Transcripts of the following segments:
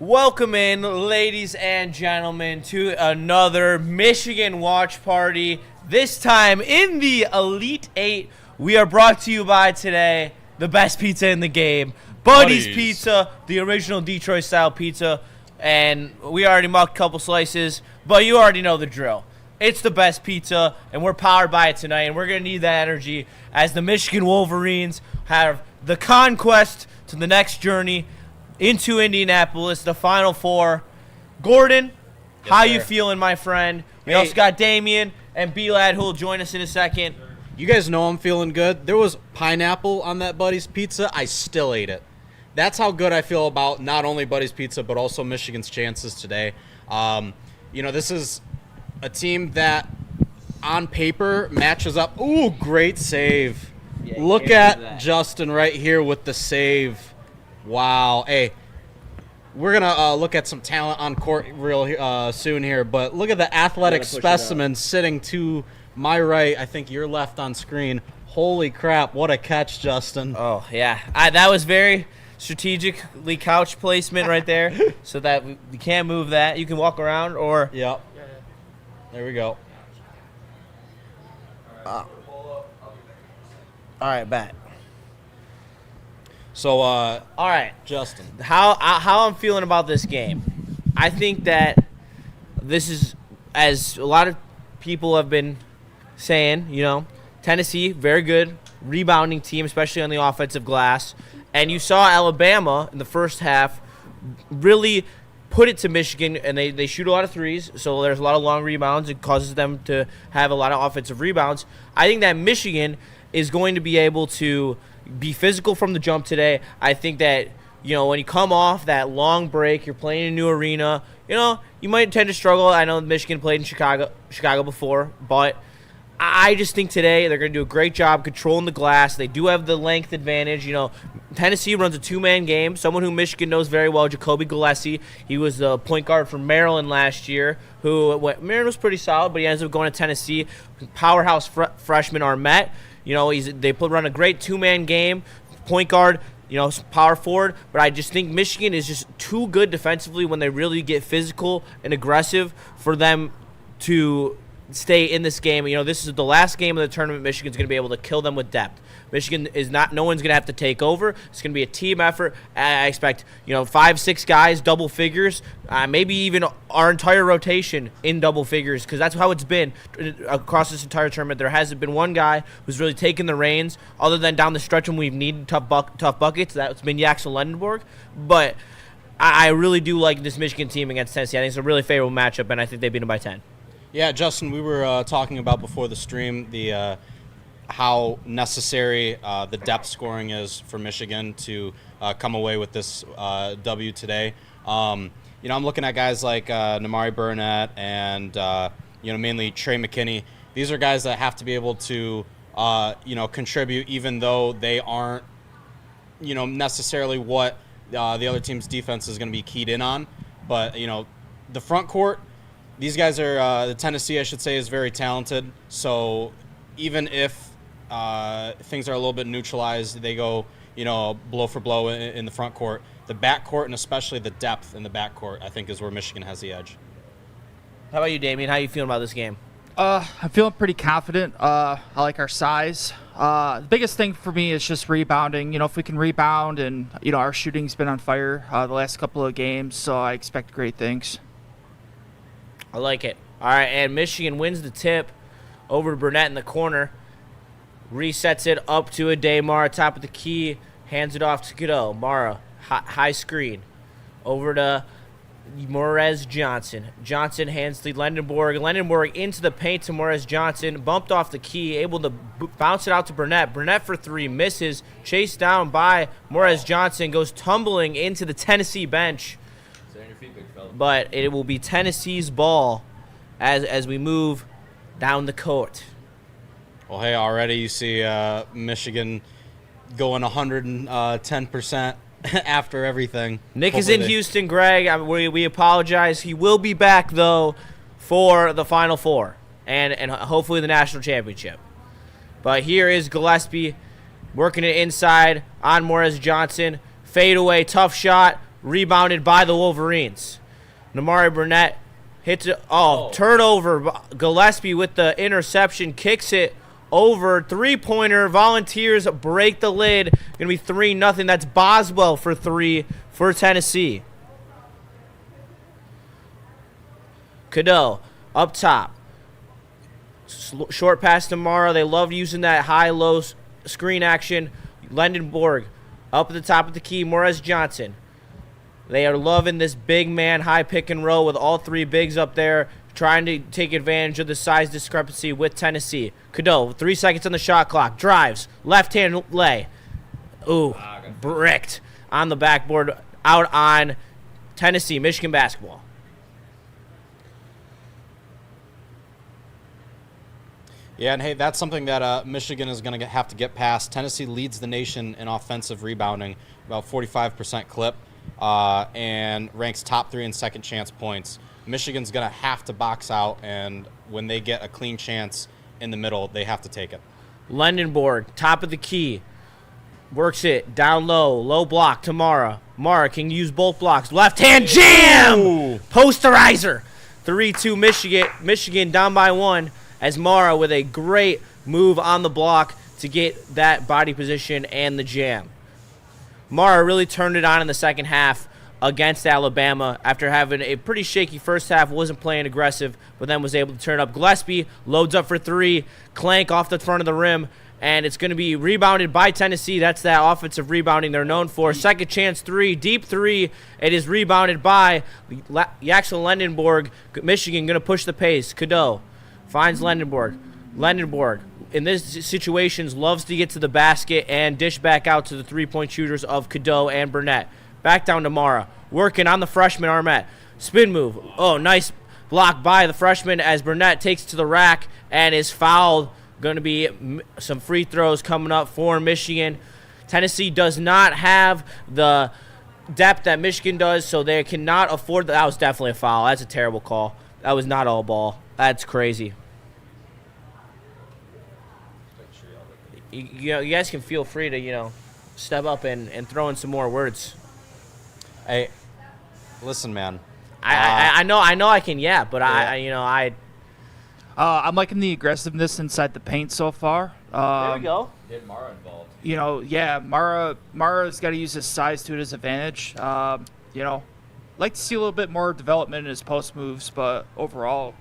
Welcome in, ladies and gentlemen, to another Michigan watch party. This time in the Elite Eight. We are brought to you by today the best pizza in the game, Buddy's Pizza, the original Detroit-style pizza. And we already mucked a couple slices, but you already know the drill. It's the best pizza, and we're powered by it tonight, and we're going to need that energy as the Michigan Wolverines have the conquest to the next journey into Indianapolis, the Final Four. Gordon, how you feeling, my friend? We also got Damian and B-Lad, who will join us in a second. You guys know I'm feeling good. There was pineapple on that Buddy's Pizza. I still ate it. That's how good I feel about not only Buddy's Pizza, but also Michigan's chances today. This is a team that, on paper, matches up. Ooh, great save. Yeah, look at Justin right here with the save. Wow. Hey, we're going to look at some talent on court real soon here, but look at the athletic specimen sitting to my right. I think you're left on screen. Holy crap, what a catch, Justin. Oh, yeah. That was very strategically couch placement right there so that we can't move that. You can walk around or... Yep. There we go. All right, back. So, all right, Justin, how I'm feeling about this game. I think that this is, as a lot of people have been saying, Tennessee, very good rebounding team, especially on the offensive glass. And you saw Alabama in the first half really put it to Michigan, and they shoot a lot of threes, so there's a lot of long rebounds. It causes them to have a lot of offensive rebounds. I think that Michigan is going to be able to be physical from the jump today. I think that, when you come off that long break, you're playing in a new arena, you might tend to struggle. I know Michigan played in Chicago before, but I just think today they're going to do a great job controlling the glass. They do have the length advantage. Tennessee runs a two-man game. Someone who Michigan knows very well, Jacoby Gillespie. He was the point guard for Maryland last year. Maryland was pretty solid, but he ends up going to Tennessee. Powerhouse freshman Armet. They run a great two-man game. Point guard, power forward. But I just think Michigan is just too good defensively when they really get physical and aggressive for them to stay in this game. This is the last game of the tournament. Michigan's going to be able to kill them with depth. Michigan is not. No one's going to have to take over. It's going to be a team effort. I expect 5-6 guys, double figures, maybe even our entire rotation in double figures, because that's how it's been across this entire tournament. There hasn't been one guy who's really taken the reins, other than down the stretch when we've needed tough buckets. That's been Yaxel Lendenborg. But I really do like this Michigan team against Tennessee. I think it's a really favorable matchup, and I think they beat them by 10. Yeah, Justin, we were talking about before the stream how necessary the depth scoring is for Michigan to come away with this W today. I'm looking at guys like Namari Burnett and mainly Trey McKinney. These are guys that have to be able to contribute, even though they aren't necessarily what the other team's defense is going to be keyed in on. But the front court. These guys are, the Tennessee, I should say, is very talented. So even if things are a little bit neutralized, they go, blow for blow in the front court. The back court, and especially the depth in the back court, I think is where Michigan has the edge. How about you, Damian? How are you feeling about this game? I'm feeling pretty confident. I like our size. The biggest thing for me is just rebounding. If we can rebound, and, our shooting's been on fire the last couple of games, so I expect great things. I like it. All right, and Michigan wins the tip over to Burnett in the corner. Resets it up to Ademar, top of the key. Hands it off to Godot. Mara, high screen. Over to Morez Johnson. Johnson hands to Lendenborg. Lendenborg into the paint to Morez Johnson. Bumped off the key, able to bounce it out to Burnett. Burnett for three, misses. Chased down by Morez Johnson. Goes tumbling into the Tennessee bench. But it will be Tennessee's ball as we move down the court. Well, hey, already you see Michigan going 110% after everything. Nick is in Houston, Greg. We apologize. He will be back, though, for the Final Four and hopefully the national championship. But here is Gillespie working it inside on Morez Johnson. Fade away, tough shot. rebounded by the Wolverines. Namari Burnett hits it. Turnover. Gillespie with the interception, kicks it over. Three-pointer. Volunteers break the lid. Going to be 3-0. That's Boswell for 3 for Tennessee. Cadeau up top. Short pass to Amon-Ra. They love using that high-low screen action. Lendenborg up at the top of the key. Morez Johnson. They are loving this big man high pick and roll with all 3 bigs up there, trying to take advantage of the size discrepancy with Tennessee. Cadeau, 3 seconds on the shot clock. Drives. Left-hand lay. Ooh, bricked on the backboard. Out on Tennessee, Michigan basketball. Yeah, and hey, that's something that Michigan is going to have to get past. Tennessee leads the nation in offensive rebounding, about 45% clip, and ranks top 3 in second chance points. Michigan's going to have to box out, and when they get a clean chance in the middle, they have to take it. Lendenborg, top of the key, works it down low, low block to Amon-Ra. Amon-Ra can use both blocks. Left hand jam! Ooh. Posterizer. 3-2 Michigan. Michigan down by 1. As Amon-Ra with a great move on the block to get that body position and the jam. Amon-Ra really turned it on in the second half against Alabama after having a pretty shaky first half, wasn't playing aggressive, but then was able to turn up. Gillespie loads up for 3, clank off the front of the rim, and it's going to be rebounded by Tennessee. That's that offensive rebounding they're known for. Second chance 3, deep 3. It is rebounded by Yaxel Lendenborg. Michigan going to push the pace. Cadeau finds Lendenborg. Lendenborg, in these situations, loves to get to the basket and dish back out to the three-point shooters of Cadeau and Burnett. Back down to Amon-Ra. Working on the freshman Armette. Spin move. Oh, nice block by the freshman as Burnett takes to the rack and is fouled. Going to be some free throws coming up for Michigan. Tennessee does not have the depth that Michigan does, so they cannot afford that. That was definitely a foul. That's a terrible call. That was not all ball. That's crazy. You guys can feel free to, step up and throw in some more words. Hey, listen, man. I know I can, but yeah. I'm liking the aggressiveness inside the paint so far. There we go. Get Mara involved. Mara's got to use his size to his advantage. Like to see a little bit more development in his post moves, but overall,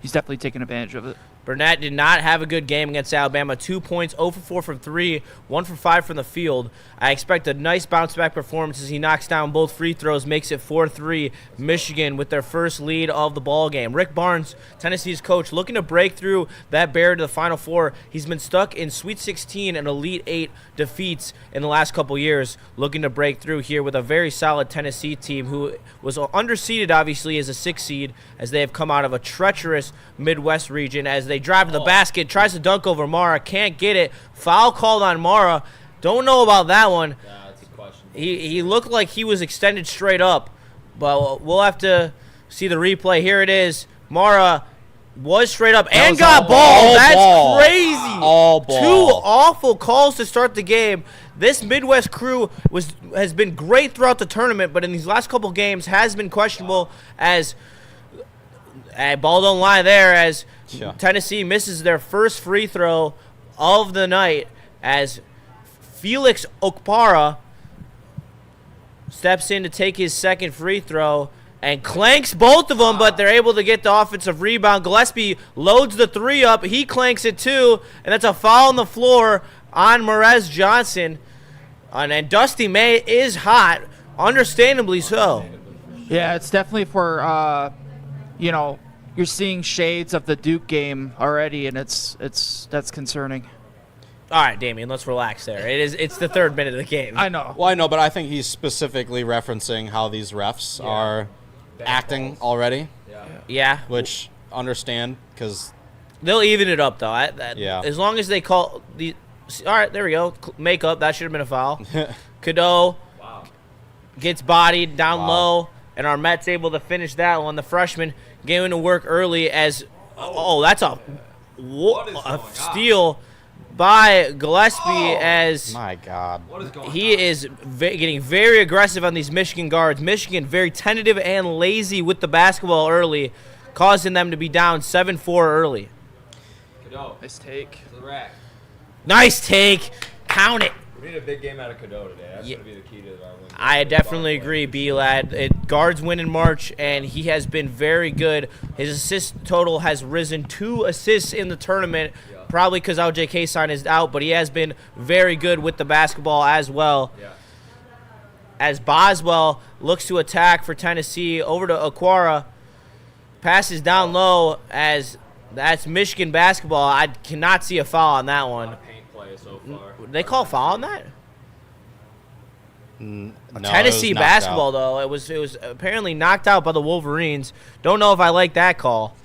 he's definitely taking advantage of it. Burnett did not have a good game against Alabama. 2 points, 0 for 4 from 3, 1 for 5 from the field. I expect a nice bounce-back performance as he knocks down both free throws, makes it 4-3. Michigan with their first lead of the ball game. Rick Barnes, Tennessee's coach, looking to break through that barrier to the Final Four. He's been stuck in Sweet 16 and Elite 8 defeats in the last couple years. Looking to break through here with a very solid Tennessee team who was underseeded, obviously, as a 6 seed as they have come out of a treacherous Midwest region as they drive to the basket, tries to dunk over Amon-Ra, can't get it. Foul called on Amon-Ra. Don't know about that one. Yeah, that's a question. He looked like he was extended straight up, but we'll have to see the replay. Here it is. Amon-Ra was straight up and got ball. That's crazy. All ball. 2 awful calls to start the game. This Midwest crew has been great throughout the tournament, but in these last couple games has been questionable as ball don't lie there as Tennessee misses their first free throw of the night as Felix Okpara steps in to take his second free throw and clanks both of them, but they're able to get the offensive rebound. Gillespie loads the 3 up. He clanks it too, and that's a foul on the floor on Morez Johnson. And Dusty May is hot, understandably so. Yeah, it's definitely for, you're seeing shades of the Duke game already, and that's concerning. All right, Damian, let's relax there. It's the 3rd minute of the game. I know. Well, I know, but I think he's specifically referencing how these refs are acting already. Yeah. Which understand because they'll even it up though. Yeah. As long as they call the. All right, there we go. Make up. That should have been a foul. Cadeau gets bodied down low, and Armette's able to finish that one. The freshman getting to work early as. Oh, that's a steal by Gillespie as My God. What is going on? he is getting very aggressive on these Michigan guards. Michigan very tentative and lazy with the basketball early, causing them to be down 7-4 early. Cadeau. Nice take. To the rack. Nice take. Count it. We need a big game out of Cadeau today. That's Yeah. going to be the key to our win. I definitely agree, B-Lad. Guards win in March, and he has been very good. His assist total has risen 2 assists in the tournament, probably because LJ Kason is out, but he has been very good with the basketball as well. Yeah. As Boswell looks to attack for Tennessee, over to Aquara, passes down low as that's Michigan basketball. I cannot see a foul on that A lot one. of paint play so far. Did they call a foul on that? No, Tennessee it was knocked basketball, out. though, it was apparently knocked out by the Wolverines. Don't know if I like that call.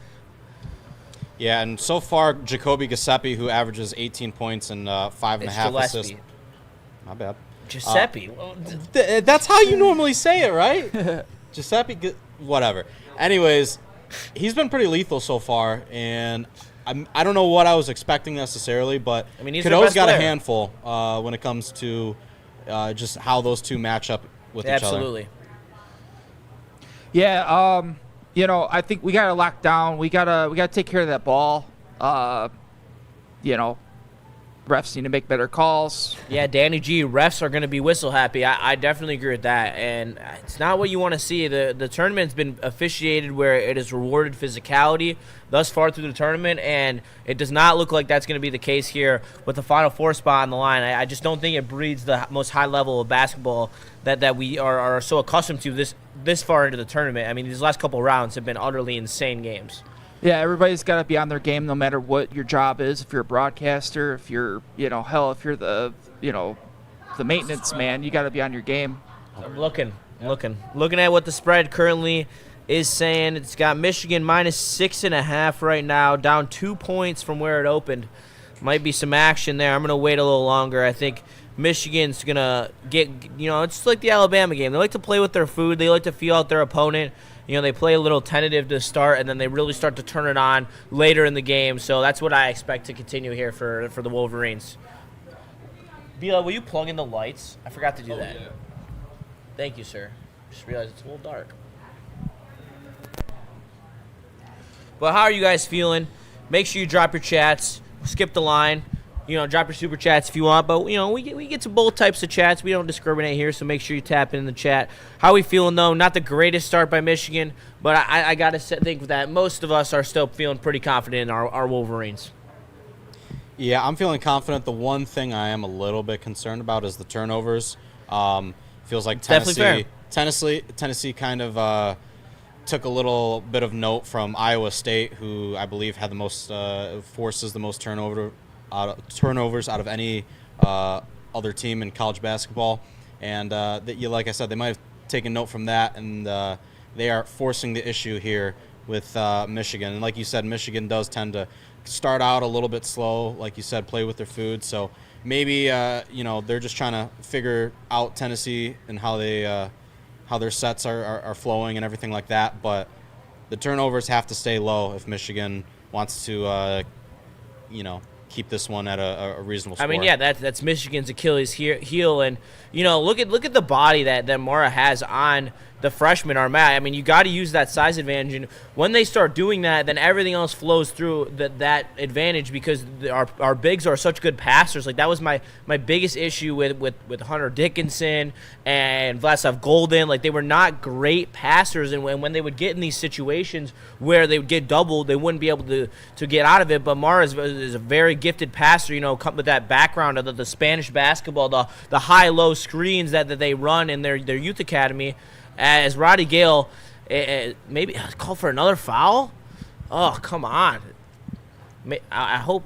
Yeah, and so far, Jacoby Giuseppe, who averages 18 points and 5.5 It's assists. Gillespie. My bad. Giuseppe. That's how you normally say it, right? Giuseppe, whatever. Anyways, he's been pretty lethal so far, and I don't know what I was expecting necessarily, but I mean, he's their Cadeau's best got a player. handful when it comes to just how those two match up with each other. Absolutely. Yeah, I think we gotta lock down. We gotta take care of that ball. Refs need to make better calls. Yeah, Danny G, refs are going to be whistle happy. I definitely agree with that. And it's not what you want to see. The tournament's been officiated where it has rewarded physicality thus far through the tournament, and it does not look like that's going to be the case here with the Final Four spot on the line. I just don't think it breeds the most high level of basketball that we are so accustomed to this far into the tournament. I mean, these last couple rounds have been utterly insane games. Yeah, everybody's got to be on their game no matter what your job is. If you're a broadcaster, if you're, if you're the maintenance man, you got to be on your game. I'm looking at what the spread currently is saying. It's got Michigan -6.5 right now, down 2 points from where it opened. Might be some action there. I'm going to wait a little longer. I think Michigan's going to get, it's like the Alabama game. They like to play with their food. They like to feel out their opponent. They play a little tentative to start, and then they really start to turn it on later in the game. So that's what I expect to continue here for the Wolverines. Bila, will you plug in the lights? I forgot to do that. Yeah. Thank you, sir. Just realized it's a little dark. But how are you guys feeling? Make sure you drop your chats. Skip the line. Drop your super chats if you want. But, we get to both types of chats. We don't discriminate here, so make sure you tap in the chat. How are we feeling, though? Not the greatest start by Michigan, but I got to think that most of us are still feeling pretty confident in our Wolverines. Yeah, I'm feeling confident. The one thing I am a little bit concerned about is the turnovers. Feels like Definitely Tennessee kind of took a little bit of note from Iowa State, who I believe had the most forces the most turnovers out of any other team in college basketball, and like I said, they might have taken note from that, and they are forcing the issue here with Michigan. And like you said, Michigan does tend to start out a little bit slow, like you said, play with their food. So maybe they're just trying to figure out Tennessee and how their sets are flowing and everything like that. But the turnovers have to stay low if Michigan wants to keep this one at a reasonable score. I mean, yeah, that's Michigan's Achilles heel, and look at the body that Amon-Ra has on the freshman Armat. I mean, you got to use that size advantage, and when they start doing that, then everything else flows through that advantage because our bigs are such good passers. Like that was my biggest issue with Hunter Dickinson and Vladislav Golden. Like they were not great passers, and when they would get in these situations where they would get doubled, they wouldn't be able to get out of it. But Amon-Ra is a very gifted passer. Come with that background of the Spanish basketball, the high-low screens that they run in their youth academy. As Roddy Gale, maybe call for another foul? Oh, come on. I hope.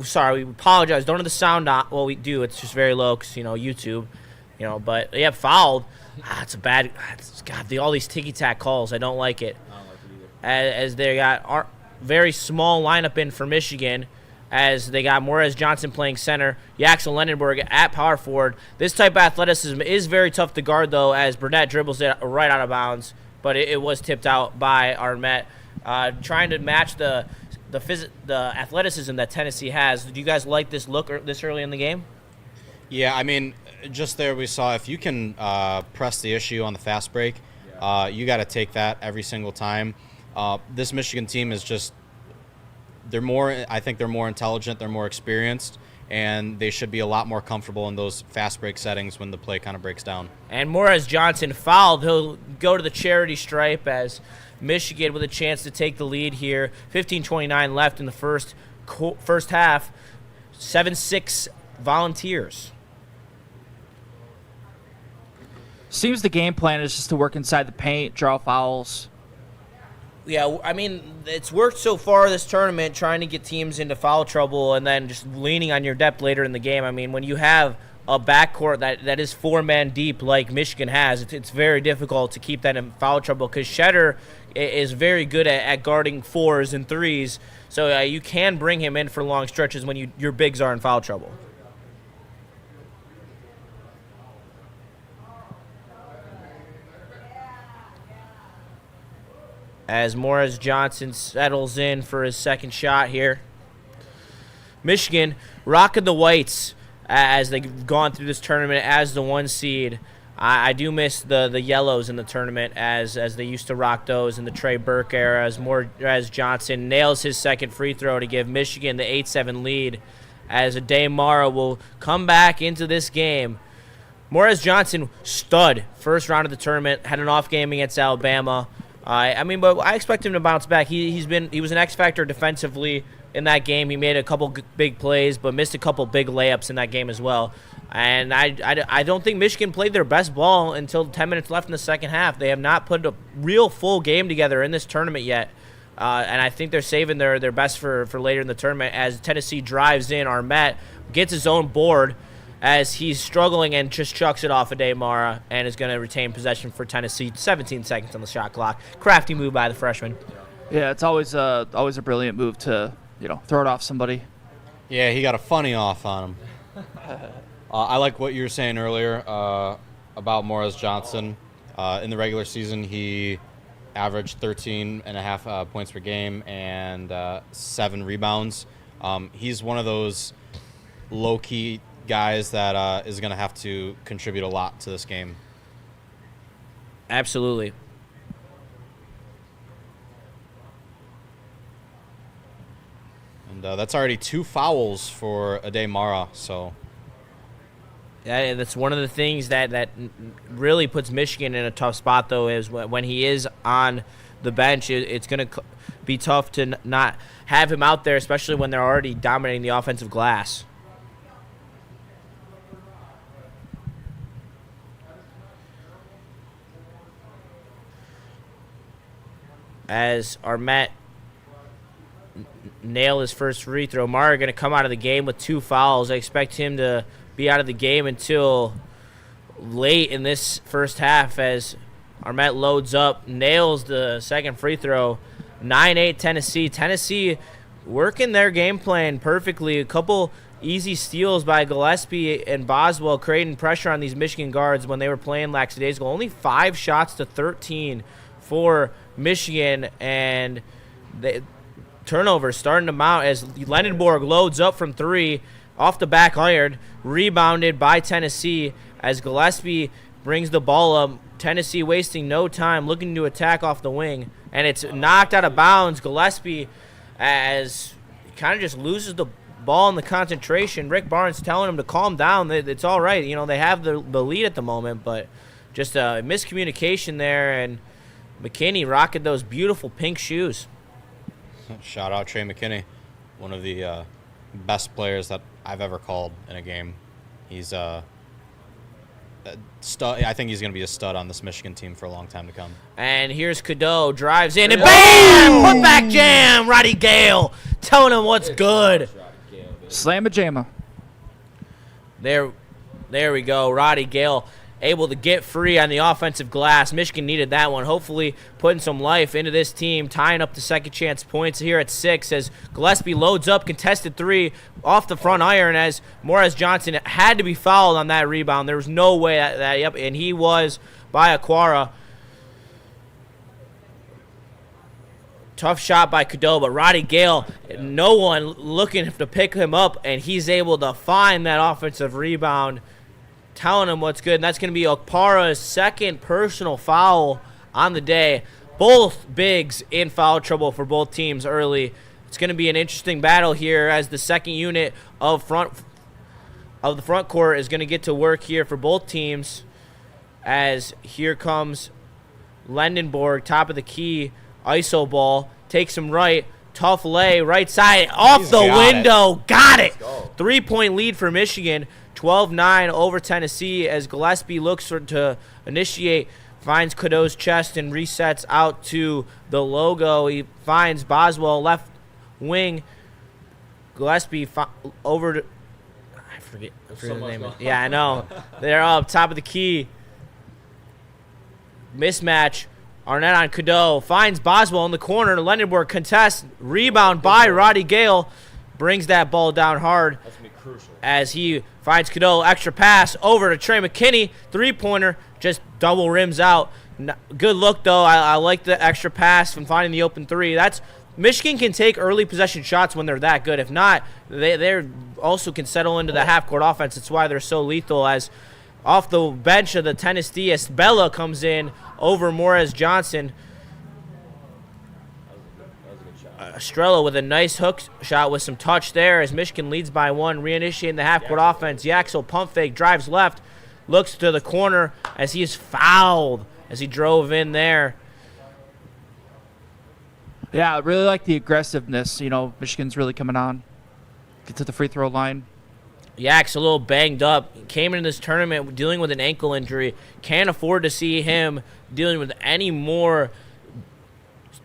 Sorry, we apologize. Don't have the sound on. Well, we do. It's just very low because, YouTube. But, yeah, fouled. It's a bad. God, all these ticky-tack calls. I don't like it. I don't like it either. As they got our very small lineup in for Michigan. As they got Morez Johnson playing center, Yaxel Lendenberg at power forward. This type of athleticism is very tough to guard, though, as Burnett dribbles it right out of bounds, but it was tipped out by Armet. Trying to match the the athleticism that Tennessee has. Do you guys like this look this early in the game? Yeah, I mean, just there we saw if you can press the issue on the fast break, you got to take that every single time. This Michigan team is just I think they're more intelligent, they're more experienced, and they should be a lot more comfortable in those fast break settings when the play kind of breaks down. And Morris Johnson fouled. He'll go to the charity stripe as Michigan with a chance to take the lead here. 15:29 left in the first half. 7-6 Volunteers. Seems the game plan is just to work inside the paint, draw fouls. Yeah, I mean, it's worked so far this tournament, trying to get teams into foul trouble and then just leaning on your depth later in the game. I mean, when you have a backcourt that is 4 men deep like Michigan has, it's very difficult to keep that in foul trouble because Shetter is very good at guarding 4s and 3s, so you can bring him in for long stretches when your bigs are in foul trouble. As Morris Johnson settles in for his second shot here. Michigan rocking the whites as they've gone through this tournament as the 1 seed. I do miss the yellows in the tournament as they used to rock those in the Trey Burke era as Johnson nails his second free throw to give Michigan the 8-7 lead as Amon-Ra will come back into this game. Morris Johnson, stud, first round of the tournament, had an off game against Alabama. But I expect him to bounce back. He was an X factor defensively in that game. He made a couple big plays, but missed a couple big layups in that game as well. And I don't think Michigan played their best ball until 10 minutes left in the second half. They have not put a real full game together in this tournament yet. And I think they're saving their best for later in the tournament as Tennessee drives in. Armet gets his own board as he's struggling and just chucks it off of Amon-Ra and is going to retain possession for Tennessee. 17 seconds on the shot clock. Crafty move by the freshman. Yeah, it's always a brilliant move to throw it off somebody. Yeah, he got a funny off on him. I like what you were saying earlier about Morris Johnson. In the regular season, he averaged 13.5 points per game and 7 rebounds. He's one of those low-key guys that is going to have to contribute a lot to this game. Absolutely. And that's already 2 fouls for Amon-Ra, so... Yeah, that's one of the things that really puts Michigan in a tough spot, though, is when he is on the bench. It's going to be tough to not have him out there, especially when they're already dominating the offensive glass. As Armet nail his first free throw, Amon-Ra going to come out of the game with 2 fouls. I expect him to be out of the game until late in this first half as Armet loads up, nails the second free throw. 9-8 Tennessee. Tennessee working their game plan perfectly. A couple easy steals by Gillespie and Boswell, creating pressure on these Michigan guards when they were playing lackadaisical. Only 5 shots to 13 for Michigan, and the turnovers starting to mount as Lendenborg loads up from 3 off the back iron, rebounded by Tennessee as Gillespie brings the ball up. Tennessee wasting no time, looking to attack off the wing, and it's knocked out of bounds. Gillespie as he kind of just loses the ball in the concentration. Rick Barnes telling him to calm down. It's all right. They have the lead at the moment, but just a miscommunication there, and McKinney rocking those beautiful pink shoes. Shout out Trey McKinney, one of the best players that I've ever called in a game. He's a stud. I think he's going to be a stud on this Michigan team for a long time to come. And here's Cadeau, drives in, and bam! Put back jam! Roddy Gale telling him what's good. Slam-a-jamma. There we go. Roddy Gale able to get free on the offensive glass. Michigan needed that one. Hopefully putting some life into this team, tying up the second chance points here at 6 as Gillespie loads up, contested 3 off the front iron as Morris Johnson had to be fouled on that rebound. There was no way that and he was by Aquara. Tough shot by Cadeau, but Roddy Gale, no one looking to pick him up, and he's able to find that offensive rebound, telling him what's good. And that's going to be Okpara's second personal foul on the day. Both bigs in foul trouble for both teams early. It's going to be an interesting battle here as the second unit of the front court is going to get to work here for both teams. As here comes Lendenborg, top of the key, ISO ball, takes him right, tough lay, right side, off the window, got it. 3-point lead for Michigan, 12-9 over Tennessee as Gillespie looks to initiate, finds Cadeau's chest and resets out to the logo. He finds Boswell left wing, Gillespie over to, I forget the name. Yeah, I know. They're up top of the key. Mismatch. Arnett on Cadeau. Finds Boswell in the corner. Lendenborg contests. Rebound by Roddy Gale. Brings that ball down hard. That's going to be crucial. As he finds Cadeau. Extra pass over to Trey McKinney. Three-pointer. Just double rims out. Good look, though. I like the extra pass from finding the open three. Michigan can take early possession shots when they're that good. If not, they also can settle into the half-court offense. That's why they're so lethal. As off the bench of the Tennessee, Esbella comes in over Morris Johnson. That was a good shot. Estrella with a nice hook shot with some touch there as Michigan leads by one, reinitiating the half-court offense. Yaxel pump fake, drives left, looks to the corner as he is fouled as he drove in there. Yeah, I really like the aggressiveness. Michigan's really coming on. Get to the free throw line. Yak's a little banged up. Came into this tournament dealing with an ankle injury. Can't afford to see him dealing with any more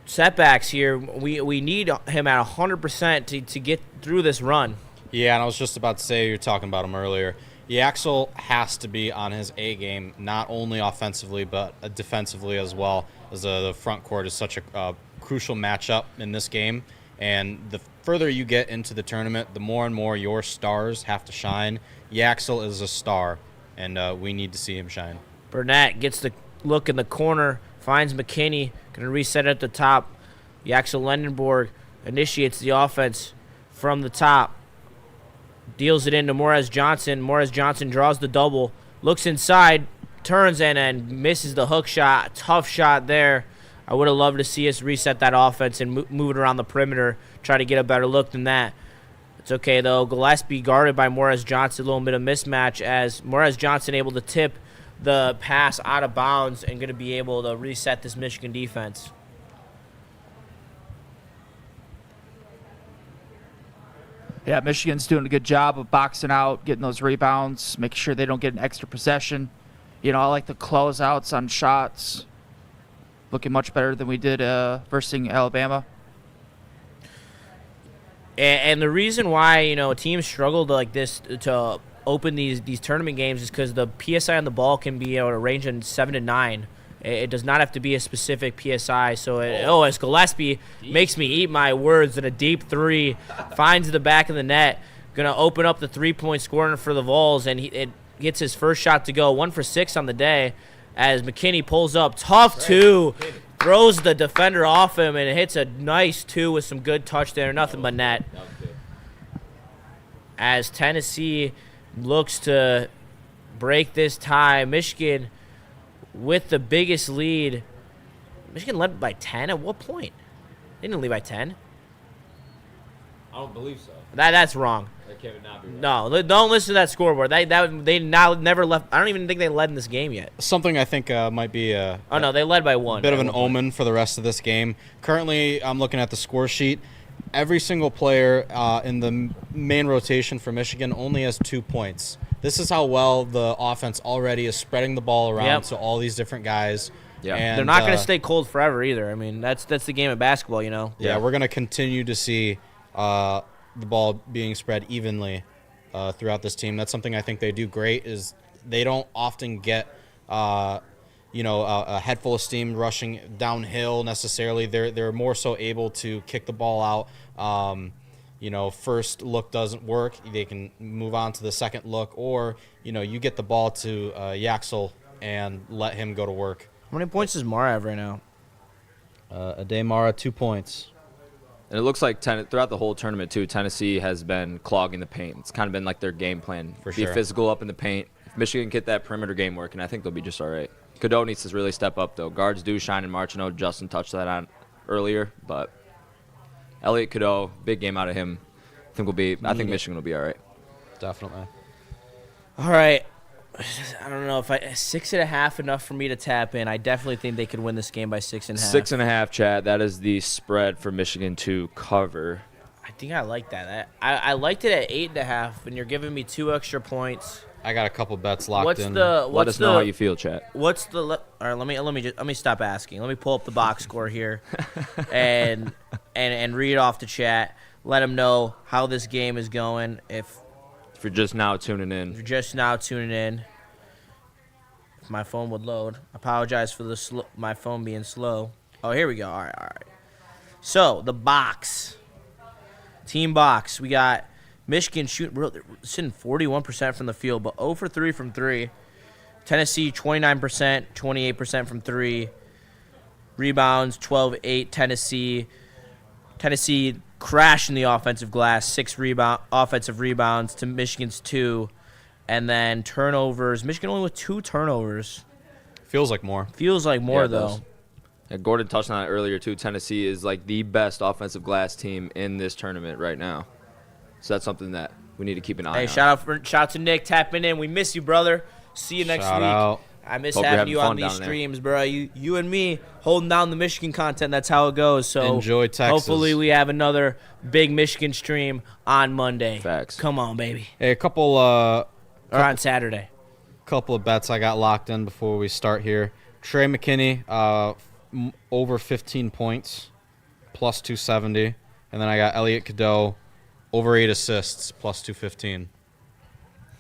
setbacks here. We need him at 100% to get through this run. Yeah, and I was just about to say, you were talking about him earlier. Yaxel has to be on his A game, not only offensively but defensively as well, as the front court is such a crucial matchup in this game. And the further you get into the tournament, the more and more your stars have to shine. Yaxel is a star, and we need to see him shine. Burnett gets the look in the corner, finds McKinney, going to reset at the top. Yaxel Lendenborg initiates the offense from the top. Deals it into Morris Johnson. Morris Johnson draws the double, looks inside, turns in and misses the hook shot. Tough shot there. I would have loved to see us reset that offense and move it around the perimeter, try to get a better look than that. It's okay, though. Gillespie guarded by Morris Johnson, a little bit of mismatch as Morris Johnson able to tip the pass out of bounds and going to be able to reset this Michigan defense. Yeah, Michigan's doing a good job of boxing out, getting those rebounds, making sure they don't get an extra possession. I like the closeouts on shots. Looking much better than we did versus Alabama. And the reason why, teams struggle to open these tournament games is because the PSI on the ball can be a range of 7 to 9. It does not have to be a specific PSI. So, as Gillespie makes me eat my words in a deep three, finds the back of the net, going to open up the three-point scoring for the Vols, and it gets his first shot to go, 1 for 6 on the day. As McKinney pulls up, tough two, throws the defender off him, and it hits a nice two with some good touch there, nothing but net. As Tennessee looks to break this tie, Michigan with the biggest lead. Michigan led by 10 at what point? They didn't lead by 10. I don't believe so. That's wrong. That cannot be right. No, don't listen to that scoreboard. They never left. I don't even think they led in this game yet. Something I think might be a they led by 1. bit of an omen for the rest of this game. Currently, I'm looking at the score sheet. Every single player in the main rotation for Michigan only has 2 points. This is how well the offense already is spreading the ball around to all these different guys. Yeah, and, they're not going to stay cold forever either. I mean, that's the game of basketball, Yeah, we're going to continue to see the ball being spread evenly throughout this team. That's something I think they do great. Is they don't often get a head full of steam rushing downhill necessarily. They're more so able to kick the ball out. First look doesn't work, they can move on to the second look, or you get the ball to Yaxel and let him go to work. How many points does Mara have right now? Amon-Ra, 2 points. And it looks like throughout the whole tournament, too, Tennessee has been clogging the paint. It's kind of been like their game plan. For Be sure. physical up in the paint. If Michigan get that perimeter game working, I think they'll be just all right. Cadeau needs to really step up, though. Guards do shine in March. I know Justin touched that on earlier, but Elliot Cadeau, big game out of him. I think Michigan will be all right. Definitely. All right. I don't know if 6.5 enough for me to tap in. I definitely think they could win this game by 6.5. 6.5, Chad. That is the spread for Michigan to cover. I think I like that. I liked it at 8.5, and you're giving me 2 extra points. I got a couple bets locked in. Let us know how you feel, Chad. All right? Let me stop asking. Let me pull up the box score here, and read off the chat. Let them know how this game is going. If you're just now tuning in. If my phone would load. I apologize for my phone being slow. Oh, here we go. All right. So, the box. Team box. We got Michigan shooting 41% from the field, but 0 for 3 from 3. Tennessee, 29%, 28% from 3. Rebounds, 12-8. Tennessee crashing the offensive glass, 6 offensive rebounds to Michigan's 2. And then turnovers. Michigan only with 2 turnovers. Feels like more. Yeah, Though. Yeah, Gordon touched on it earlier, too. Tennessee is like the best offensive glass team in this tournament right now. So that's something that we need to keep an eye on. Hey, shout out to Nick tapping in. We miss you, brother. See you next Shout week. out. I miss Hope you're having having you fun on these down there. streams, bro. You and me holding down the Michigan content. That's how it goes. So Enjoy Texas. hopefully we have another big Michigan stream on Monday. Facts. Come on, baby. Hey, a couple Or on Saturday. of bets I got locked in before we start here. Trey McKinney, over 15 points, plus 270. And then I got Elliot Cadeau, over 8 assists, plus 215.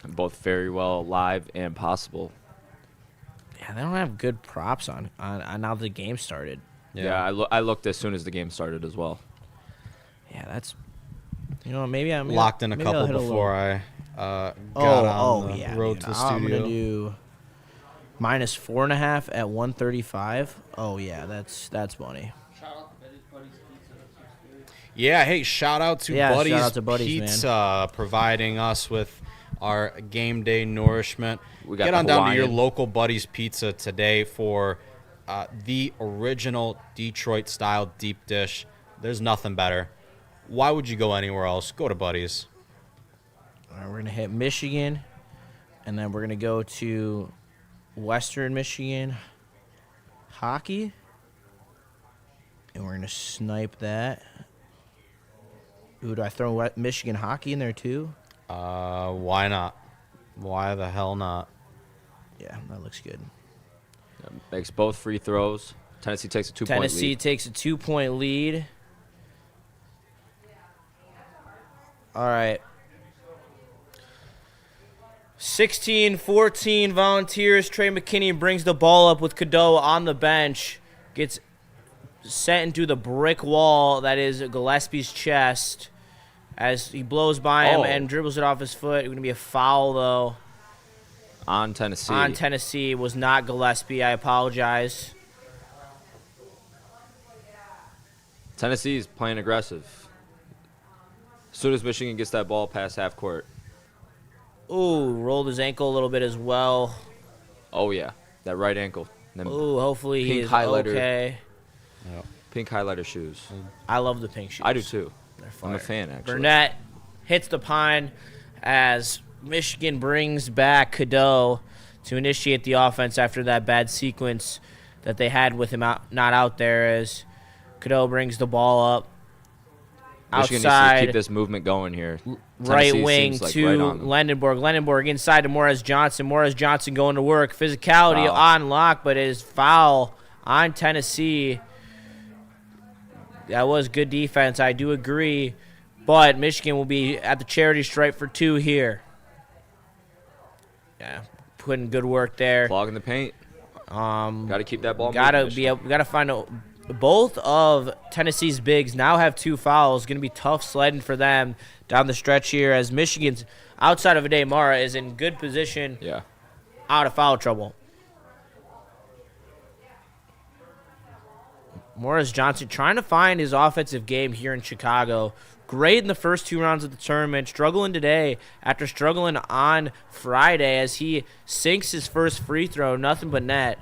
Both very well live and possible. Yeah, they don't have good props on now the game started. Yeah, I looked as soon as the game started as well. Yeah, that's maybe I'm Locked in a maybe I'll couple hit a before little- I got on the yeah, road dude. to the I'm studio. gonna do -4.5 at 135. Oh yeah, that's money. Yeah, hey, shout out to Yeah, Buddy's shout out to Buddy's, man. Pizza, providing us with our game day nourishment. We got Get the on down to your Hawaiian. local Buddy's Pizza today for the original Detroit-style deep dish. There's nothing better. Why would you go anywhere else? Go to Buddy's. All right, we're going to hit Michigan, and then we're going to go to Western Michigan hockey, and we're going to snipe that. Ooh, do I throw Michigan hockey in there too? Why not? Why the hell not? Yeah, that looks good. Makes both free throws. Tennessee takes a 2-point Tennessee lead. takes a 2-point lead. All right. 16-14 Volunteers. Trey McKinney brings the ball up with Cadeau on the bench. Gets sent into the brick wall that is Gillespie's chest as he blows by him Oh. and dribbles it off his foot. It's going to be a foul, though. On Tennessee. On Tennessee. It was not Gillespie. I apologize. Tennessee's playing aggressive. As soon as Michigan gets that ball past half court. Ooh, rolled his ankle a little bit as well. Oh, yeah. That right ankle. And then Ooh, hopefully Pink he's highlighter. okay. pink highlighter shoes. I love the pink shoes. I do too. They're I'm a fire. fan, actually. Burnett hits the pine as Michigan brings back Cadeau to initiate the offense after that bad sequence that they had with him not out there. As Cadeau brings the ball up Michigan needs to outside, keep this movement going here. right Tennessee wing seems like to right on them. Landenborg. Landenborg inside to Morris Johnson. Morris Johnson going to work. Physicality Foul. on lock, but it is foul on Tennessee. That was good defense. I do agree. But Michigan will be at the charity stripe for 2 here. Yeah, putting good work there. Clogging the paint. Got to keep that ball Gotta moving. gotta find a. Both of Tennessee's bigs now have 2 fouls. Going to be tough sledding for them down the stretch here as Michigan's outside of Amon-Ra is in good position Yeah. out of foul trouble. Morris Johnson trying to find his offensive game here in Chicago. Great in the first 2 rounds of the tournament. Struggling today after struggling on Friday as he sinks his first free throw. Nothing but net.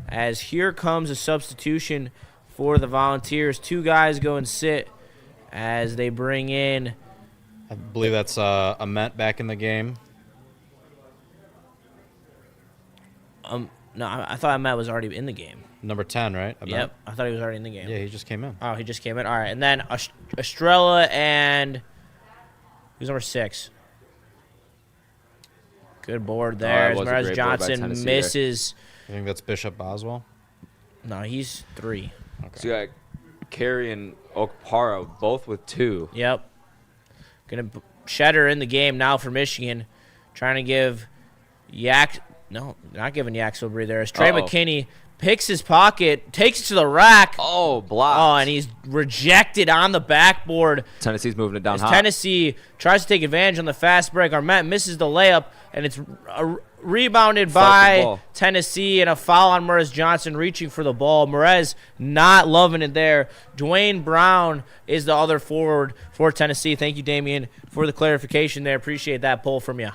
As here comes a substitution for the Volunteers. 2 guys go and sit as they bring in. I believe that's Ament back in the game. No, I thought Matt was already in the game. Number 10, right? Ament? Yep, I thought he was already in the game. Yeah, he just came in. Oh, he just came in. All right, and then Estrella and who's number 6? Good board there. it was a As great board by Johnson Tennessee misses. I think that's Bishop Boswell. No, he's 3. So you got Carey and Okpara both with 2. Yep. Shedder in the game now for Michigan, trying to give not giving Yaxel a breather. As Trey McKinney picks his pocket, takes it to the rack. Oh, blocked. Oh, and he's rejected on the backboard. Tennessee's moving it down As hot. Tennessee tries to take advantage on the fast break, Arnett misses the layup, and it's rebounded by ball. Tennessee, and a foul on Morris Johnson reaching for the ball. Morez not loving it there. Dwayne Brown is the other forward for Tennessee. Thank you, Damian, for the clarification there. Appreciate that pull from you.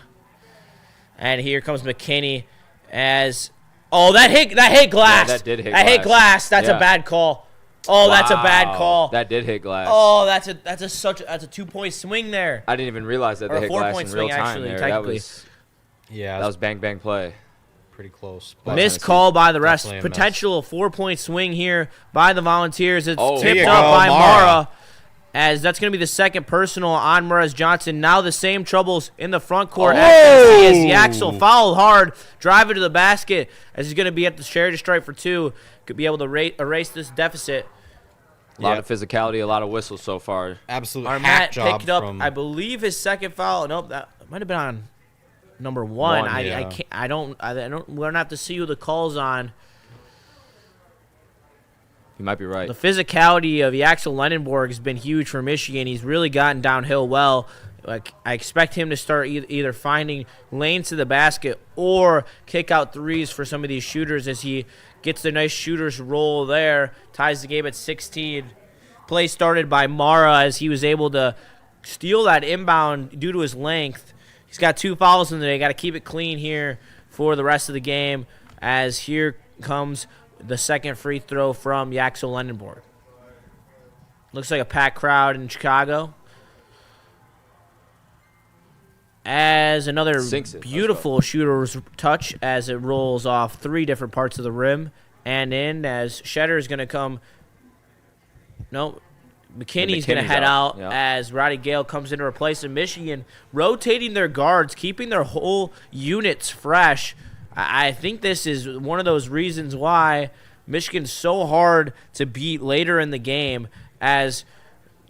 And here comes McKinney as that hit glass. Yeah, that did hit That hit glass. glass. That's a Yeah. bad call. Oh, that's a bad Wow. call. That did hit glass. Oh, that's a 2-point swing there. I didn't even realize that Or they a hit glass 4-point in real swing, time actually, there. technically. Yeah, That was bang, bang play. pretty close. Missed call by the rest. Definitely a miss. Potential 4-point swing here by the Volunteers. It's Oh, tipped there you up go, by Amon-Ra. Mara. As that's going to be the second personal on Morris Johnson. Now the same troubles in the front court. As Yaxel fouled hard, driving to the basket as he's going to be at the charity stripe for 2. Could be able to erase this deficit. A lot of physicality, a lot of whistles so far. Absolute Arnett hack job picked up, from I believe, his second foul. Nope, that might have been on number 1. I yeah. can't. I don't. We're gonna have to see who the call's on. You might be right. The physicality of Yaxel Lenenborg has been huge for Michigan. He's really gotten downhill well. Like, I expect him to start either finding lanes to the basket or kick out threes for some of these shooters as he gets the nice shooter's roll there. Ties the game at 16. Play started by Mara as he was able to steal that inbound due to his length. He's got 2 fouls in there. Got to keep it clean here for the rest of the game as here comes the second free throw from Yaxel Lenenborg. Looks like a packed crowd in Chicago. As another Sinks it. beautiful shooter's touch as it rolls off 3 different parts of the rim and in as Shedder is going to come. No, McKinney's going to McKinney's head out yeah. as Roddy Gale comes in to replace him. Michigan rotating their guards, keeping their whole units fresh. I think this is one of those reasons why Michigan's so hard to beat later in the game as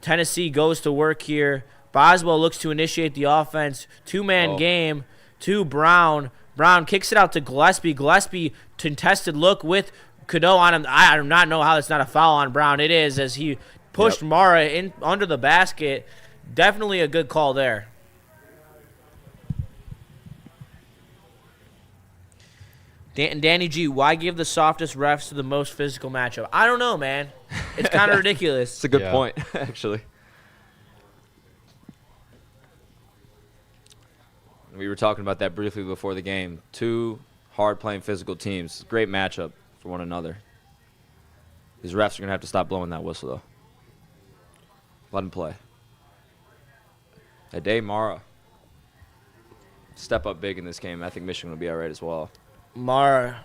Tennessee goes to work here. Boswell looks to initiate the offense. 2-man game to Brown. Brown kicks it out to Gillespie. Gillespie contested look with Cadeau on him. I do not know how that's not a foul on Brown. It is as he pushed Mara in under the basket. Definitely a good call there. Danny G, why give the softest refs to the most physical matchup? I don't know, man. It's kind of ridiculous. It's a good Yeah. point, actually. We were talking about that briefly before the game. 2 hard-playing physical teams. Great matchup for one another. These refs are going to have to stop blowing that whistle, though. Let them play. Ade Mara. Step up big in this game. I think Michigan will be all right as well. Mara,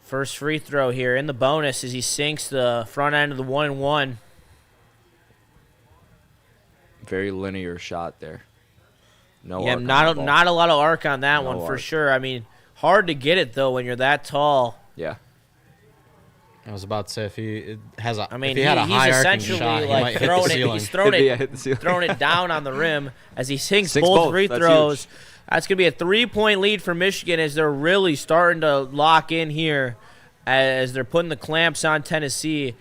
first free throw here in the bonus as he sinks the front end of the 1-and-1. Very linear shot there. No Yeah, arc on not the a, ball. not a lot of arc on that No one for arc. sure. I mean, hard to get it, though, when you're that tall. Yeah. I was about to say if he had a I mean, if he had a he's high arcing essentially shot, he like might hit the throwing it. ceiling. He's thrown Yeah, it, hit the ceiling. throwing it down on the rim as he sinks Sinks both both. free That's throws. huge. That's going to be a 3-point lead for Michigan as they're really starting to lock in here as they're putting the clamps on Tennessee.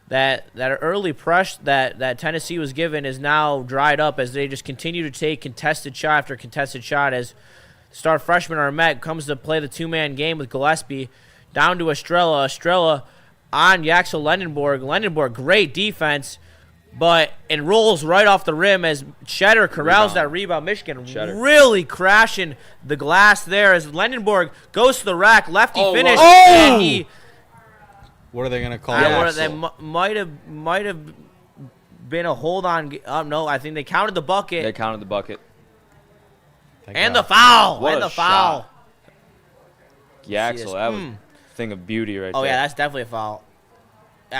That early press that Tennessee was given is now dried up as they just continue to take contested shot after contested shot as star freshman Arnett comes to play the 2-man game with Gillespie down to Estrella. Estrella on Yaxel Lendenborg. Lendenborg, great defense, but it rolls right off the rim as Cheddar corrals that rebound. Michigan really crashing the glass there as Lendenborg goes to the rack, lefty finish, and he. What are they going to call That that? might have been a hold on. No, I think they counted the bucket. They counted the bucket. And the foul. What and a the foul. shot. Yaxel, that was a thing of beauty right there. Oh, yeah, that's definitely a foul.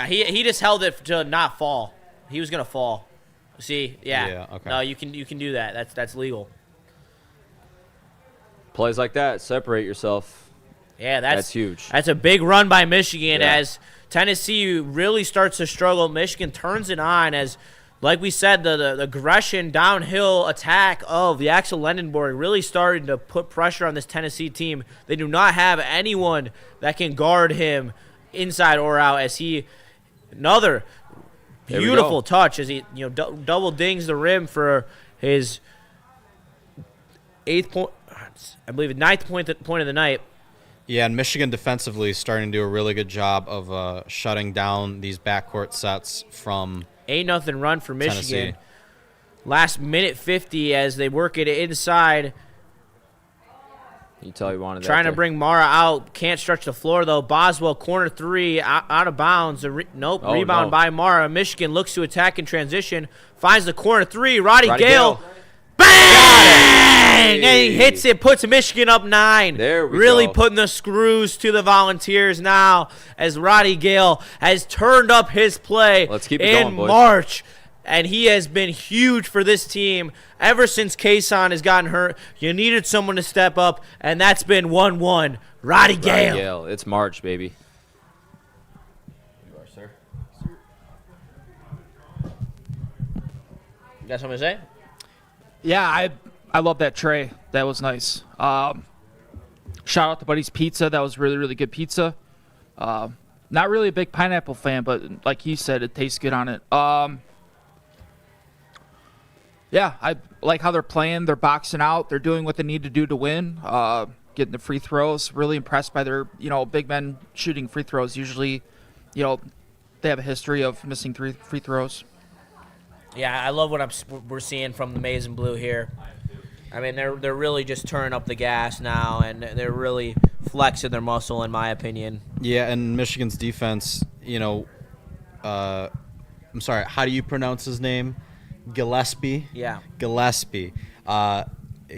He just held it to not fall. He was going to fall. See? Yeah. Yeah, okay. No, you can do that. That's legal. Plays like that, separate yourself. Yeah, That's huge. That's a big run by Michigan Yeah. as Tennessee really starts to struggle. Michigan turns it on as, like we said, the aggression downhill attack of the Axel Lendenborg really starting to put pressure on this Tennessee team. They do not have anyone that can guard him inside or out as he another There we beautiful go. touch as he double dings the rim for his ninth point of the night. Yeah, and Michigan defensively is starting to do a really good job of shutting down these backcourt sets from 8-0 run for Michigan. Tennessee. Last minute 50 as they work it inside. You tell you wanted that. Trying to there. bring Mara out. Can't stretch the floor, though. Boswell, corner three, out of bounds. Rebound no. by Mara. Michigan looks to attack in transition. Finds the corner three. Roddy Gale. Gale. Bang! And he hits it, puts Michigan up 9. There we really go. putting the screws to the Volunteers now as Roddy Gale has turned up his play Let's keep it in going, boys. March. And he has been huge for this team ever since Kason has gotten hurt. You needed someone to step up, and that's been 1-1. Roddy Gale. Gale. It's March, baby. You are, sir. You got something to say? Yeah, I love that tray. That was nice. Shout out to Buddy's Pizza. That was really, really good pizza. Not really a big pineapple fan, but like you said, it tastes good on it. Yeah, I like how they're playing. They're boxing out. They're doing what they need to do to win. Getting the free throws. Really impressed by their, big men shooting free throws. Usually, they have a history of missing free throws. Yeah, I love what we're seeing from the Maize and Blue here. I mean, they're really just turning up the gas now, and they're really flexing their muscle, in my opinion. Yeah, and Michigan's defense, I'm sorry, how do you pronounce his name? Gillespie? Yeah. Gillespie.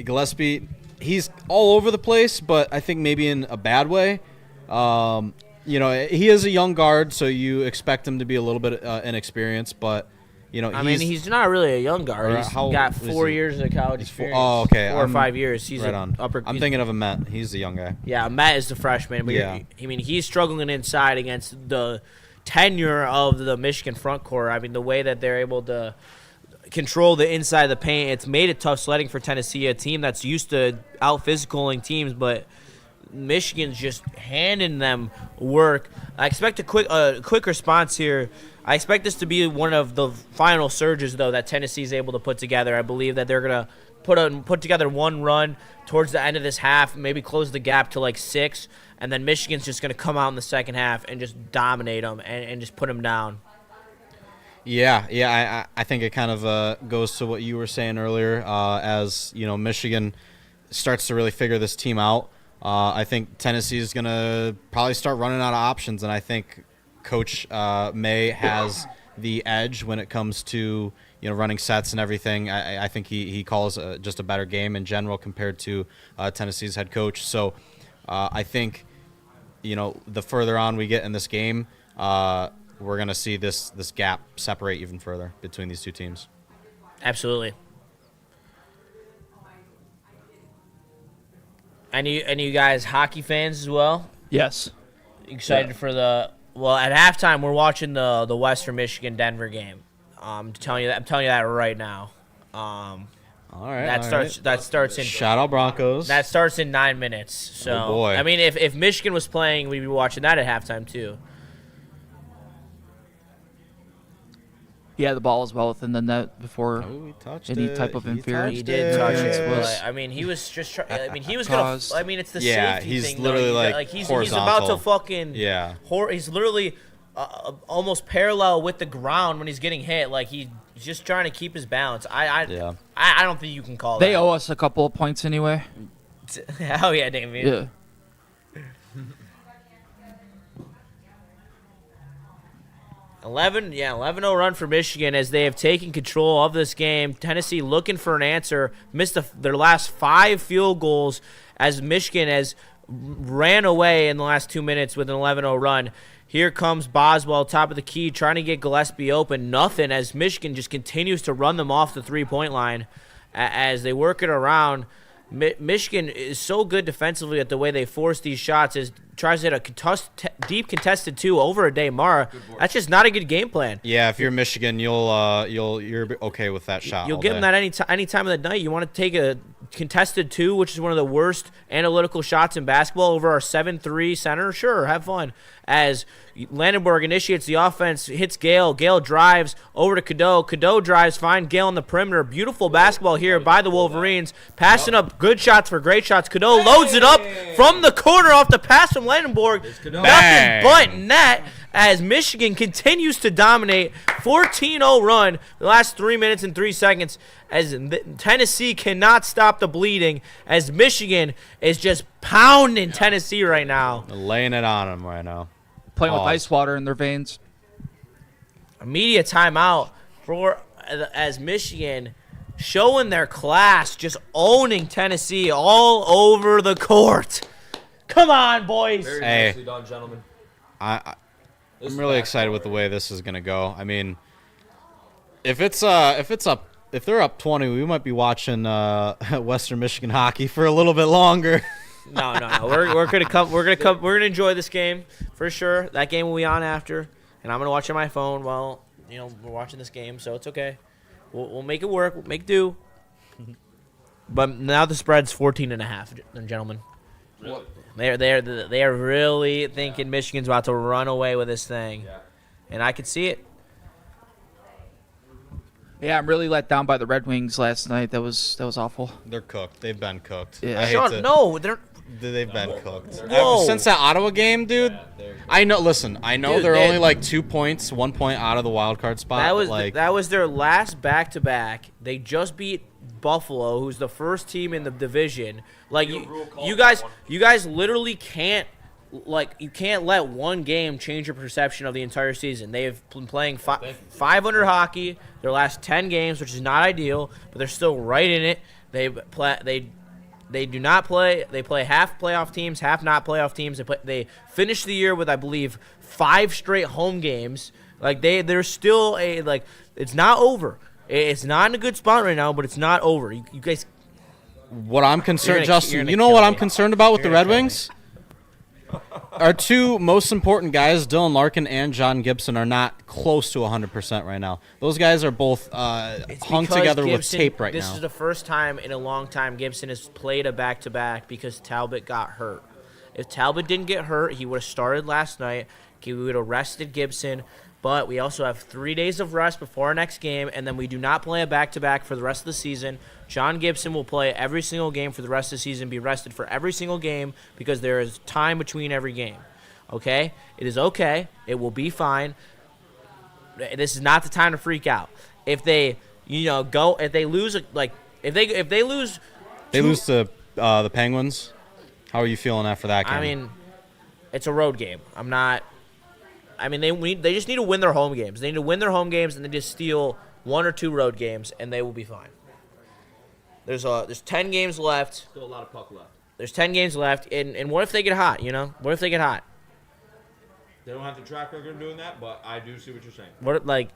Gillespie, he's all over the place, but I think maybe in a bad way. He is a young guard, so you expect him to be a little bit inexperienced, but he's not really a young guard. Or He's how got old is 4 he? years of college He's experience. 4 or 5 years. He's right an on. upper. I'm thinking of a Met. He's a young guy. Yeah, Matt is the freshman. But Yeah. he's struggling inside against the tenure of the Michigan front court. I mean, the way that they're able to control the inside of the paint, it's made it tough sledding for Tennessee, a team that's used to out-physicaling teams, but Michigan's just handing them work. I expect a quick response here. I expect this to be one of the final surges, though, that Tennessee is able to put together. I believe that they're going to put together one run towards the end of this half, maybe close the gap to like 6, and then Michigan's just going to come out in the second half and just dominate them and just put them down. Yeah. I think it kind of goes to what you were saying earlier. As Michigan starts to really figure this team out. I think Tennessee is going to probably start running out of options, and I think Coach May has the edge when it comes to running sets and everything. I think he calls just a better game in general compared to Tennessee's head coach. So I think the further on we get in this game, we're going to see this gap separate even further between these two teams. Absolutely. And you guys hockey fans as well? Yes. Excited for at halftime we're watching the Western Michigan Denver game. I'm telling you that right now. All right. That starts in Shout out Broncos. That starts in 9 minutes. So Oh, boy. I mean, if Michigan was playing, we'd be watching that at halftime too. Yeah, the ball is well within the net before He touched any it. type of He interference. He touched did touch it. it. Was- But, I mean, he was just. He was gonna. Caused. I mean, it's the Yeah, safety he's thing. literally, though. like, he's about to horizontal. fucking. Yeah. He's literally almost parallel with the ground when he's getting hit. Like he's just trying to keep his balance. I don't think you can call They that. owe us a couple of points anyway. Oh yeah, Damien. Yeah. 11-0 run for Michigan as they have taken control of this game. Tennessee looking for an answer. Missed their last 5 field goals as Michigan has ran away in the last 2 minutes with an 11-0 run. Here comes Boswell, top of the key, trying to get Gillespie open. Nothing as Michigan just continues to run them off the three-point line as they work it around. Michigan is so good defensively at the way they force these shots. Is tries to hit a deep contested 2 over Amon-Ra. That's just not a good game plan. Yeah, if you're Michigan, you're okay with that shot. You'll give them that any time of the night. You want to take a contested 2, which is one of the worst analytical shots in basketball, over our 7-3 center. Sure, have fun. As Landenberg initiates the offense, hits Gale. Gale drives over to Cadeau. Cadeau drives, find Gale on the perimeter. Beautiful basketball here by the Wolverines. Passing up good shots for great shots. Cadeau loads it up from the corner off the pass from Landenberg. Nothing but net as Michigan continues to dominate. 14-0 run the last 3 minutes and 3 seconds as Tennessee cannot stop the bleeding as Michigan is just pounding Tennessee right now. Laying it on them right now. Playing with ice water in their veins. Immediate timeout for as Michigan showing their class, just owning Tennessee all over the court. Come on, boys. Very Hey. nicely done, gentlemen. I'm really excited with the way this is gonna go. I mean, if they're up 20, we might be watching Western Michigan hockey for a little bit longer. No. We're gonna enjoy this game for sure. That game will be on after, and I'm gonna watch on my phone while we're watching this game. So it's okay. We'll make it work. We'll make do. But now the spread's 14.5, gentlemen. Really? They are really thinking Michigan's about to run away with this thing, Yeah. and I could see it. Yeah, I'm really let down by the Red Wings last night. That was awful. They're cooked. They've been cooked. Yeah. I hate Sean, to- no, they're They've been cooked. Whoa. Since that Ottawa game, dude. I know. Listen, I know Dude, they're they- only like 2 points, 1 point out of the wild card spot. that was their last back-to-back. They just beat Buffalo, who's the first team in the division. Like you guys literally can't you can't let one game change your perception of the entire season. They have been playing 500 hockey their last 10 games, which is not ideal, but they're still right in it. They do not play. They play half playoff teams, half not playoff teams. They finish the year with, I believe, 5 straight home games. Like they're still it's not over. It's not in a good spot right now, but it's not over. You guys. What I'm concerned, You're gonna Justin. You know kill what I'm me. concerned about with the You're Red gonna kill Wings? Our 2 most important guys, Dylan Larkin and John Gibson, are not close to 100% right now. Those guys are both It's hung because together with Gibson- tape right this now. is the first time in a long time Gibson has played a back-to-back because Talbot got hurt. If Talbot didn't get hurt, he would have started last night. We would have rested Gibson. But we also have 3 days of rest before our next game, and then we do not play a back-to-back for the rest of the season. John Gibson will play every single game for the rest of the season, be rested for every single game because there is time between every game. Okay? It is okay. It will be fine. This is not the time to freak out. If they, if they lose, if they lose, They lose to the Penguins. How are you feeling after that game? I mean, it's a road game. They just need to win their home games. They need to win their home games and then just steal 1 or 2 road games, and they will be fine. There's 10 games left. Still a lot of puck left. There's 10 games left, and what if they get hot? What if they get hot? They don't have the track record of doing that, but I do see what you're saying. What like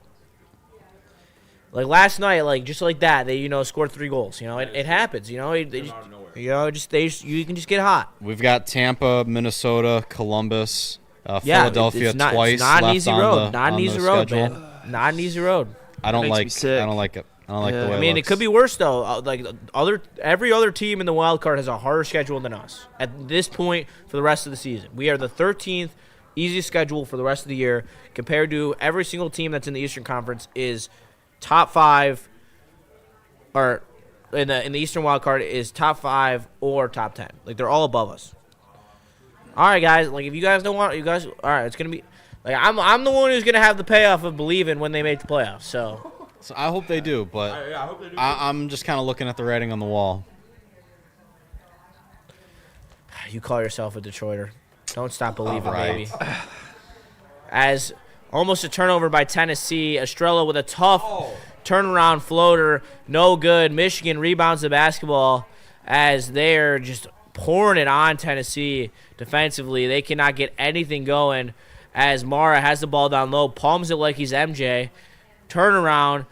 last night, just like that, they scored 3 goals. It happens. They just, Out of nowhere. you can just get hot. We've got Tampa, Minnesota, Columbus, Yeah, Philadelphia it's not, twice it's not an left easy on road. the, Not an on the easy road, schedule. man. Not an easy road. I don't Makes me like. sick. I don't like it. I don't like Yeah. the way. I mean, it could be worse though. Every other team in the wild card has a harder schedule than us at this point for the rest of the season. We are the 13th easiest schedule for the rest of the year compared to every single team that's in the Eastern Conference is top 5, or in the Eastern wild card is top 5 or top 10. They're all above us. All right, guys. If you guys don't want, all right, it's gonna be. Like I'm the one who's gonna have the payoff of believing when they make the playoffs. So I hope they do, but I hope they do. I'm just kind of looking at the writing on the wall. you call yourself a Detroiter. Don't stop believing, right. baby. As almost a turnover by Tennessee. Estrella with a tough turnaround floater. No good. Michigan rebounds the basketball as they're just pouring it on Tennessee defensively. They cannot get anything going as Mara has the ball down low, palms it like he's MJ. Turnaround,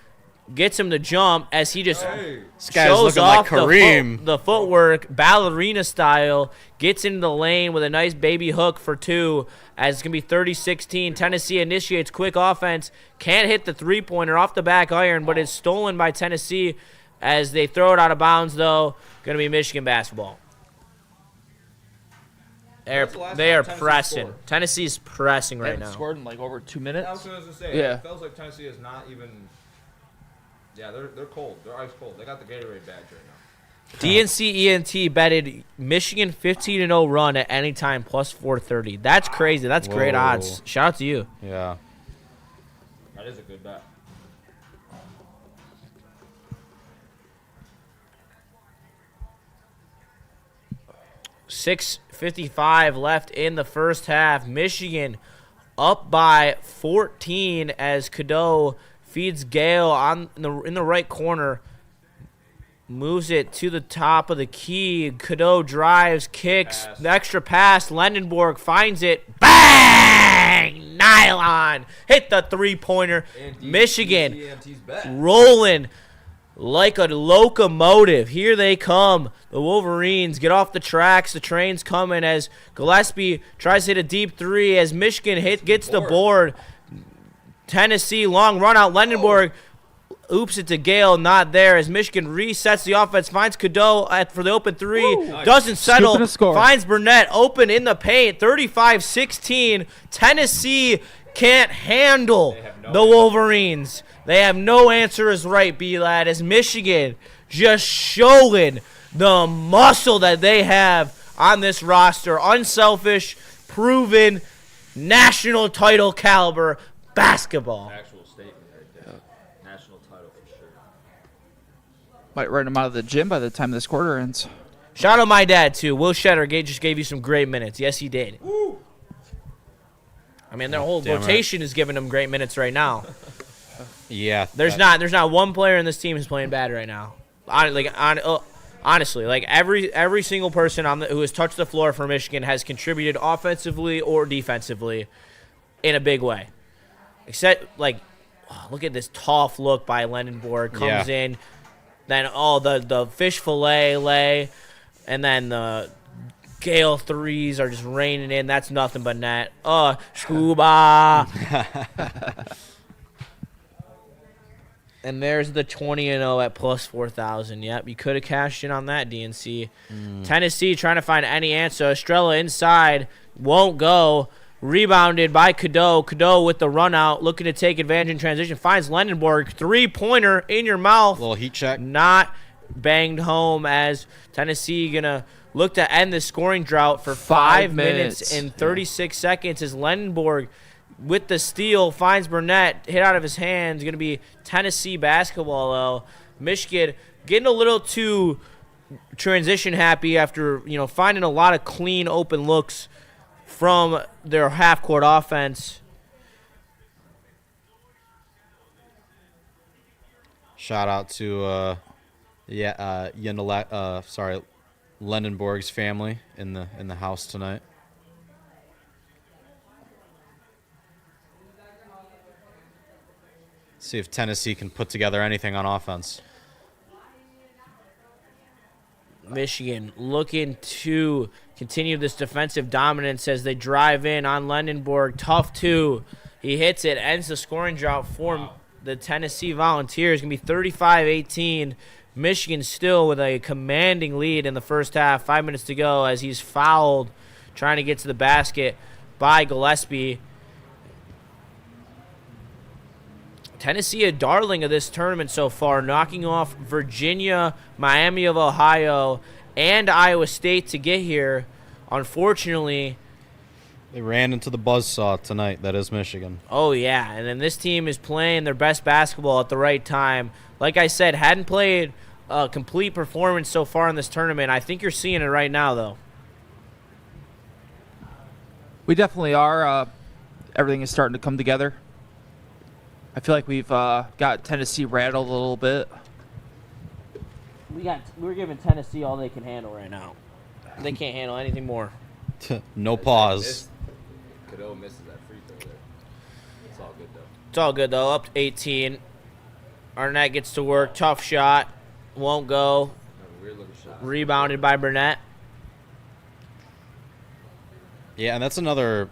gets him to jump as he just This guy's shows looking off like Kareem. the footwork, ballerina style, gets into the lane with a nice baby hook for 2 as it's going to be 30-16. Tennessee initiates quick offense, can't hit the three-pointer off the back iron, but it's stolen by Tennessee as they throw it out of bounds, though. Going to be Michigan basketball. They are pressing. Tennessee's pressing right now. Scored in like over 2 minutes. I was going to say, Yeah. it feels like Tennessee is not even. Yeah, they're cold. They're ice cold. They got the Gatorade badge right now. DNC ENT betted Michigan 15-0 run at any time plus 430. That's crazy. That's great Whoa. odds. Shout out to you. Yeah. That is a good bet. .55 left in the first half. Michigan up by 14 as Cadeau feeds Gale in the right corner. Moves it to the top of the key. Cadeau drives, kicks, the extra pass. Lendenborg finds it. Bang! Nylon. Hit the three-pointer. Michigan rolling like a locomotive. Here they come. The Wolverines get off the tracks. The train's coming as Gillespie tries to hit a deep three as Michigan gets the board. Tennessee, long run out. Lendenborg oops it to Gale, not there as Michigan resets the offense, finds Cadeau for the open three, doesn't settle, finds Burnett open in the paint, 35-16. Tennessee can't handle the Wolverines. They have no answer is right, B-Lad, as Michigan just showing the muscle that they have on this roster. Unselfish, proven, national title caliber basketball. Actual statement right there. National title for sure. Might run him out of the gym by the time this quarter ends. Shout out my dad, too. Will Shetter just gave you some great minutes. Yes, he did. Woo. I mean, their whole rotation is giving them great minutes right now. Yeah. There's not one player in this team who's playing bad right now. Honestly, like every single person who has touched the floor for Michigan has contributed offensively or defensively in a big way. Except, look at this tough look by Lendenborg. Comes in, then the fish fillet lay, and then the Gale threes are just raining in. That's nothing but net. Scuba. And there's the 20-0 at plus 4,000. Yep, you could have cashed in on that, DNC. Tennessee trying to find any answer. Estrella inside, won't go. Rebounded by Cadeau. Cadeau with the run out, looking to take advantage in transition. Finds Lendenborg. Three-pointer in your mouth. Little heat check. Not banged home as Tennessee going to look to end the scoring drought for 5 minutes and 36 seconds as Lendenborg with the steal finds Burnett. Hit out of his hands. Going to be Tennessee basketball, though. Michigan getting a little too transition happy after, finding a lot of clean open looks from their half-court offense. Shout out to Lendenborg's family in the house tonight. See if Tennessee can put together anything on offense. Michigan looking to continue this defensive dominance as they drive in on Lendenborg. Tough two. He hits it, ends the scoring drought for the Tennessee Volunteers. Going to be 35-18. Michigan still with a commanding lead in the first half. 5 minutes to go as he's fouled trying to get to the basket by Gillespie. Tennessee, a darling of this tournament so far, knocking off Virginia, Miami of Ohio, and Iowa State to get here. Unfortunately, They ran into the buzzsaw tonight. That is Michigan. Oh, yeah. And then this team is playing their best basketball at the right time. Like I said, hadn't played a complete performance so far in this tournament. I think you're seeing it right now, though. We definitely are. Everything is starting to come together. I feel like we've got Tennessee rattled a little bit. We're giving Tennessee all they can handle right now. They can't handle anything more. No pause. Cadeau misses that free throw there. It's all good, though. It's all good, though. Up to 18. Arnett gets to work. Tough shot. Won't go. Weird-looking shot. Rebounded by Burnett. Yeah, and that's another,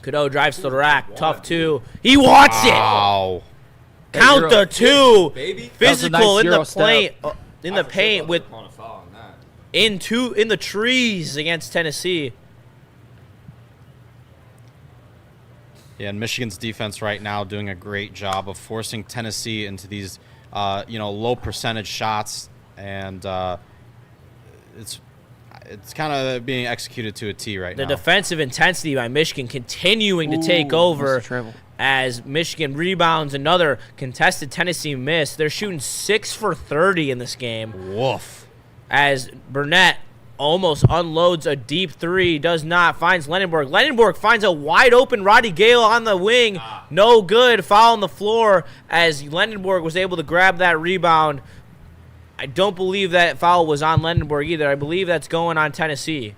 Cadeau drives to the rack. Tough two. He wants it. Wow. Count the two. Baby. Physical nice in the Euro step. paint. In the paint with Calling a foul on that. in the trees against Tennessee. Yeah, and Michigan's defense right now doing a great job of forcing Tennessee into these, low percentage shots, and it's kind of being executed to a T right The now. defensive intensity by Michigan continuing to take Ooh, over missed the travel. as Michigan rebounds another contested Tennessee miss. They're shooting 6 for 30 in this game Woof. as Burnett almost unloads a deep three, does not, finds Lenenborg. Lenenborg finds a wide open Roddy Gale on the wing. No good, foul on the floor as Lenenborg was able to grab that rebound. I don't believe that foul was on Lenenborg either. I believe that's going on Tennessee.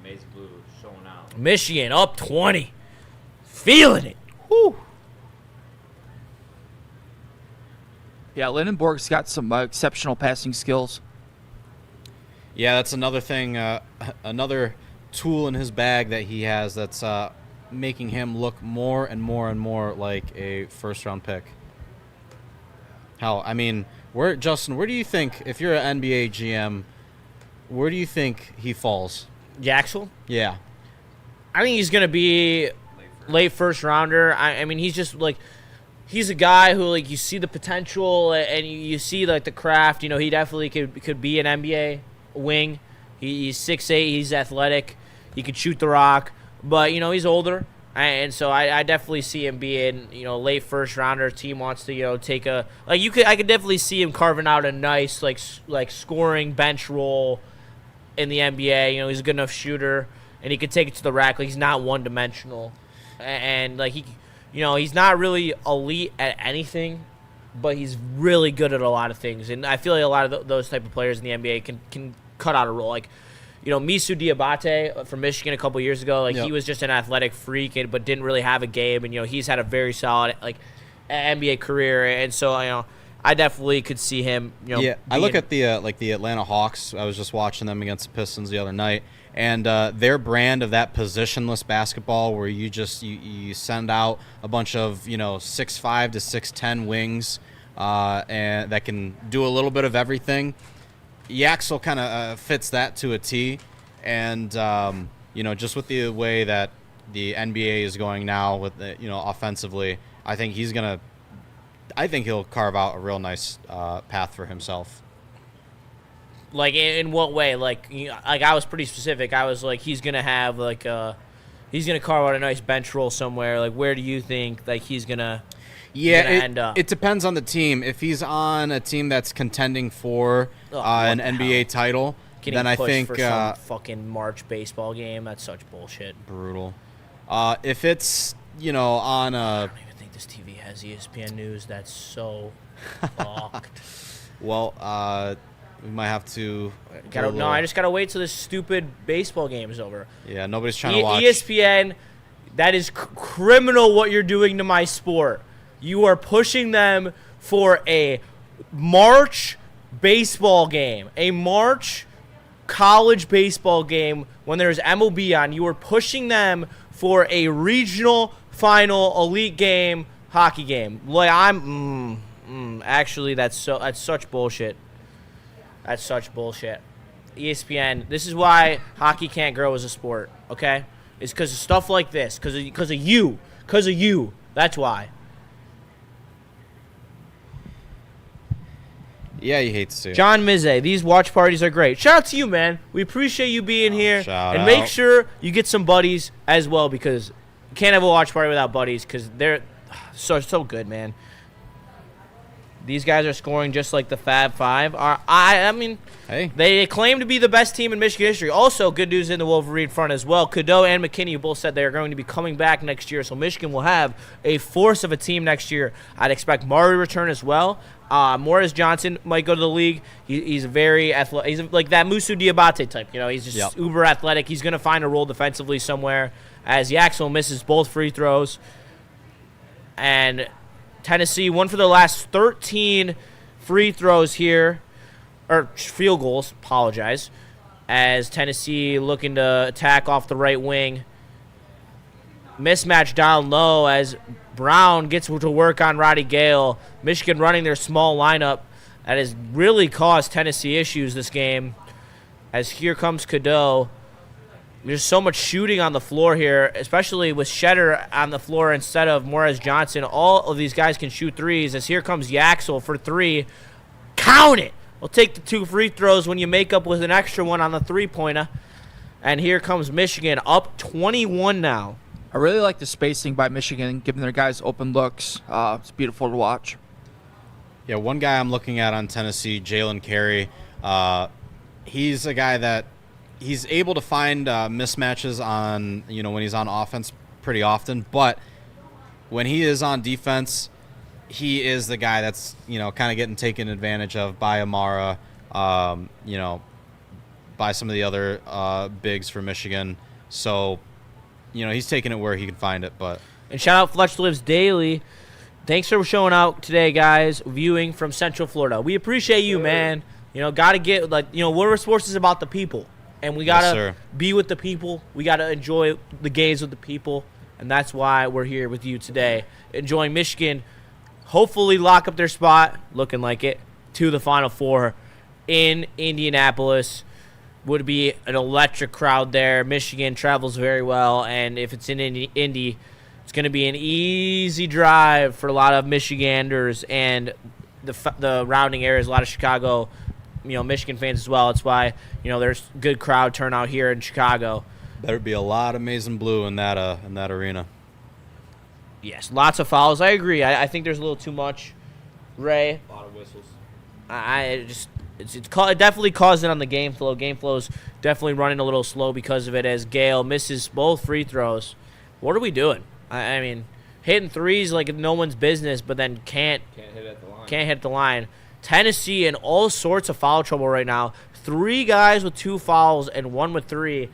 Maize Blue showing out. Michigan up 20. Feeling it. Whew. Yeah, Lindenborg's got some exceptional passing skills. Yeah, that's another thing, another tool in his bag that he has that's making him look more and more and more like a first-round pick. Hell, I mean, Justin, where do you think, if you're an NBA GM, where do you think he falls? Jaxel? Yeah. I think he's going to be late first rounder. I mean, he's just like, he's a guy who, like, you see the potential and you see, like, the craft. He definitely could be an NBA wing. He's 6'8", he's athletic. He could shoot the rock. But, he's older. And so I definitely see him being, late first rounder. Team wants to, take a, like, I could definitely see him carving out a nice, like scoring bench role in the NBA. He's a good enough shooter, and he could take it to the rack. Like, he's not one dimensional, and like he's not really elite at anything, but he's really good at a lot of things. And I feel like a lot of those type of players in the NBA can cut out a role. Like, Misu Diabate from Michigan a couple years ago, like, Yep. He was just an athletic freak, but didn't really have a game. And, he's had a very solid, like, NBA career. And so, I definitely could see him, Yeah, I look at the Atlanta Hawks. I was just watching them against the Pistons the other night. And their brand of that positionless basketball where you send out a bunch of, 6'5" to 6'10" wings and that can do a little bit of everything. Yaxel kind of fits that to a T, and just with the way that the NBA is going now with offensively, I think he'll carve out a real nice path for himself. Like, in what way? Like I was pretty specific. I was like, he's gonna have he's gonna carve out a nice bench role somewhere. Like, where do you think he's gonna? Yeah, end up? It depends on the team. If he's on a team that's contending for an NBA title, Getting then I pushed think for some fucking March baseball game. That's such bullshit. brutal. If it's on I a don't even think this TV has ESPN news. That's so fucked. well, we might have to. I just gotta wait till this stupid baseball game is over. Yeah, nobody's trying to watch. ESPN, that is criminal what you're doing to my sport. You are pushing them for a March baseball game, a March college baseball game when there's MLB on. You are pushing them for a regional final elite game hockey game. Like, actually, that's such bullshit. That's such bullshit. ESPN, this is why hockey can't grow as a sport, okay? It's because of stuff like this, because of you. That's why. Yeah, you hate to see it. John Mizze, these watch parties are great. Shout out to you, man. We appreciate you being here. Shout and out. make sure you get some buddies as well, because you can't have a watch party without buddies, because they're so good, man. These guys are scoring just like the Fab Five. I mean, Hey. they claim to be the best team in Michigan history. Also, good news in the Wolverine front as well. Cadeau and McKinney both said they are going to be coming back next year, so Michigan will have a force of a team next year. I'd expect Murray return as well. Morris Johnson might go to the league. He's very athletic. He's like that Musu Diabate type. You know, he's just uber athletic. He's going to find a role defensively somewhere, as Yaxel misses both free throws. And Tennessee, one for the last 13 free throws here, or field goals, apologize, as Tennessee looking to attack off the right wing. Mismatch down low as Brown gets to work on Roddy Gale. Michigan running their small lineup that has really caused Tennessee issues this game, as here comes Cadeau. There's so much shooting on the floor here, especially with Shetter on the floor instead of Morris Johnson. All of these guys can shoot threes, as here comes Yaxel for three. Count it! We'll take the 2 free throws when you make up with an extra one on the three-pointer. And here comes Michigan, up 21 now. I really like the spacing by Michigan, giving their guys open looks. It's beautiful to watch. Yeah, one guy I'm looking at on Tennessee, Jalen Carey. He's a guy that he's able to find mismatches on, when he's on offense pretty often. But when he is on defense, he is the guy that's, kind of getting taken advantage of by Amon-Ra, by some of the other bigs for Michigan. So, he's taking it where he can find it. And shout out Fletch Lives Daily. Thanks for showing out today, guys, viewing from Central Florida. We appreciate you, man. Got to get, Woodward Sports is about the people. And we got to be with the people. We got to enjoy the games with the people. And that's why we're here with you today, enjoying Michigan. Hopefully lock up their spot, looking like it, to the Final Four in Indianapolis. Would be an electric crowd there. Michigan travels very well. And if it's in Indy, it's going to be an easy drive for a lot of Michiganders and the rounding areas, a lot of Chicago, Michigan fans as well. That's why, there's good crowd turnout here in Chicago. Better be a lot of maize and blue in that arena. Yes, lots of fouls. I agree. I think there's a little too much. Ray. A lot of whistles. It definitely caused it on the game flow. Game flow's definitely running a little slow because of it, as Gale misses both free throws. What are we doing? I mean, hitting threes like no one's business, but then can't hit at the line. Can't hit the line. Tennessee in all sorts of foul trouble right now. 3 guys with 2 fouls and 1 with 3.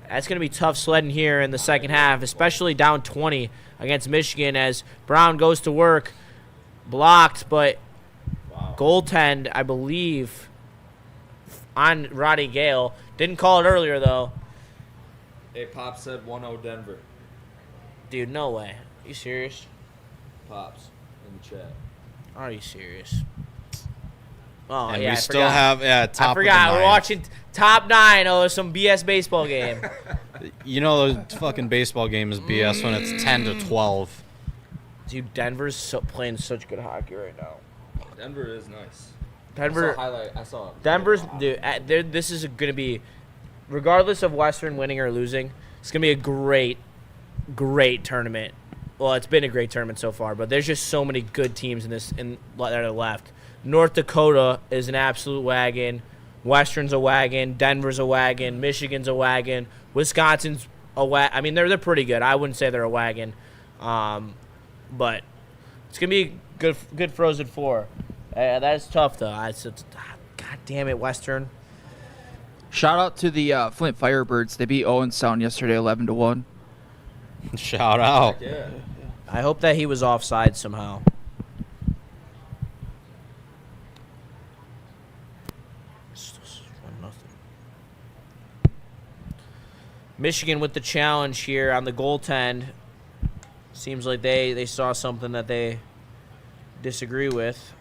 That's going to be tough sledding here in the second half, especially down 20 against Michigan, as Brown goes to work. Blocked, but goaltend, I believe, on Roddy Gale. Didn't call it earlier, though. Hey, Pop said 1-0 Denver. Dude, no way. You serious? Pops in the chat. Are you serious? Oh, And yeah, we I still forgot. have, top I of the forgot. We're 9. watching top 9. Oh, some BS baseball game. The fucking baseball game is BS when it's 10 to 12. Dude, Denver's playing such good hockey right now. Denver is nice. Denver. I saw it. Denver's, dude, this is going to be, regardless of Western winning or losing, it's going to be a great tournament. Well, it's been a great tournament so far, but there's just so many good teams that are left. North Dakota is an absolute wagon. Western's a wagon. Denver's a wagon. Michigan's a wagon. Wisconsin's a wagon. I mean, they're pretty good. I wouldn't say they're a wagon. But it's going to be good Frozen Four. That is tough, though. God damn it, Western. Shout out to the Flint Firebirds. They beat Owen Sound yesterday 11-1. Shout out. Yeah. I hope that he was offside somehow. Michigan with the challenge here on the goaltend. Seems like they saw something that they disagree with.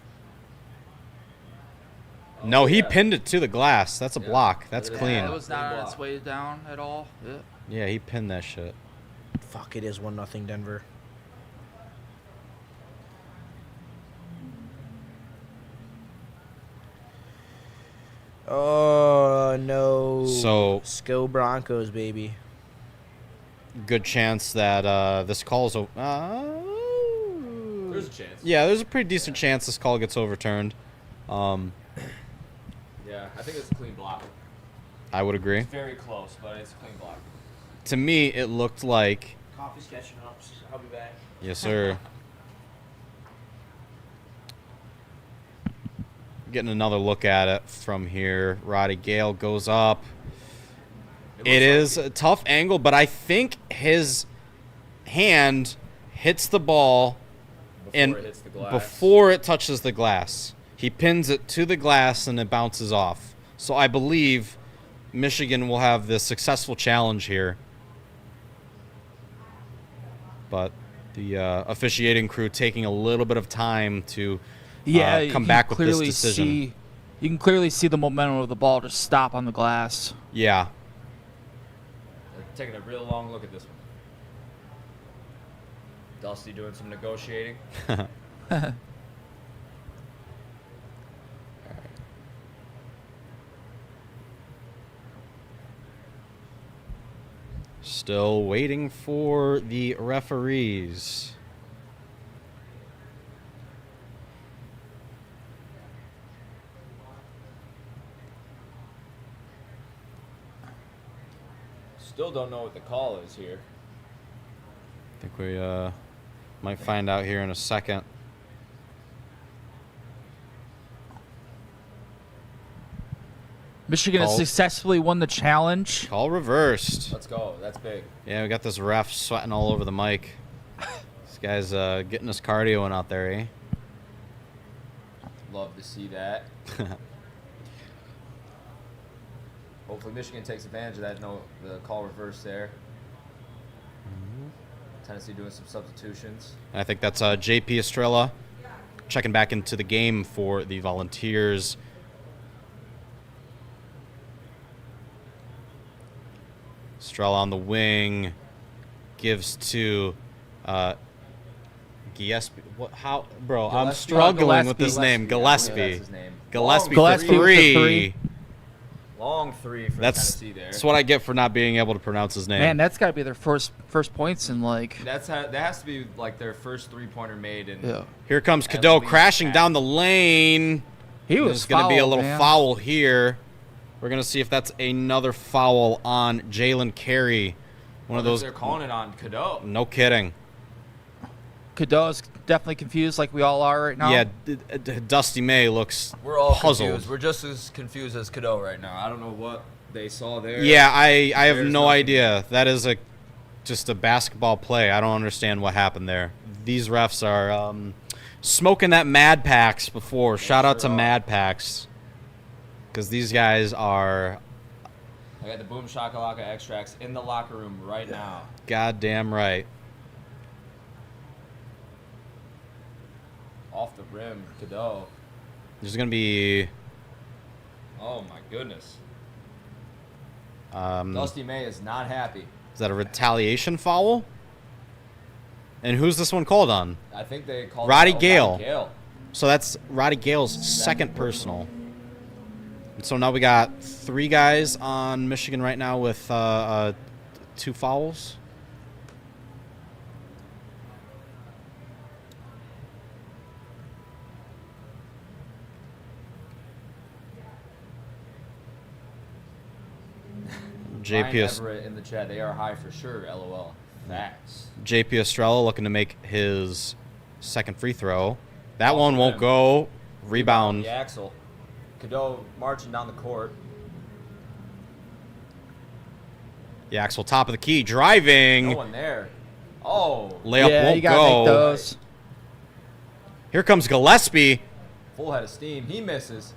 No, he pinned it to the glass. That's a block. That's clean. It was not on its way down at all. Yeah. Yeah, he pinned that shit. Fuck, it is 1-0 Denver. Sco Broncos, baby. Good chance that this call is. There's a chance. Yeah, there's a pretty decent chance this call gets overturned. Yeah, I think it's a clean block. I would agree. It's very close, but it's a clean block. To me, it looked like. Coffee's catching up. I'll be back. Yes, sir. Getting another look at it from here. Roddy Gale goes up. It is a tough angle, but I think his hand hits the ball before it touches the glass. He pins it to the glass and it bounces off. So I believe Michigan will have the successful challenge here. But the officiating crew taking a little bit of time to come back with this decision. You can clearly see the momentum of the ball just stop on the glass. Yeah. Taking a real long look at this one. Dusty doing some negotiating. Still waiting for the referees. Still don't know what the call is here. I think we might find out here in a second. Michigan has Call. successfully won the challenge. Call reversed. Let's go. That's big. Yeah, we got this ref sweating all over the mic. This guy's getting his cardio in out there, eh? Love to see that. Hopefully Michigan takes advantage of that. No, the call reversed there. Tennessee doing some substitutions. I think that's J.P. Estrella checking back into the game for the Volunteers. Estrella on the wing gives to Gillespie. What? How, bro? I'm struggling with this name. Gillespie. That's his name. Gillespie Gillespie for with the three. three. Long three for Tennessee there. That's what I get for not being able to pronounce his name. Man, that's got to be their first points in like. That has to be like their first 3-pointer made. In Yeah. Here comes At Cadeau least crashing half. down the lane. He There's was going to be a fouled, little man. foul here. We're going to see if that's another foul on Jalen Carey. One of those. They're calling it on Cadeau. No kidding. Cadeau's definitely confused, like we all are right now. Yeah, Dusty May looks We're all puzzled. confused. We're just as confused as Cadeau right now. I don't know what they saw there. Yeah, I have There's no nothing. idea. That is just a basketball play. I don't understand what happened there. These refs are smoking that Mad Packs before. Shout out to sure are. Mad Packs. Because these guys are I got the Boom Shakalaka extracts in the locker room right now. goddamn right. Off the rim, Cadeau. There's going to be Oh my goodness. is Dusty May is not happy. that a retaliation foul? And who's this one called on? I think they called Roddy it Gale. So that's Roddy Gale's second personal. And so now we got 3 guys on Michigan right now with 2 fouls. Ryan JP, Everett in the chat. They are high for sure. LOL. Facts. JP Estrella looking to make his second free throw. That one won't go. Rebound. The Axel. Cadeau marching down the court. The Axel top of the key. Driving. No one there. Oh. Layup yeah, won't you gotta go. make those. Here comes Gillespie. Full head of steam. He misses.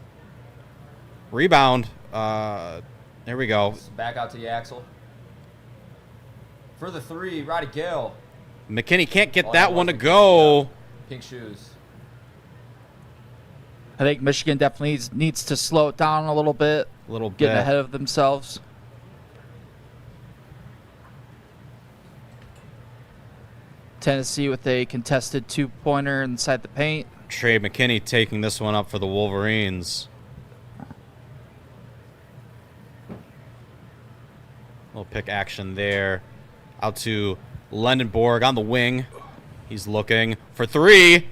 Rebound. There we go. Back out to the Axel. For the 3, Roddy Gale. McKinney can't get Oh, that that one to wasn't go. Pink shoes. I think Michigan definitely needs to slow it down a little bit, A little bit. getting ahead of themselves. Tennessee with a contested 2-pointer inside the paint. Trey McKinney taking this one up for the Wolverines. pick action there. Out to Lendenborg on the wing. He's looking for three.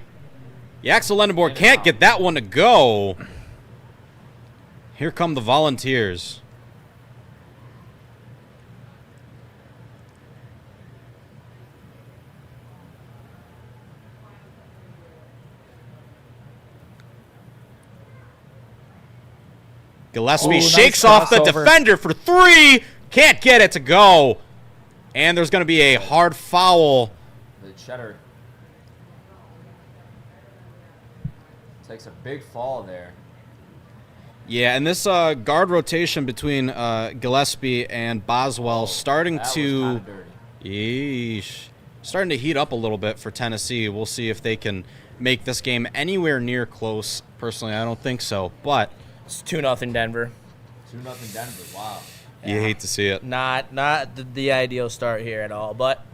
Yaxel Lendenborg can't get that one to go. Here come the Volunteers. Gillespie shakes off the defender for three. Can't get it to go. And there's going to be a hard foul. The Cheddar takes a big fall there. Yeah, and this guard rotation between Gillespie and Boswell starting to starting to heat up a little bit for Tennessee. We'll see if they can make this game anywhere near close. Personally, I don't think so, but It's 2-0 Denver. 2-0 Denver. Wow. you hate to see it. Not the ideal start here at all, but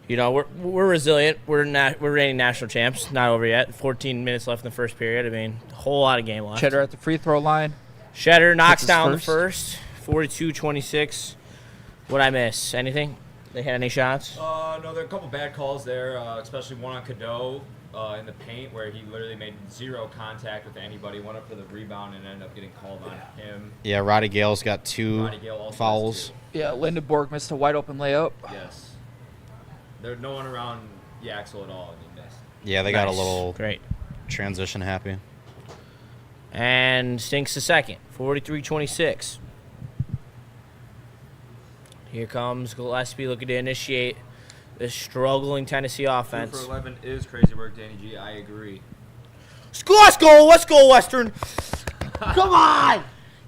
you know we're resilient. We're reigning national champs. Not over yet. 14 minutes left in the first period. I mean, a whole lot of game left. Cheddar at the free throw line. Cheddar knocks his down first. the first. 42-26. What'd I miss? Anything? They had any shots? No, there are a couple bad calls there, especially one on Cadeau in the paint where he literally made zero contact with anybody. Went up for the rebound and ended up getting called on him. Yeah, Roddy Gale's got two Roddy Gale also has fouls. two. Yeah, Lindenborg missed a wide open layup. Yes. There's no one around Yaxel at all. And he missed. Yeah, they got a Nice. little Great. transition happy. And stinks the second. 43-26. Here comes Gillespie looking to initiate this struggling Tennessee 2 offense. for 11 is crazy work, Danny G. I agree. Let's go, Western. Come on.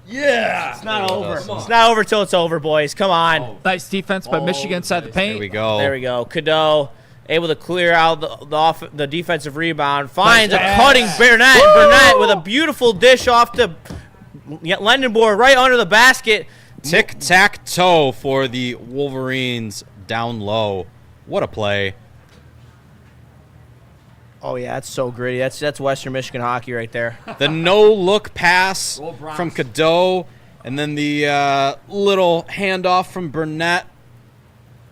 Yeah. It's not over. It's not over till it's over, boys. Come on. Oh. Nice defense by Michigan inside the nice. paint. There we go. There we go. Cadeau able to clear out the defensive rebound. Finds a Nice cutting pass. Burnett. Burnett with a beautiful dish off to Lendenborg right under the basket. Tic-tac-toe for the Wolverines down low. What a play. Oh, yeah, that's so gritty. That's Western Michigan hockey right there. The no-look pass Go Browns. from Cadeau, and then the little handoff from Burnett.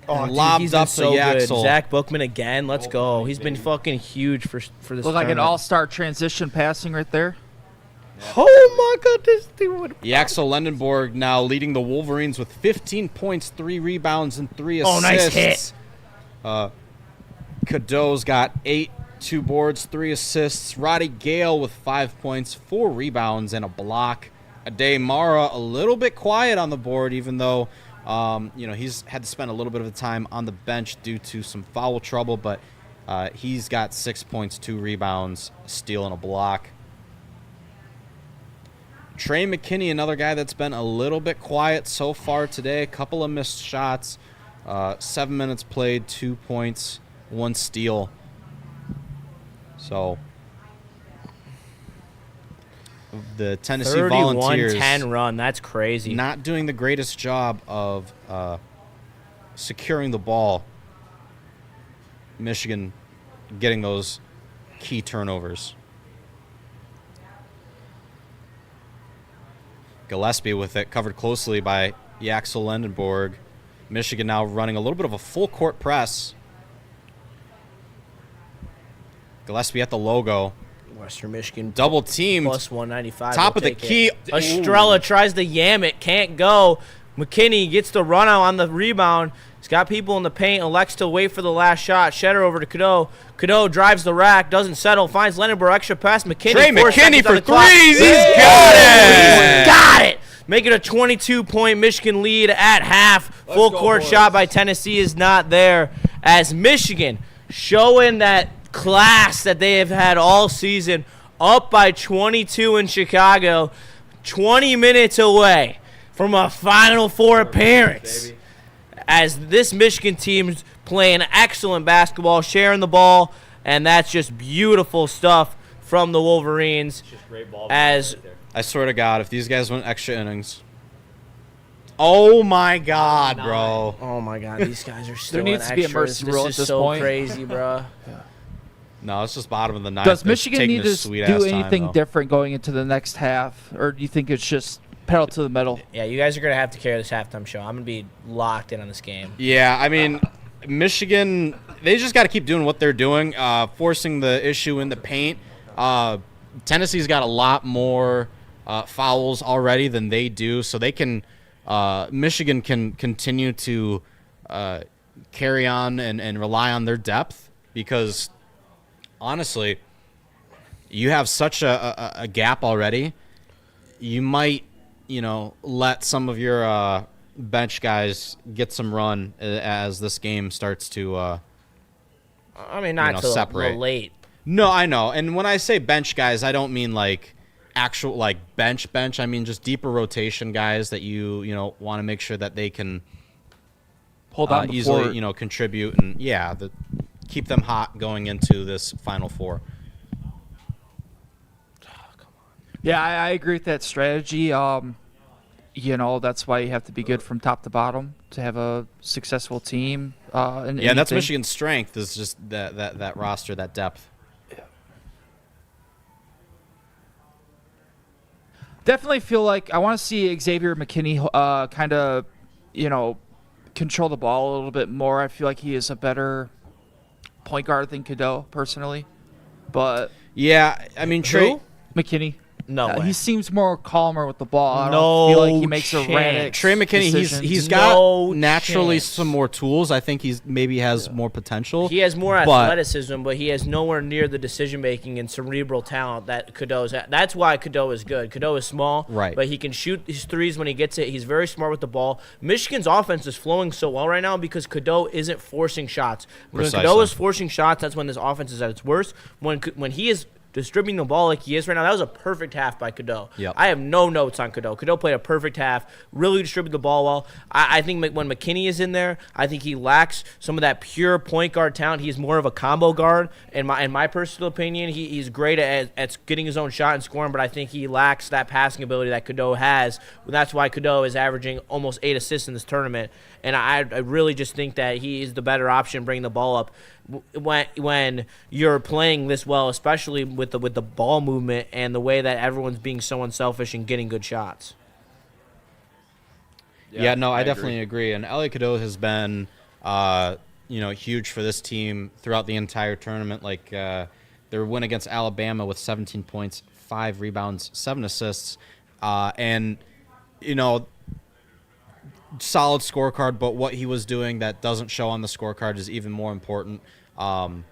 And lobbed he's been up so to good. Yaxel. Zach Bookman again. Let's go. Bookman, He's been baby. fucking huge for this Looked like an tournament. all-star transition passing right there. Oh, my goodness. Dude. Yaxel Lendenborg now leading the Wolverines with 15 points, 3 rebounds, and 3 assists. Oh, nice hit. Cadeau's got 8, 2 boards, 3 assists. Roddy Gale with 5 points, 4 rebounds, and a block. Amon-Ra a little bit quiet on the board, even though he's had to spend a little bit of the time on the bench due to some foul trouble, but he's got 6 points, 2 rebounds, a steal, and a block. Trey McKinney, another guy that's been a little bit quiet so far today. A couple of missed shots. 7 minutes played, 2 points, 1 steal. So the Tennessee Volunteers 31-10 run. That's crazy. not doing the greatest job of securing the ball. Michigan getting those key turnovers. Gillespie with it, covered closely by Yaxel Lendenborg. Michigan now running a little bit of a full court press. Gillespie at the logo. Western Michigan Double teamed. plus 195. Top of We'll the take key. it. Estrella tries to yam it. Can't go. McKinney gets the run out on the rebound. He's got people in the paint. Elects to wait for the last shot. Cheddar over to Cadeau. Cadeau drives the rack. Doesn't settle. Finds Lendenborg. Extra pass. McKinney. Trey 4 McKinney seconds on for the clock. threes. He's got it. He's got it. Make it a 22-point Michigan lead at half. Full go, court boys. shot by Tennessee is not there as Michigan showing that class that they have had all season, up by 22 in Chicago, 20 minutes away from a Final Four appearance. As this Michigan team's playing excellent basketball, sharing the ball, and that's just beautiful stuff from the Wolverines. Just great ball. As right there. I swear to God, if these guys went extra innings. Oh my God, bro. oh my God, these guys are still needs in to be a extras. mercy rule This at is this this so point. crazy, bro. No, it's just bottom of the ninth. Does They're Michigan taking need their to sweet do ass time, anything though. different going into the next half, or do you think it's just pedal to the metal. Yeah, you guys are going to have to carry this halftime show. I'm going to be locked in on this game. Yeah, I mean, Michigan, they just got to keep doing what they're doing, forcing the issue in the paint. Tennessee's got a lot more fouls already than they do, so they can Michigan can continue to carry on and rely on their depth because, honestly, you have such a gap already. You might, let some of your bench guys get some run as this game starts to not till separate. late. No, I know. And when I say bench guys, I don't mean like actual like bench. I mean just deeper rotation guys that you want to make sure that they can Hold on easily, contribute and keep them hot going into this Final Four. Yeah, I agree with that strategy. That's why you have to be good from top to bottom to have a successful team. That's Michigan's strength is just that roster, that depth. Definitely feel like I want to see Xavier McKinney kind of, control the ball a little bit more. I feel like he is a better point guard than Cadeau, personally. But yeah, I mean, Trey McKinney. No way. He seems more calmer with the ball. I No don't feel like he makes chance. erratic Trey McKinney, decisions. he's got No naturally chance. some more tools. I think he's maybe has more potential. He has more but- athleticism, but he has nowhere near the decision-making and cerebral talent that Cadeau's at. That's why Cadeau is good. Cadeau is small, Right. but he can shoot his threes when he gets it. He's very smart with the ball. Michigan's offense is flowing so well right now because Cadeau isn't forcing shots. When Precisely. Cadeau is forcing shots, that's when this offense is at its worst. When he is distributing the ball like he is right now, that was a perfect half by Cadeau. Yep. I have no notes on Cadeau. Cadeau played a perfect half, really distributed the ball well. I think when McKinney is in there, I think he lacks some of that pure point guard talent. He's more of a combo guard. In my personal opinion, he's great at getting his own shot and scoring, but I think he lacks that passing ability that Cadeau has. That's why Cadeau is averaging almost 8 assists in this tournament. And I really just think that he is the better option bringing the ball up when you're playing this well, especially with the ball movement and the way that everyone's being so unselfish and getting good shots. I agree. definitely agree. And Elliot Cadeau has been, huge for this team throughout the entire tournament. Like their win against Alabama with 17 points, 5 rebounds, 7 assists, and solid scorecard. But what he was doing that doesn't show on the scorecard is even more important. I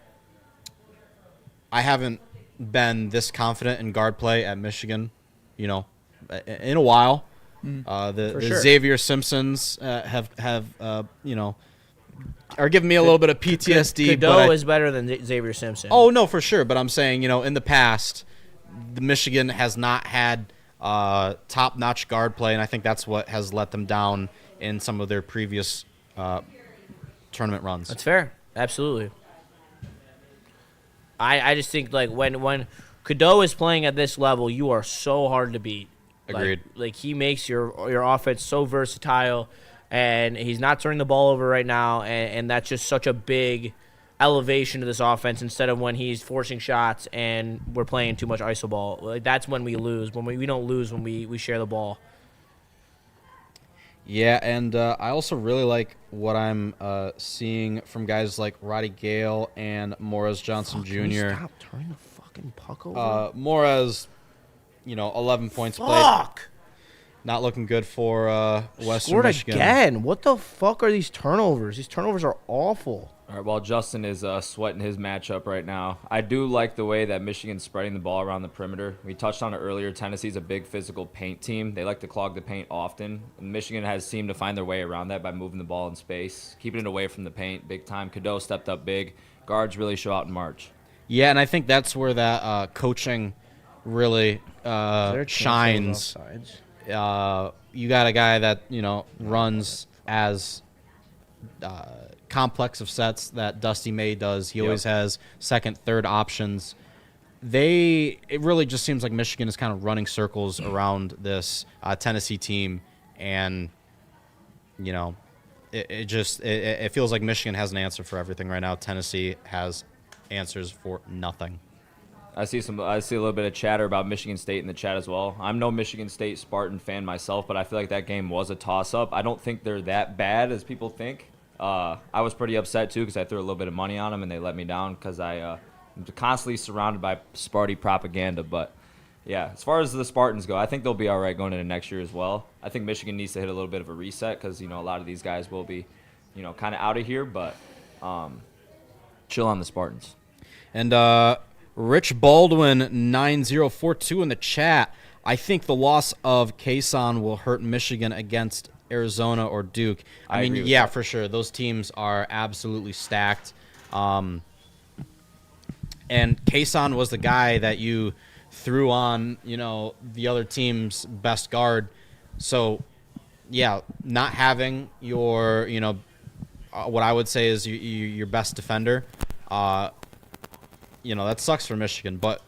haven't been this confident in guard play at Michigan, in a while. The sure. Xavier Simpsons are giving me a little bit of PTSD. Cadeau is better than Xavier Simpson. Oh, no, for sure. But I'm saying, in the past, the Michigan has not had top-notch guard play, and I think that's what has let them down in some of their previous tournament runs. That's fair. Absolutely. I just think like when Cadeau is playing at this level, you are so hard to beat. Agreed. Like he makes your offense so versatile, and he's not turning the ball over right now, and that's just such a big elevation to this offense instead of when he's forcing shots and we're playing too much iso ball. Like that's when we lose. When we don't lose when we share the ball. Yeah, and I also really like what I'm seeing from guys like Roddy Gale and Morris Johnson Jr. Stop turning the fucking puck over. Morris, 11 points played. Fuck! Not looking good for Western Scored Michigan. again. What the fuck are these turnovers? These turnovers are awful. All right, while Justin is sweating his matchup right now, I do like the way that Michigan's spreading the ball around the perimeter. We touched on it earlier. Tennessee's a big physical paint team. They like to clog the paint often. And Michigan has seemed to find their way around that by moving the ball in space, keeping it away from the paint big time. Cadeau stepped up big. Guards really show out in March. Yeah, and I think that's where that coaching really shines. You got a guy that, runs as complex of sets that Dusty May does. He always has second, third options. It really just seems like Michigan is kind of running circles around this Tennessee team, and it feels like Michigan has an answer for everything right now. Tennessee has answers for nothing. I see a little bit of chatter about Michigan State in the chat as well. I'm no Michigan State Spartan fan myself, but I feel like that game was a toss-up. I don't think they're that bad as people think. I was pretty upset too because I threw a little bit of money on them and they let me down because I'm constantly surrounded by Sparty propaganda. But yeah, as far as the Spartans go, I think they'll be all right going into next year as well. I think Michigan needs to hit a little bit of a reset because a lot of these guys will be kind of out of here. But chill on the Spartans. And Rich Baldwin 9042 in the chat. I think the loss of Kason will hurt Michigan against Arizona or Duke. I mean, yeah, for sure. Those teams are absolutely stacked. And Kason was the guy that you threw on, the other team's best guard. So, yeah, not having your, what I would say is your best defender, that sucks for Michigan. But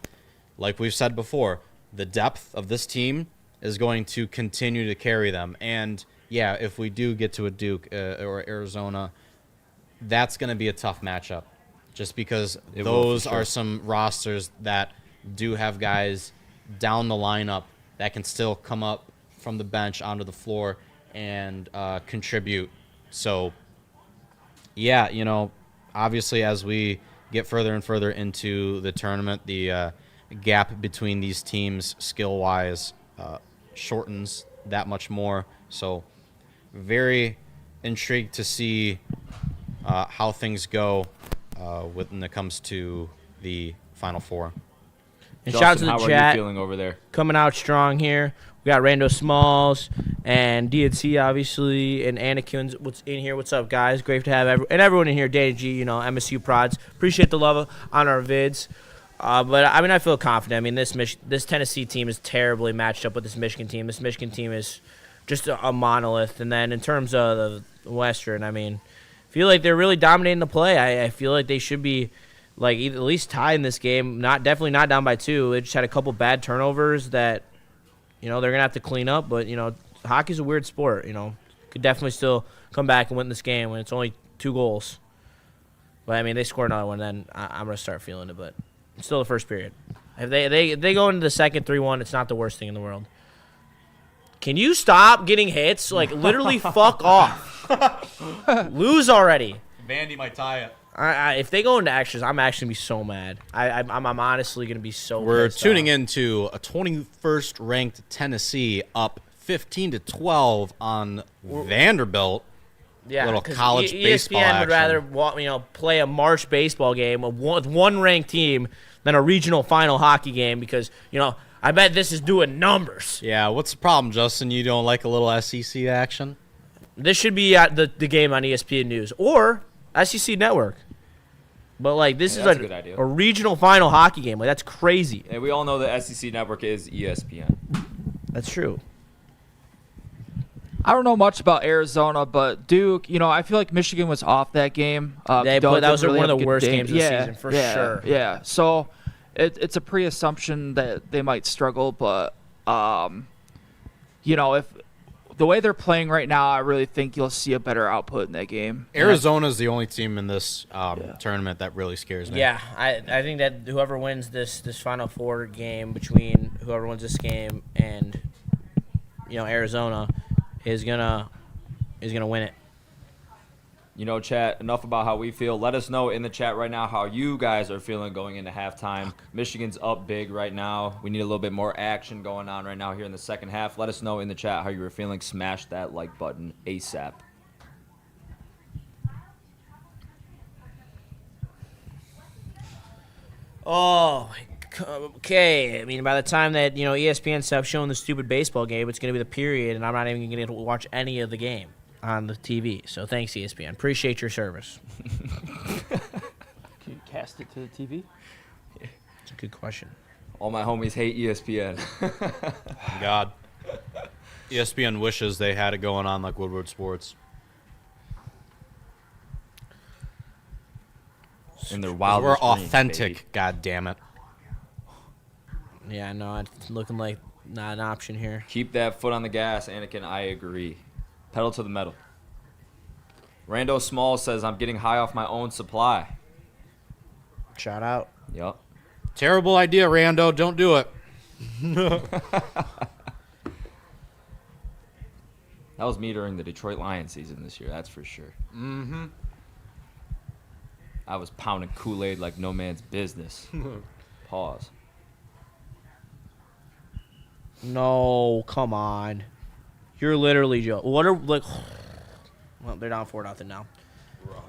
like we've said before, the depth of this team is going to continue to carry them. And, yeah, if we do get to a Duke or Arizona, that's going to be a tough matchup just because those are some rosters that do have guys down the lineup that can still come up from the bench onto the floor and contribute. So, yeah, obviously as we get further and further into the tournament, the gap between these teams skill-wise shortens that much more. So very intrigued to see how things go when it comes to the Final Four. And Justin, shout out to the how chat. are you feeling over there? Coming out strong here. We got Rando Smalls and DNC, obviously, and Anakin's what's in here. What's up, guys? Great to have everyone in here. Danny G, MSU prods. Appreciate the love on our vids. But I feel confident. I mean, this Tennessee team is terribly matched up with this Michigan team. This Michigan team is just a monolith. And then in terms of the Western, I feel like they're really dominating the play. I feel like they should be at least tied in this game. Definitely not down by 2. They just had a couple bad turnovers that they're gonna have to clean up. But hockey's a weird sport. Could definitely still come back and win this game when it's only 2 goals. But they score another one, then I'm gonna start feeling it. But it's still the first period. If they go into the second 3-1, it's not the worst thing in the world. Can you stop getting hits? Literally, fuck off. Lose already. Vandy might tie it. If they go into extras, I'm actually going to be so mad. I'm honestly going to be so We're pissed tuning off. into a 21st ranked Tennessee up 15-12 on Vanderbilt. Yeah, little 'cause college baseball ESPN would action. rather play a March baseball game with one ranked team than a regional final hockey game because I bet this is doing numbers. Yeah, what's the problem, Justin? You don't like a little SEC action? This should be the game on ESPN News or SEC Network. But this is that's a good idea. a regional final hockey game. That's crazy. And we all know the SEC network is ESPN. That's true. I don't know much about Arizona, but Duke, I feel like Michigan was off that game. That was one of the worst games of the season, for sure. Yeah, so it's a pre-assumption that they might struggle, but, if the way they're playing right now, I really think you'll see a better output in that game. Arizona's the only team in this tournament that really scares me. Yeah, I think that whoever wins this Final Four game between whoever wins this game and Arizona is gonna win it. Chat, enough about how we feel. Let us know in the chat right now how you guys are feeling going into halftime. Michigan's up big right now. We need a little bit more action going on right now here in the second half. Let us know in the chat how you were feeling. Smash that like button ASAP. Oh, okay. By the time that ESPN stops showing the stupid baseball game, it's gonna be the period, and I'm not even gonna watch any of the game on the TV. So thanks, ESPN. Appreciate your service. Can you cast it to the TV? It's a good question. All my homies hate ESPN. God. ESPN wishes they had it going on like Woodward Sports. In their wildest We're dreams, authentic, baby. God damn it. Yeah, no, it's looking like not an option here. Keep that foot on the gas, Anakin. I agree. Pedal to the metal. Rando Small says, I'm getting high off my own supply. Shout out. Yup. Terrible idea, Rando. Don't do it. That was me during the Detroit Lions season this year, that's for sure. Mm-hmm. I was pounding Kool-Aid like no man's business. Pause. No, come on. You're literally joking. What are like? Well, they're down 4-0 now.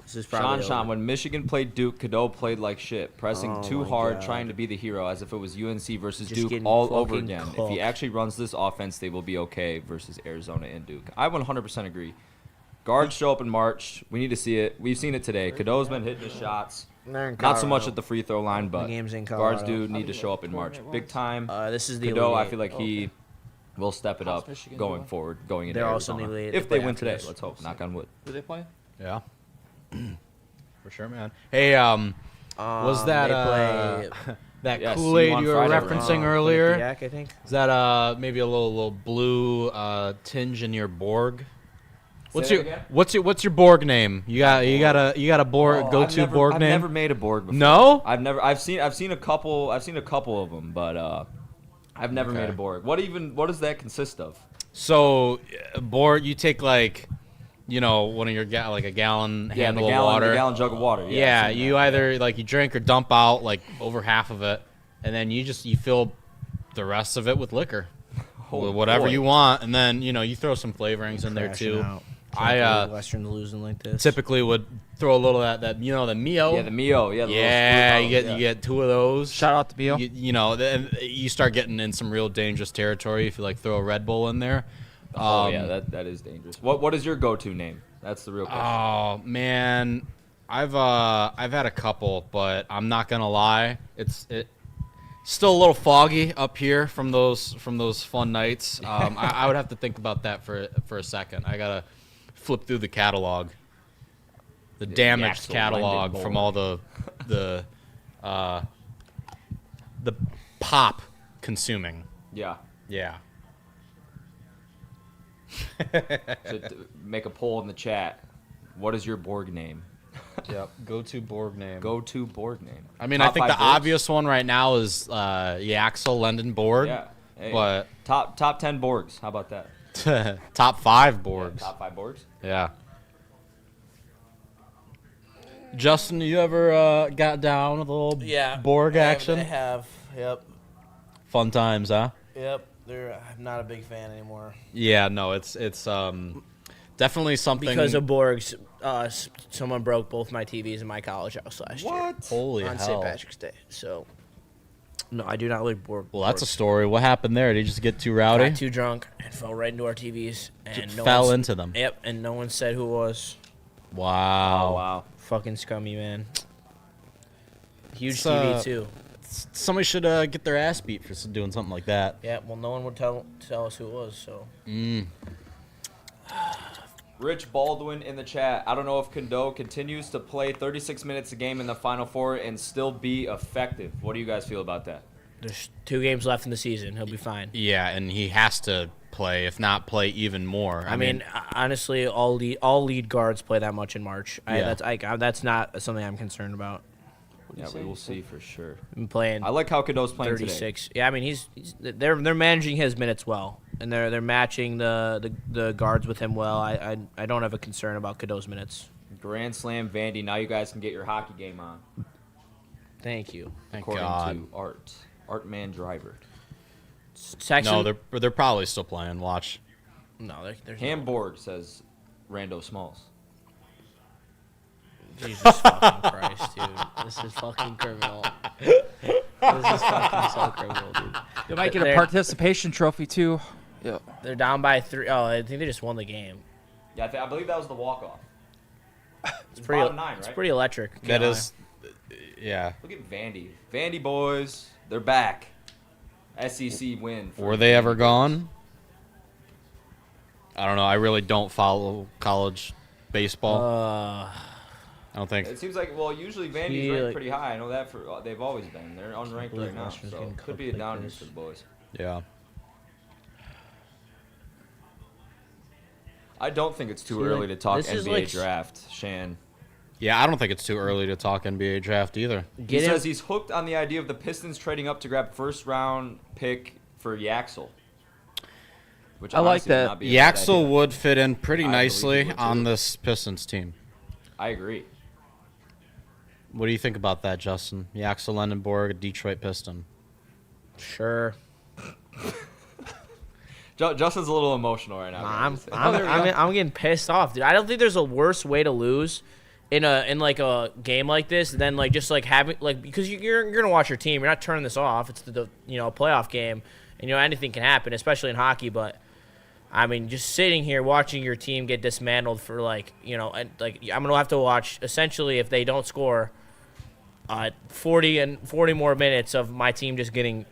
This is probably Sean, over. when Michigan played Duke, Cadeau played like shit, pressing too my hard, God. trying to be the hero, as if it was UNC versus Just Duke getting all over fucking again. If cooked. he actually runs this offense, they will be okay versus Arizona and Duke. I 100% agree. Guards show up in March. We need to see it. We've seen it today. Cadeau's been hitting his shots. They're in Not so much Colorado. at the free throw line, but The game's in guards Colorado. do need to show up in March. Big time. This is the Cadeau, Elite I Eight. feel like he will step it up Michigan going doing? forward, going into They're also in Arizona. the Elite Eight. If they They win play today, after let's hope. Knock on wood. Who they play? Yeah. For sure, man. Hey, was that They play that Yeah, Kool-Aid CU you were on Friday, referencing right? earlier? Quinnipiac, I think. Is that maybe a little blue tinge in your Borg? What's Say your that again? what's your Borg name? You got a Borg Oh, go-to Borg I've name? never made a Borg before. No? I've seen a couple of them, but I've never Okay. made a Borg. What does that consist of? So Borg, you take like, one of your like a gallon handle the of water. gallon jug of water. Yeah, I've seen you that. either like you drink or dump out like over half of it, and then you fill the rest of it with liquor, Oh, whatever boy. you want, and then you throw some flavorings in there Crashing too. out. I Can't believe Western losing like this. typically would throw a little of that the Mio. Yeah, the Mio. Yeah, the little Yeah, screw you get bottles, you get two of those. Shout out to Mio. Then you start getting in some real dangerous territory if you like throw a Red Bull in there. Oh yeah, that is dangerous. What is your go-to name? That's the real question. Oh man, I've had a couple, but I'm not gonna lie, it's still a little foggy up here from those fun nights. I would have to think about that for a second. I gotta flip through the catalog, the damaged Axel catalog Lendenborg. from all the pop consuming. Yeah. Yeah. So make a poll in the chat. What is your Borg name? Yep. Go-to Borg name. Go-to Borg name. I mean, Top I think five the Borgs? obvious one right now is Yaxel Lendenborg. Yeah. Hey, But top 10 Borgs. How about that? top 5 Borgs. Top 5 Borgs. Yeah. Justin, you ever got down with a little Borg action? I have. Yep. Fun times, huh? Yep. I'm not a big fan anymore. Yeah, no, it's definitely something. Because of Borgs, someone broke both my TVs in my college house last year. Holy On hell. St. Patrick's Day. So, no, I do not like Borg. Well, that's a Borgs. story. What happened there? Did he just get too rowdy? Got too drunk and fell right into our TVs. And no Fell one's- into them. Yep, and no one said who it was. Wow. Oh, wow. Fucking scummy, man. Huge It's, TV, too. Somebody should get their ass beat for doing something like that. Yeah, well, no one would tell us who it was, so. Rich Baldwin in the chat. I don't know if Cadeau continues to play 36 minutes a game in the Final Four and still be effective. What do you guys feel about that? There's 2 games left in the season. He'll be fine. Yeah, and he has to play, if not play even more. I mean, honestly, all lead guards play that much in March. Yeah. That's not something I'm concerned about. Yeah, we will see for sure. I'm playing I like how Cadeau's playing today. 36. Yeah, I mean they're managing his minutes well, and they're matching the guards with him well. I don't have a concern about Cadeau's minutes. Grand Slam Vandy. Now you guys can get your hockey game on. Thank you. thank According God. to Artman Driver. Saxon, No, they're probably still playing. Watch. no, there's Hamburg says Rando Smalls. Jesus fucking Christ, dude. This is fucking criminal. This is fucking so criminal, dude. They might get a They're- participation trophy too. Yeah. They're down by 3. Oh, I think they just won the game. Yeah, I believe that was the walk-off. It's Pretty, bottom 9, right? It's pretty electric. That can't is, yeah. Look at Vandy. Vandy boys, they're back. SEC win. for Were they ever Vandy gone? I don't know. I really don't follow college baseball. lie. I don't think. It seems like, well, usually Vandy's Yeah, ranked like- pretty high. I know that they've always been. They're unranked believe right now, Western's so getting could be a cooked like down year this. for the boys. Yeah. I don't think it's too See, early like, to talk this is NBA like- draft, Shan. Yeah, I don't think it's too early to talk NBA draft either. He says he's hooked on the idea of the Pistons trading up to grab first-round pick for Yaxel. Which I like honestly would that. not be a bad Yaxel idea. would fit in pretty I believe he nicely would, on too. this Pistons team. I agree. What do you think about that, Justin? Yaxel Lendenborg, a Detroit Piston. Sure. Justin's a little emotional right now. I'm getting pissed off, dude. I don't think there's a worse way to lose in like a game like this than like just like having like because you're gonna watch your team. You're not turning this off. It's the playoff game, and anything can happen, especially in hockey. But I mean, just sitting here watching your team get dismantled for and I'm gonna have to watch essentially if they don't score 40 more minutes of my team just getting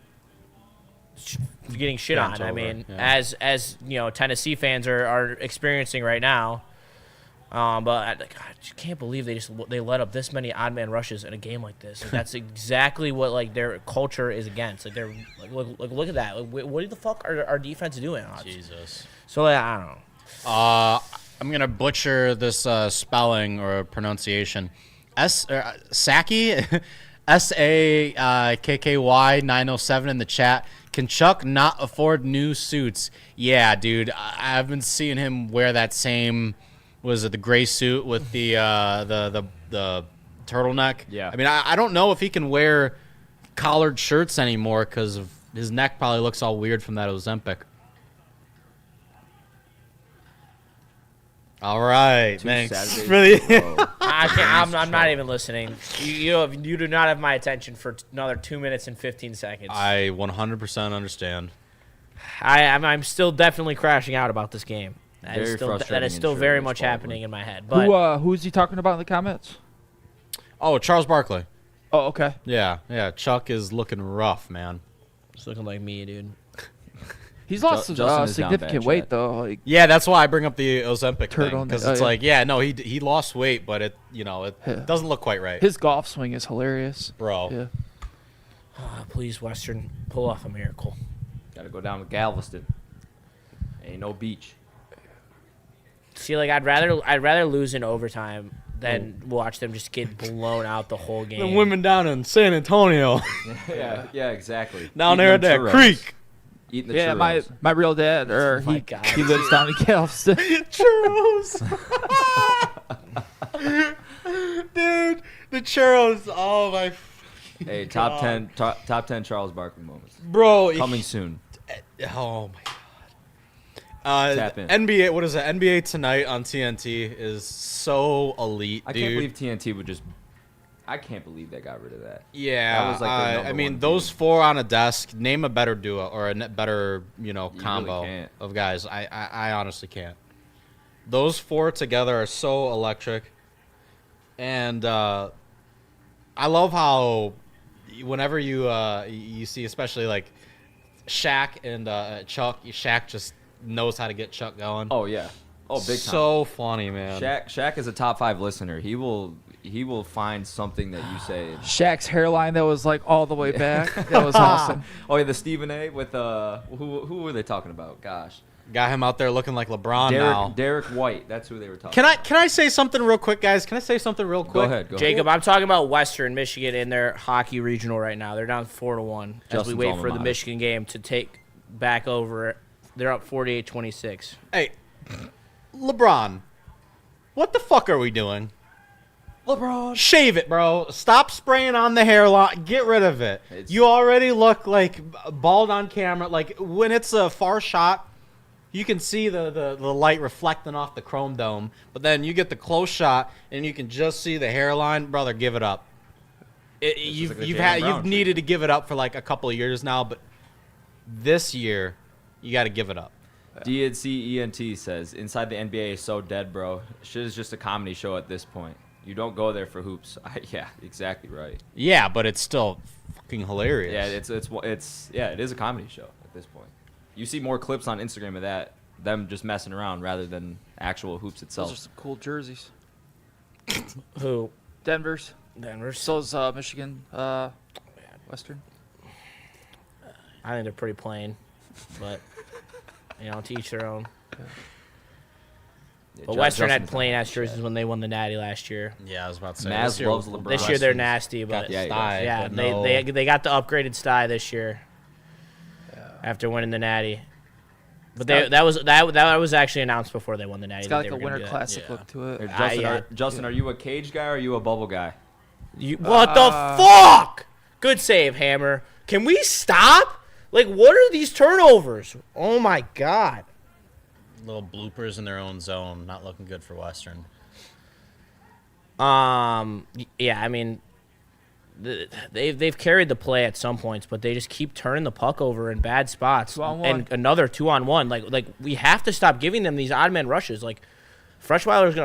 shit on. Bent I over, mean, yeah. as Tennessee fans are experiencing right now. But I just can't believe they let up this many odd man rushes in a game like this. Like, that's exactly what like their culture is against. Like they're look at that. Like, what the fuck are our defense doing? Jesus. So like, I don't know. I'm gonna butcher this spelling or pronunciation. Saki, SAKKY 907 in the chat. Can Chuck not afford new suits? Yeah, dude. I've been seeing him wear that same. Was it the gray suit with the turtleneck? Yeah. I mean, I don't know if he can wear collared shirts anymore because of his neck probably looks all weird from that Ozempic. All right, thanks. I can't. I'm not even listening. You do not have my attention for another 2 minutes and 15 seconds. I 100% understand. I'm still definitely crashing out about this game. That is Very still frustrating very insurance, much probably. happening in my head. But Who is he talking about in the comments? Oh, Charles Barkley. Oh, okay. Yeah. Chuck is looking rough, man. it's looking like me, dude. He's lost Justin is down significant bad, weight Chad. though. Like, Yeah, that's why I bring up the Ozempic thing Turtleneck. because Oh, it's yeah. like, yeah, no, he lost weight, but it doesn't look quite right, his golf swing is hilarious. bro. Yeah. Please, Western, pull off a miracle. Got to go down with Galveston. Ain't no beach. See, like I'd rather lose in overtime than watch them just get blown out the whole game. The women down in San Antonio, Yeah, exactly. down Eating there at them that churros. creek. Eating the Yeah, churros. my real dad, or my God. he lives down in Galveston. Churros, dude. The churros. Oh my, Hey, top 10 Charles Barkley moments. bro. Coming soon. Oh my god. Tap in. NBA. What is it? NBA Tonight on TNT is so elite, I dude. can't believe TNT would just. I can't believe they got rid of that. Yeah, That was like their number I mean, one those team. four on a desk. Name a better duo or a better, combo can't. of guys. I honestly can't. Those four together are so electric, and I love how whenever you see, especially like Shaq and Chuck, Shaq just knows how to get Chuck going. Oh yeah. Oh, big time. So funny, man. Shaq is a top 5 listener. He will find something that you say. Shaq's hairline that was like all the way back. That was awesome. Oh yeah, the Stephen A. with who were they talking about? Gosh, Got him out there looking like LeBron now. Derek White. That's who they were talking. Can I say something real quick, guys? Can I say something real Go quick? ahead, go Jacob, I'm talking about Western Michigan in their hockey regional right now. They're down 4-1 as we Justin's wait alma for the mater. Michigan game to take back over. They're up 48-26. Hey, LeBron, what the fuck are we doing? LeBron. Shave it, bro. Stop spraying on the hairline. Get rid of it. It's- You already look like bald on camera. Like when it's a far shot, you can see the light reflecting off the chrome dome. But then you get the close shot and you can just see the hairline. Brother, give it up. like the Jaylen Brown You've needed to give it up for like a couple of years now, but this year you got to give it up. DNCENT says, inside the NBA is so dead, bro. Shit is just a comedy show at this point. You don't go there for hoops. Yeah, exactly right. Yeah, but it's still fucking hilarious. Yeah, it is a comedy show at this point. You see more clips on Instagram of that, them just messing around rather than actual hoops itself. Those are some cool jerseys. Who? Denver's. Denver's. So's Michigan. Western. I think they're pretty plain, but to each their own. But Western had plain ass jerseys when they won the Natty last year. Yeah, I was about to say. Maz loves LeBron. This year they're nasty, Got but the Yeah, he sty, yeah, but no- they got the upgraded style this year after winning the Natty. But that was actually announced before they won the Natty. It's got that like they a were gonna Winter do that. Classic Yeah. look to it. Here, yeah. Justin, are you a cage guy or are you a bubble guy? What the fuck? Good save, Hammer. Can we stop? Like, what are these turnovers? Oh my god. Little bloopers in their own zone. Not looking good for Western. Yeah, I mean, they've carried the play at some points, but they just keep turning the puck over in bad spots. 2-on-1. And another 2-on-1. Like we have to stop giving them these odd man rushes. Like Freshweiler's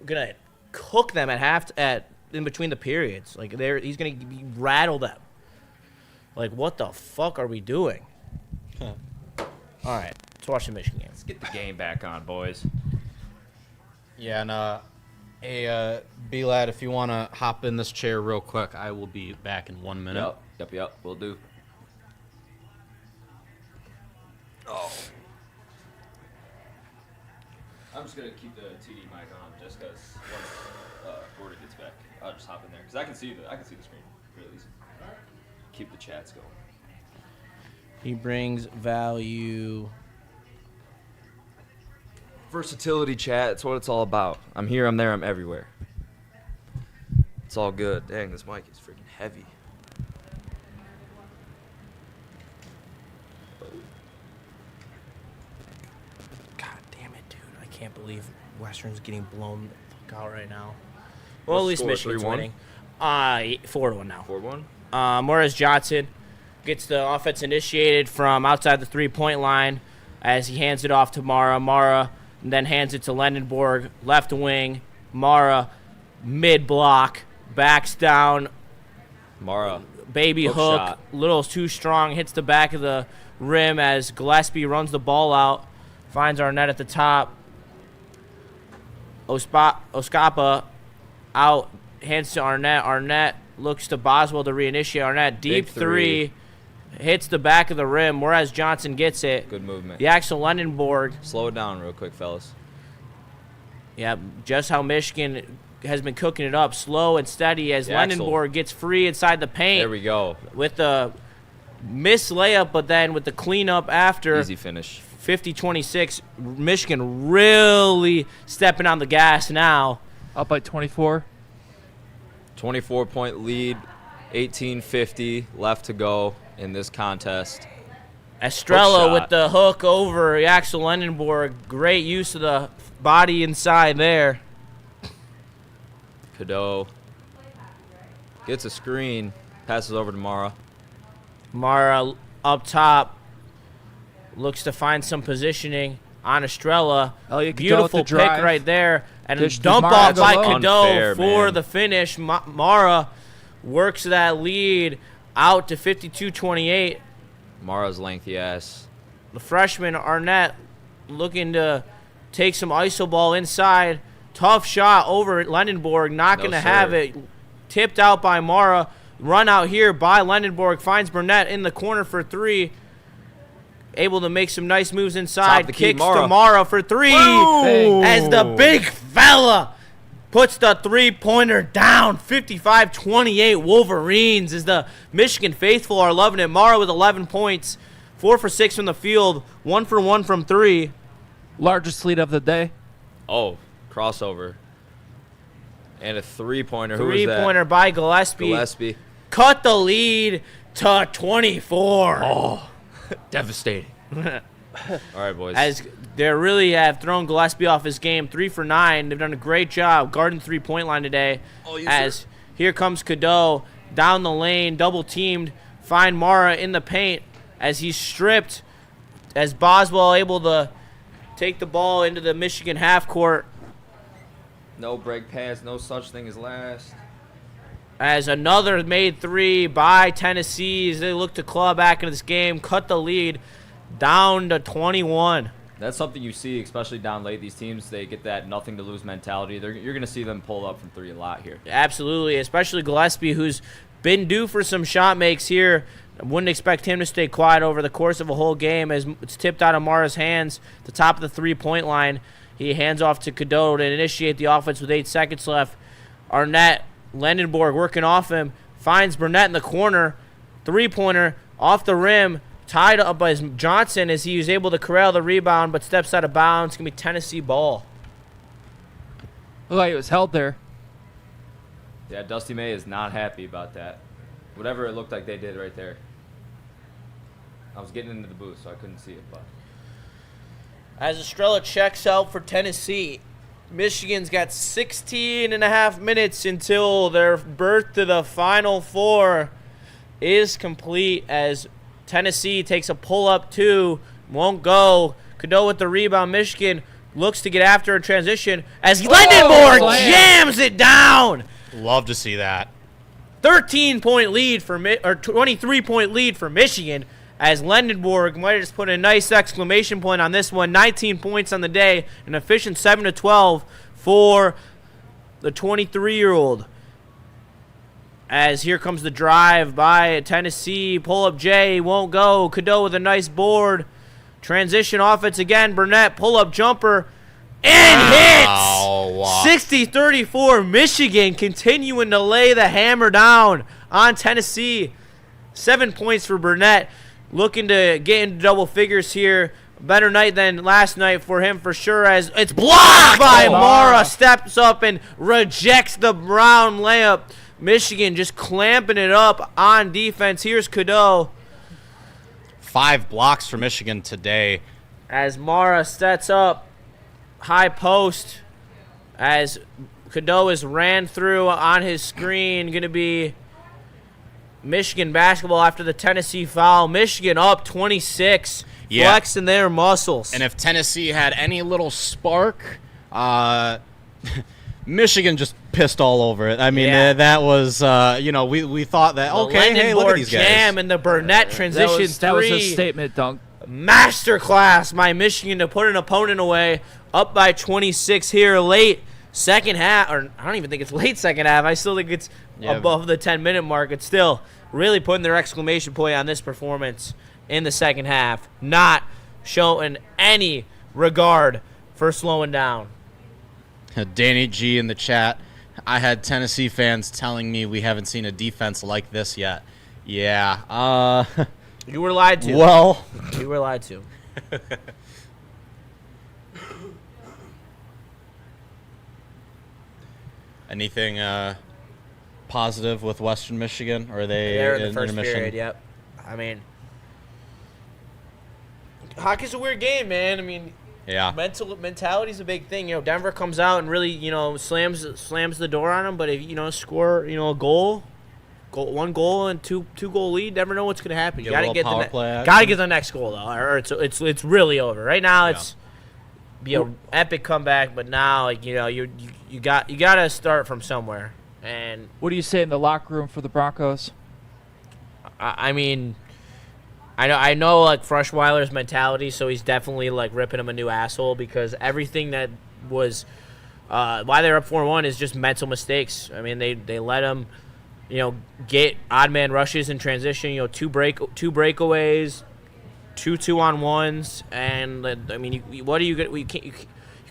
gonna cook them in between the periods. Like he's gonna rattle them. Like, what the fuck are we doing? All right, let's watch the Michigan game. Let's get the game back on, boys. Yeah, and hey, B-Lad, if you want to hop in this chair real quick, I will be back in 1 minute. Yep. We'll do. Oh. I'm just gonna keep the TD mic on just because once Gordon gets back, I'll just hop in there because I can see the screen really easy. Keep the chats going. He brings value. Versatility, chat. It's what it's all about. I'm here, I'm there, I'm everywhere. It's all good. Dang, this mic is freaking heavy. God damn it, dude. I can't believe Western's getting blown the fuck out right now. Well, at least score, Michigan's 3-1? winning. 4-1 now. 4-1? Morris Johnson gets the offense initiated from outside the three-point line as he hands it off to Mara. Mara then hands it to Lendenborg, left wing. Mara, mid-block, backs down, Mara. baby Hook hook, shot. little too strong, hits the back of the rim as Gillespie runs the ball out, finds Arnett at the top. Oscapa out, hands to Arnett. Arnett looks to Boswell to reinitiate. Arnett, deep Big three. hits the back of the rim, whereas Johnson gets it. Good movement. The Axel Lendenborg, Slow it down real quick, fellas. yeah, just how Michigan has been cooking it up, slow and steady as The Axel. Lendenborg gets free inside the paint. There we go. With the missed layup, but then with the cleanup after. Easy finish. 50-26, Michigan really stepping on the gas now. Up by 24. 24-point lead, 18:50 left to go in this contest. Estrella Hook with shot. the hook over Axel Lendenborg. Great use of the body inside there. Cadeau gets a screen, passes over to Mara. Mara up top looks to find some positioning on Estrella. Elliot Cadeau Beautiful with the pick drive. right there. And a Dish to dump Mara off by below. Cadeau Unfair, for man. the finish. Mara works that lead out to 52-28. Mara's lengthy ass. The freshman Arnett looking to take some iso ball inside. Tough shot over at Lendenborg. Not No, going to sir. have it. Tipped out by Mara. Run out here by Lendenborg. Finds Burnett in the corner for three. Able to make some nice moves inside. Top the key, Kicks Mara. to Mara for three. Boom. As the big fella puts the three-pointer down. 55-28 Wolverines as the Michigan faithful are loving it. Mara with 11 points. 4 for 6 from the field. 1 for 1 from three. Largest lead of the day. Oh, crossover. And a three-pointer. Who was that? Three-pointer by Gillespie. Gillespie. Cut the lead to 24. Oh, devastating. All right, boys. As they really have thrown Gillespie off his game. 3 for 9. They've done a great job guarding the three-point line today. Oh, yes, as sir. here comes Cadeau down the lane, double-teamed. Find Mara in the paint as he's stripped. As Boswell able to take the ball into the Michigan half court. No break pass, no such thing as last. As another made three by Tennessee as they look to claw back into this game, cut the lead down to 21. That's something you see, especially down late. These teams, they get that nothing to lose mentality. You're going to see them pull up from three a lot here. Absolutely, especially Gillespie, who's been due for some shot makes here. I wouldn't expect him to stay quiet over the course of a whole game as it's tipped out of Mara's hands, the top of the three-point line. He hands off to Cadeau to initiate the offense with 8 seconds left. Arnett, Lendenborg working off him, finds Burnett in the corner. Three-pointer off the rim, tied up by Johnson as he was able to corral the rebound but steps out of bounds. It's going to be Tennessee ball. Looked like it was held there. Yeah, Dusty May is not happy about that. Whatever it looked like they did right there. I was getting into the booth, so I couldn't see it. But As Estrella checks out for Tennessee, Michigan's got 16 and a half minutes until their berth to the Final Four is complete as Tennessee takes a pull-up 2, won't go. Cadeau with the rebound. Michigan looks to get after a transition as Lendenborg jams it down. Love to see that. 13-point lead for 23-point lead for Michigan as Lendenborg might have just put a nice exclamation point on this one. 19 points on the day, an efficient 7-12 for the 23-year-old. As here comes the drive by Tennessee. Pull-up J won't go. Cadeau with a nice board. Transition offense again. Burnett pull-up jumper. And hits! 60-34 Michigan continuing to lay the hammer down on Tennessee. 7 points for Burnett. Looking to get into double figures here. Better night than last night for him for sure as it's blocked by Amon-Ra. Steps up and rejects the Brown layup. Michigan just clamping it up on defense. Here's Cadeau. 5 blocks for Michigan today. As Mara sets up. High post as Cadeau is ran through on his screen. Going to be Michigan basketball after the Tennessee foul. Michigan up 26, flexing their muscles. And if Tennessee had any little spark, Michigan just pissed all over it. I mean, that was, we thought that, okay, hey, look at these guys. Jam and the Burnett transition That was a statement dunk. Masterclass by Michigan to put an opponent away. Up by 26 here late second half. Or I don't even think it's late second half. I still think it's above the 10-minute mark. It's still really putting their exclamation point on this performance in the second half. Not showing any regard for slowing down. Danny G in the chat. I had Tennessee fans telling me we haven't seen a defense like this yet. Yeah. You were lied to. Well. You were lied to. Anything positive with Western Michigan? Or are They're in the first intermission? period, yep. I mean, hockey's a weird game, man. I mean, mentality's a big thing. Denver comes out and really, slams the door on them. But if score, a goal, one goal and two goal lead, never know what's gonna happen. You gotta get the next goal though, or it's really over. Right now, it's be an epic comeback, but now you gotta start from somewhere. And what do you say in the locker room for the Broncos? I mean, I know like Frushweiler's mentality, so he's definitely like ripping him a new asshole because everything that was why they're up 4-1 is just mental mistakes. I mean, they let him get odd man rushes in transition. Two breakaways. 2 2-on-1s, and I mean, what are you going? You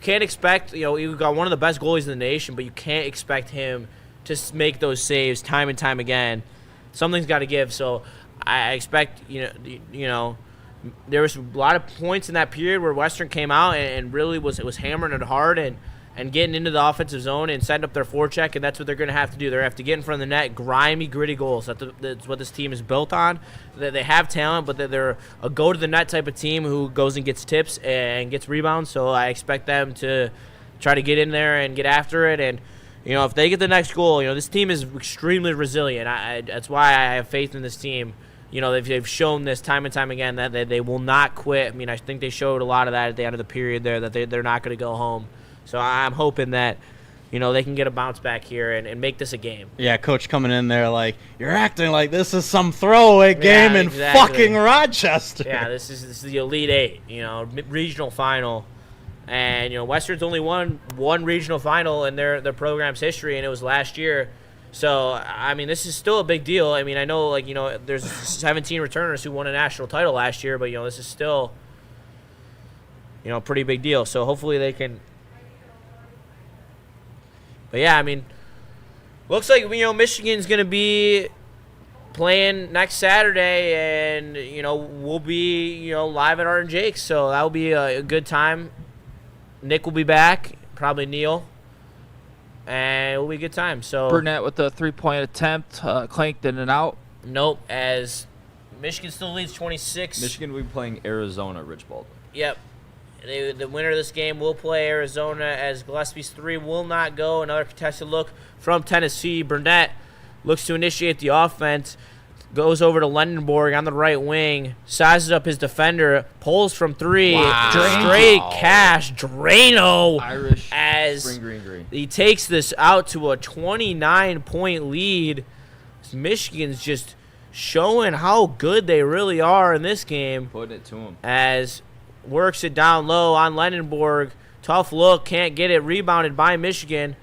can't expect. You've got one of the best goalies in the nation, but you can't expect him to make those saves time and time again. Something's got to give. So I expect there was a lot of points in that period where Western came out and really was hammering it hard and getting into the offensive zone and setting up their forecheck, and that's what they're going to have to do. They have to get in front of the net, grimy, gritty goals. That's what this team is built on. They have talent, but they're a go-to-the-net type of team who goes and gets tips and gets rebounds, so I expect them to try to get in there and get after it. And, if they get the next goal, this team is extremely resilient. That's why I have faith in this team. They've shown this time and time again that they will not quit. I mean, I think they showed a lot of that at the end of the period there, that they're not going to go home. So I'm hoping that, they can get a bounce back here and make this a game. Yeah, coach coming in there like, you're acting like this is some throwaway game in fucking Rochester. Yeah, this is the Elite Eight, regional final. And, Western's only won one regional final in their program's history, and it was last year. So, I mean, this is still a big deal. I mean, I know, there's 17 returners who won a national title last year, but, this is still, a pretty big deal. So hopefully they can But yeah, I mean, looks like Michigan's gonna be playing next Saturday, and we'll be live at Art and Jake's, so that'll be a good time. Nick will be back, probably Neil, and it'll be a good time. So Burnett with the 3-point attempt, clanked in and out. Nope, as Michigan still leads 26. Michigan will be playing Arizona, Rich Baldwin. Yep. The winner of this game will play Arizona, as Gillespie's 3 will not go. Another contested look from Tennessee. Burnett looks to initiate the offense, goes over to Lendenborg on the right wing, sizes up his defender, pulls from 3. Wow. Straight cash, Drano. Irish. As Green. he takes this out to a 29-point lead. Michigan's just showing how good they really are in this game. Putting it to him. As works it down low on Lendenborg. Tough look, can't get it. Rebounded by Michigan,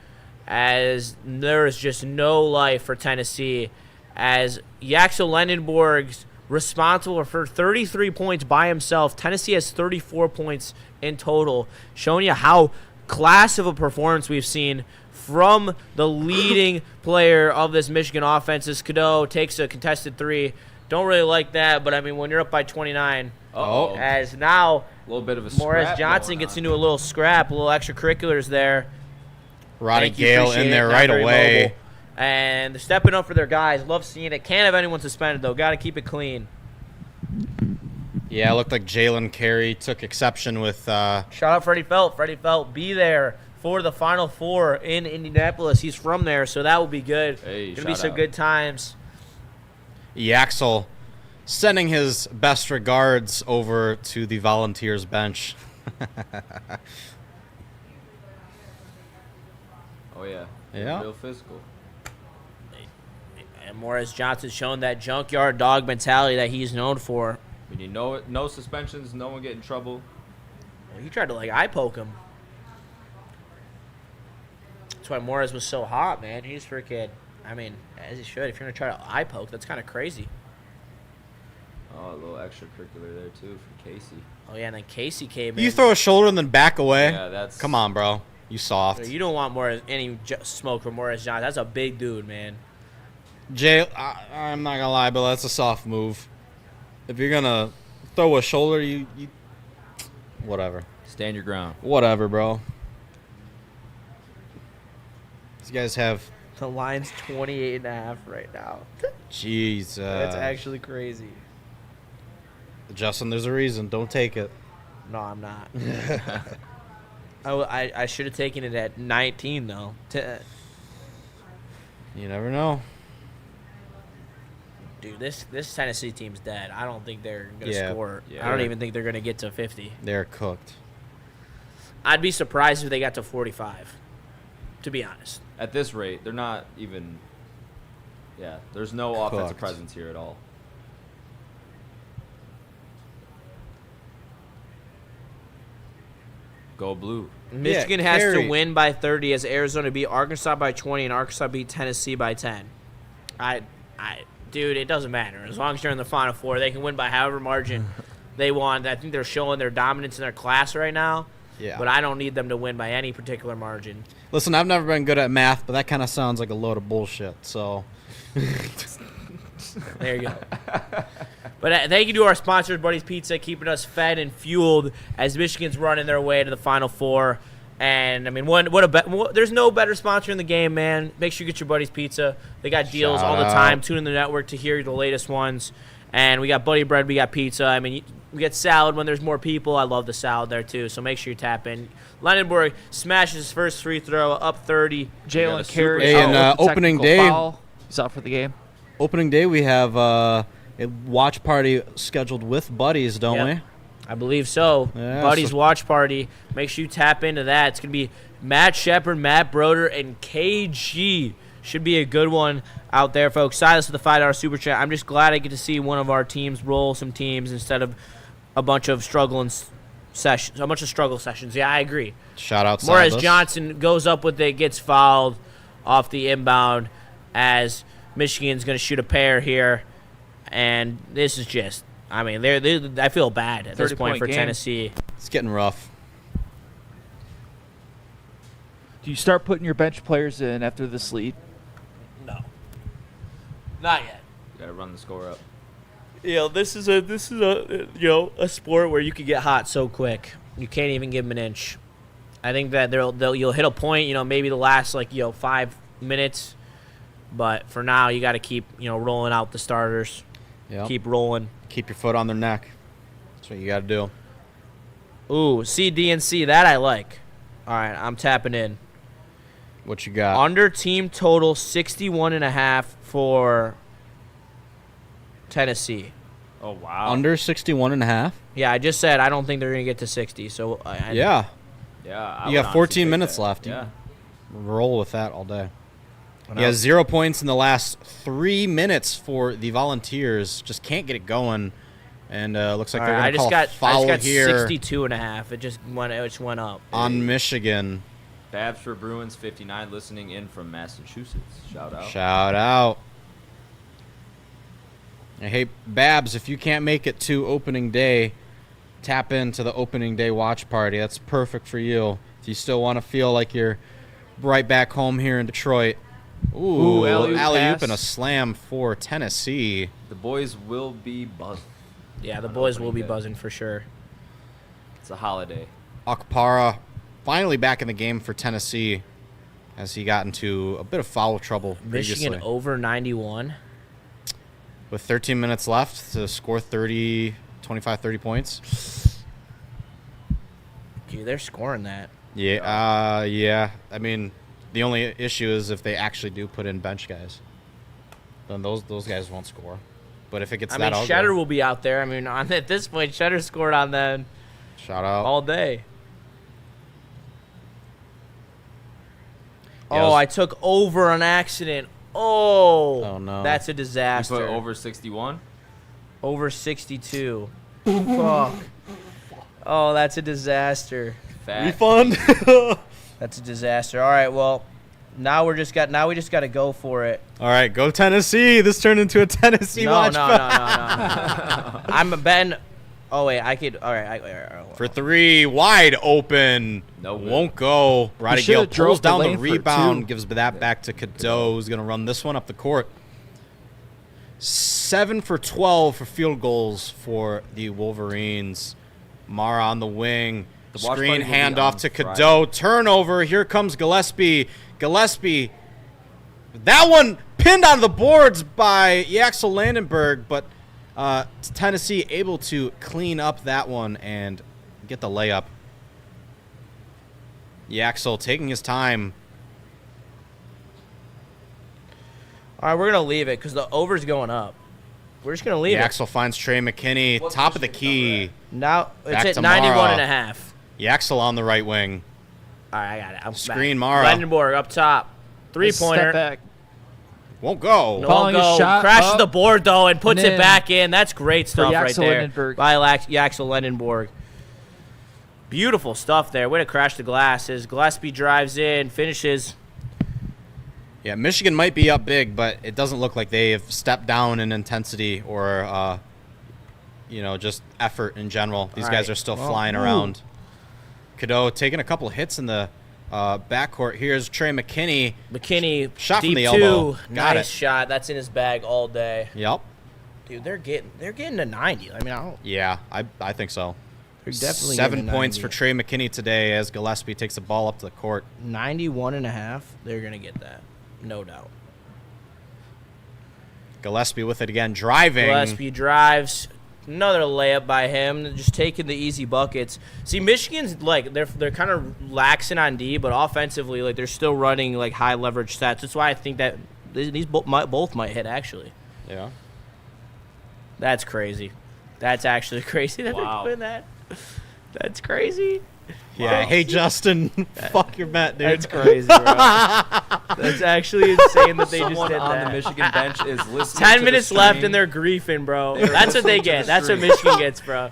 as there is just no life for Tennessee. As Yaxel Lendenborg's responsible for 33 points by himself. Tennessee has 34 points in total, showing you how class of a performance we've seen from the leading player of this Michigan offense. As Cadeau takes a contested 3. Don't really like that, but I mean, when you're up by 29, Uh-oh. as now A little bit of a Morris scrap Johnson going gets on. into a little scrap, a little extracurriculars there. Roddy Thank you, Gale appreciate in it. there Not right very away. mobile. And they're stepping up for their guys. Love seeing it. Can't have anyone suspended, though. Got to keep it clean. Yeah, it looked like Jalen Carey took exception with Shout out Freddie Felt. Freddie Felt, be there for the Final Four in Indianapolis. He's from there, so that will be good. Hey, Gonna be shout some out. good times. Yaxel sending his best regards over to the Volunteers bench. Oh, yeah. Yeah. Real physical. And Morris Johnson's shown that junkyard dog mentality that he's known for. We need no suspensions, no one get in trouble. Well, he tried to eye poke him. That's why Morris was so hot, man. He's freaking. I mean, as he should. If you're gonna try to eye poke, that's kind of crazy. Oh, a little extracurricular there, too, for Casey. Oh yeah, and then Casey came in. You throw a shoulder and then back away. Yeah, that's... Come on, bro. You soft. You don't want any smoke from Morris Johnson. That's a big dude, man. Jay, I'm not gonna lie, but that's a soft move. If you're gonna throw a shoulder, you whatever. Stand your ground. Whatever, bro. These guys have The line's 28.5 right now. jeez. That's actually crazy. Justin, there's a reason. Don't take it. No, I'm not. I should have taken it at 19 though. You never know. Dude, this Tennessee team's dead. I don't think they're gonna Yeah. score. Yeah. I don't even think they're gonna get to 50. They're cooked. I'd be surprised if they got to 45. To be honest. At this rate, they're not even... Yeah, there's no offensive Cooked. presence here at all. Go blue. Michigan has to Carey. win by 30 as Arizona beat Arkansas by 20 and Arkansas beat Tennessee by 10. Dude, it doesn't matter. As long as you're in the Final Four, they can win by however margin they want. I think they're showing their dominance in their class right now. Yeah. But I don't need them to win by any particular margin. Listen, I've never been good at math, but that kind of sounds like a load of bullshit. So, There you go. But thank you to our sponsors, Buddy's Pizza, keeping us fed and fueled as Michigan's running their way to the Final Four. And, I mean, there's no better sponsor in the game, man. Make sure you get your Buddy's Pizza. They got deals Shout all the out. time. Tune in the network to hear the latest ones. And we got Buddy Bread, we got pizza. I mean, we get salad when there's more people. I love the salad there, too. So make sure you tap in. Lendenborg smashes his first free throw, up 30. Jalen super- Carey. Hey, and, out with a opening technical day- foul. He's out for the game. opening day, we have a watch party scheduled with buddies, don't Yep. we? I believe so. Yeah, Buddy's so- watch party. Make sure you tap into that. It's going to be Matt Shepard, Matt Broder, and KG. Should be a good one out there, folks. Silas with the $5 super chat. I'm just glad I get to see one of our teams roll some teams instead of a bunch of struggle sessions. Yeah, I agree. Shout out Morris Silas. Johnson goes up with it, gets fouled off the inbound as Michigan's going to shoot a pair here. And this is just, I mean, I feel bad at this point 30-point for game. Tennessee. It's getting rough. Do you start putting your bench players in after this lead? No. Not yet. You got to run the score up. This is a sport where you could get hot so quick. You can't even give them an inch. I think that you'll hit a point, maybe the last 5 minutes, but for now you got to keep rolling out the starters. Yep. Keep rolling. Keep your foot on their neck. That's what you got to do. Ooh, C, D, and C. That I like. All right, I'm tapping in. What you got? Under team total 61.5 for Tennessee. Oh, wow. Under 61.5? Yeah, I just said I don't think they're going to get to 60. So Yeah. Yeah. You got 14 minutes left. Yeah. Roll with that all day. He has 0 points in the last 3 minutes for the Volunteers. Just can't get it going. And looks like they're going to call a foul here. 62.5. It just went up. On Michigan. Babs for Bruins 59 listening in from Massachusetts. Shout out. Shout out. Hey, Babs, if you can't make it to opening day, tap into the opening day watch party. That's perfect for you. If you still want to feel like you're right back home here in Detroit. Ooh, alley-oop and a slam for Tennessee. The boys will be buzzing. Yeah, the boys will be buzzing for sure. It's a holiday. Akpara finally back in the game for Tennessee as he got into a bit of foul trouble previously. Michigan over 91. With 13 minutes left to score 25, 30 points. Gee, they're scoring that. Yeah, yeah. I mean, the only issue is if they actually do put in bench guys, then those guys won't score. But if it gets that ugly, Cheddar will be out there. I mean, at this point, Cheddar scored on them shout out all day. Yeah, I took over on accident. Oh no. That's a You disaster. put over 61? Over 62. Fuck. Oh, that's a disaster. Fat. refund. That's a disaster. All right, well, now we just got to go for it. All right, go Tennessee. This turned into a Tennessee watch No. I'm a Ben. Oh wait, I could. All right, for 3, wide open. No good. Won't go. Roddy Gale should've drove pulls the down the lane for it, rebound, too. gives that back to Cadeau, who's going to run this one up the court. 7 for 12 for field goals for the Wolverines. Mara on the wing. The watch Screen party will be handoff on to Friday. Cadeau. Turnover. Here comes Gillespie. Gillespie. That one pinned on the boards by Yaxel Landenberg, but Tennessee able to clean up that one and get the layup. Yaxel taking his time. All right, we're gonna leave it because the over's going up. We're just gonna leave it. Yaxel finds Trey McKinney, What's top of the Michigan's key. Now Back it's to at Mara. 91.5. Yaxel on the right wing. All right, I got it. I'm Screen back. Mara. Brandenburg up top. Step Three-pointer. back. Won't go. No Calling go. a shot Crashes up the board though and puts and it in back in. That's great stuff right Yaxel there Lindenberg. by Yaxel Lendenborg. Beautiful stuff there. Way to crash the glasses. Gillespie drives in, finishes. Yeah, Michigan might be up big, but it doesn't look like they have stepped down in intensity or, just effort in general. These All guys right. are still Well, flying around. Cadeau taking a couple hits in the backcourt. Here's Trey McKinney. McKinney Shot from deep the elbow. two. Got Nice it. shot. That's in his bag all day. Yep. Dude, they're getting to 90. I mean, I don't. Yeah, I think so. They're definitely 7 getting to points 90. for Trey McKinney today as Gillespie takes the ball up to the court. 91.5. They're gonna get that, no doubt. Gillespie with it again, driving. Gillespie drives. Another layup by him, just taking the easy buckets. See, Michigan's they're kind of laxing on D, but offensively, they're still running high leverage sets. That's why I think that these both might hit actually. Yeah. That's crazy. That's actually crazy that Wow. they're doing that. That's crazy. Yeah. Wow. Hey, Justin, fuck your bet, dude. That's crazy, bro. That's actually insane that they just Someone did on that. the Michigan bench is listening 10 to minutes the left stream. and they're griefing, bro. They're That's what they listening to get. the That's what stream. Michigan gets, bro.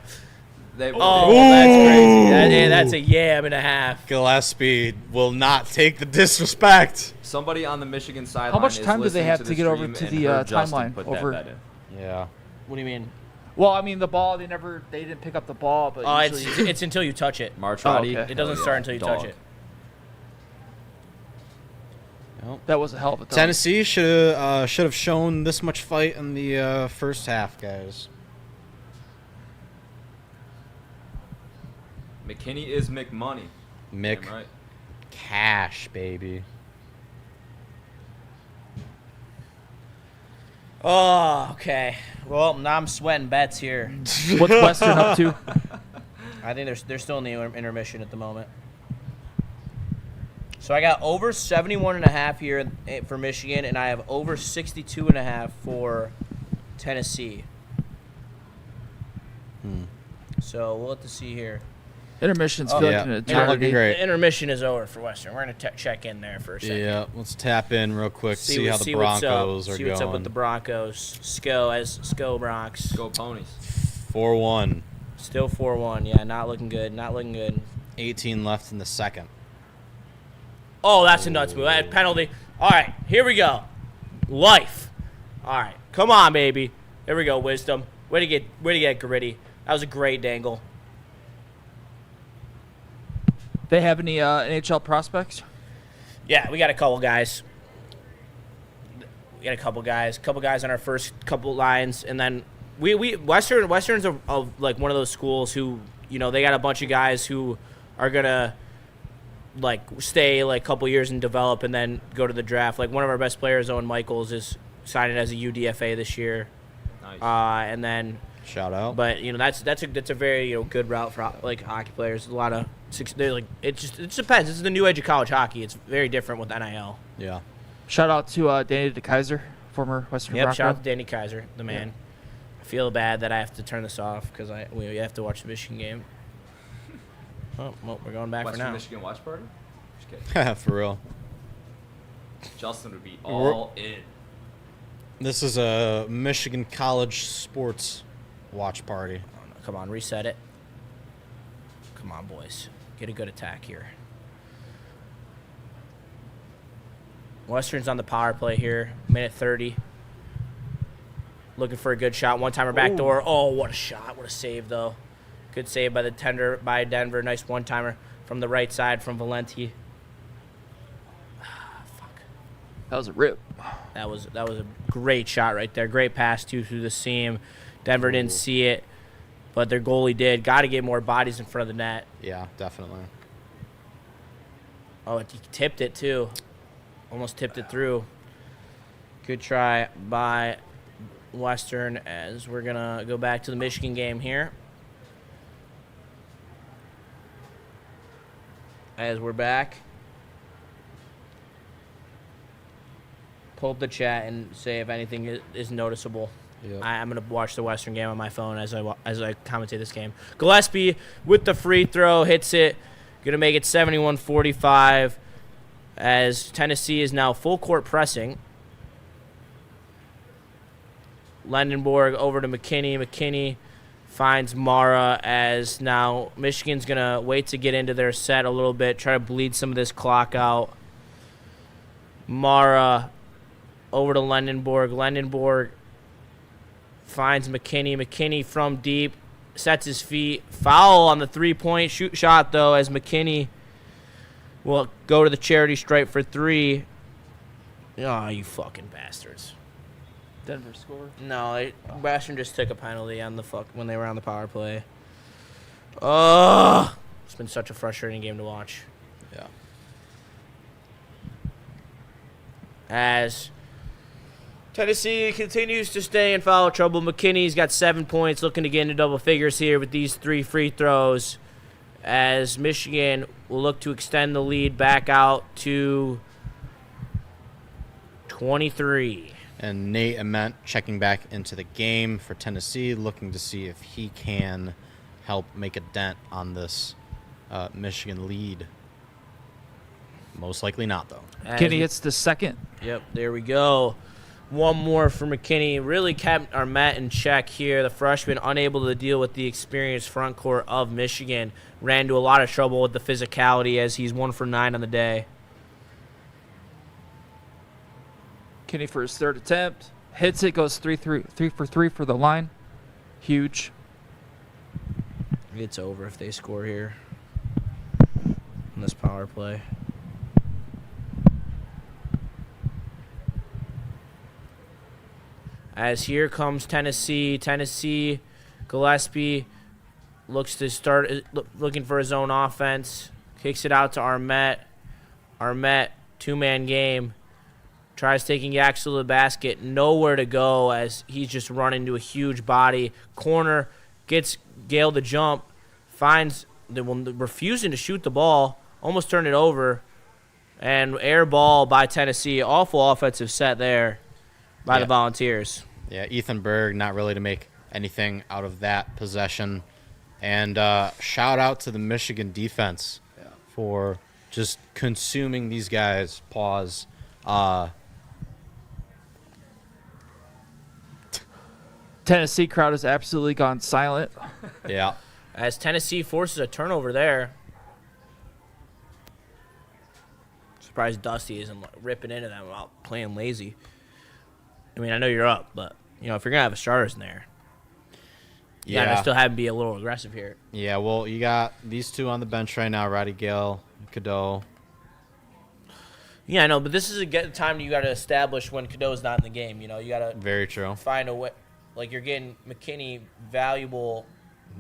They, Oh, that's crazy. That's a yam and a half. Gillespie will not take the disrespect. Somebody on the Michigan sideline. How much is time do they listening have to to the get over stream to and the heard Justin timeline? put Over. that bet in. Yeah. What do you mean? Well, I mean the ball. They didn't pick up the ball, but Oh, usually it's until you touch it. March Oh, Roddy. okay. It doesn't Hell start yeah. until you Dog. touch it. Yep. That was a hell of a throw. Tennessee should have shown this much fight in the first half, guys. McKinney is McMoney. Mick Damn right. Cash, baby. Oh, okay. Well, now I'm sweating bets here. What's Western up to? I think they're still in the intermission at the moment. So I got over 71.5 here for Michigan, and I have over 62.5 for Tennessee. So we'll have to see here. Intermission's Oh, feel yeah. like an Not eternity. looking great. The intermission is over for Western. We're going to check in there for a second. Yeah, let's tap in real quick, see how the what's up. Broncos are See what's up with going. the Broncos. Sco Bronx. Go Ponies. 4-1. Still 4-1. Yeah, not looking good. Not looking good. 18 left in the second. Oh, that's a nuts move. That penalty. All right, here we go. Life. All right, come on, baby. Here we go, Wisdom. Way to get gritty. That was a great dangle. They have any NHL prospects? Yeah, we got a couple guys. Couple guys on our first couple lines, and then Western's like one of those schools who, they got a bunch of guys who are gonna like stay like a couple years and develop and then go to the draft. Like one of our best players, Owen Michaels, is signing as a UDFA this year. Nice. And then Shout out. But that's a very good route for like hockey players. A lot of it just depends. This is the new age of college hockey. It's very different with NIL. Yeah. Shout out to Danny DeKaiser, former Western Yep. Bronco. Shout out to Danny Kaiser, the man. I feel bad that I have to turn this off because we have to watch the Michigan game. Oh, well, we're going back Western for now. Michigan watch party? Just kidding. For real. Justin would be all in. This is a Michigan college sports watch party. Come on, reset it. Come on, boys. Get a good attack here. Western's on the power play here. Minute 30. Looking for a good shot. One-timer backdoor. Oh, what a shot. What a save, though. Good save by by Denver. Nice one-timer from the right side from Valenti. Fuck. That was a rip. That was a great shot right there. Great pass, too, through the seam. Denver didn't see it, but their goalie did. Got to get more bodies in front of the net. Yeah, definitely. Oh, he tipped it, too. Almost tipped it through. Good try by Western as we're going to go back to the Michigan game here. As we're back. Pull up the chat and say if anything is noticeable. Yep. I'm going to watch the Western game on my phone as I commentate this game. Gillespie with the free throw hits it. Going to make it 71-45 as Tennessee is now full court pressing. Lendenborg over to McKinney. McKinney finds Mara as now Michigan's going to wait to get into their set a little bit, try to bleed some of this clock out. Mara over to Lendenborg. Lendenborg finds McKinney. McKinney from deep, sets his feet. Foul on the three-point shot, though, as McKinney will go to the charity stripe for three. Oh, you fucking bastards. Denver score. No, Western just took a penalty on when they were on the power play. Oh, it's been such a frustrating game to watch. Yeah. As Tennessee continues to stay in foul trouble. McKinney's got 7 points, looking to get into double figures here with these 3 free throws. As Michigan will look to extend the lead back out to 23. And Nate Ament checking back into the game for Tennessee, looking to see if he can help make a dent on this Michigan lead. Most likely not, though. McKinney hits the second. Yep, there we go. One more for McKinney. Really kept our Met in check here. The freshman unable to deal with the experienced front court of Michigan. Ran into a lot of trouble with the physicality as he's 1 for 9 on the day. McKinney for his third attempt. Hits it, goes 3 for 3 for the line. Huge. It's over if they score here in this power play. As here comes Tennessee. Tennessee, Gillespie looks to start looking for his own offense. Kicks it out to Armette. Armette, two-man game. Tries taking Yaxel to the basket. Nowhere to go as he's just running into a huge body. Corner, gets Gale to jump. Finds, refusing to shoot the ball. Almost turned it over. And air ball by Tennessee. Awful offensive set there by the Volunteers. Yeah, Ethan Berg not really to make anything out of that possession. And shout out to the Michigan defense for just consuming these guys. Pause. Tennessee crowd has absolutely gone silent. Yeah. As Tennessee forces a turnover there. Surprised Dusty isn't ripping into them while playing lazy. I mean, I know you're up, but, if you're going to have a starters in there, you got to still have him be a little aggressive here. Yeah, well, you got these two on the bench right now, Roddy Gale, Cadeau. Yeah, I know, but this is a time you got to establish when Cadeau's not in the game. You got to Very true. find a way. Like, you're getting McKinney valuable.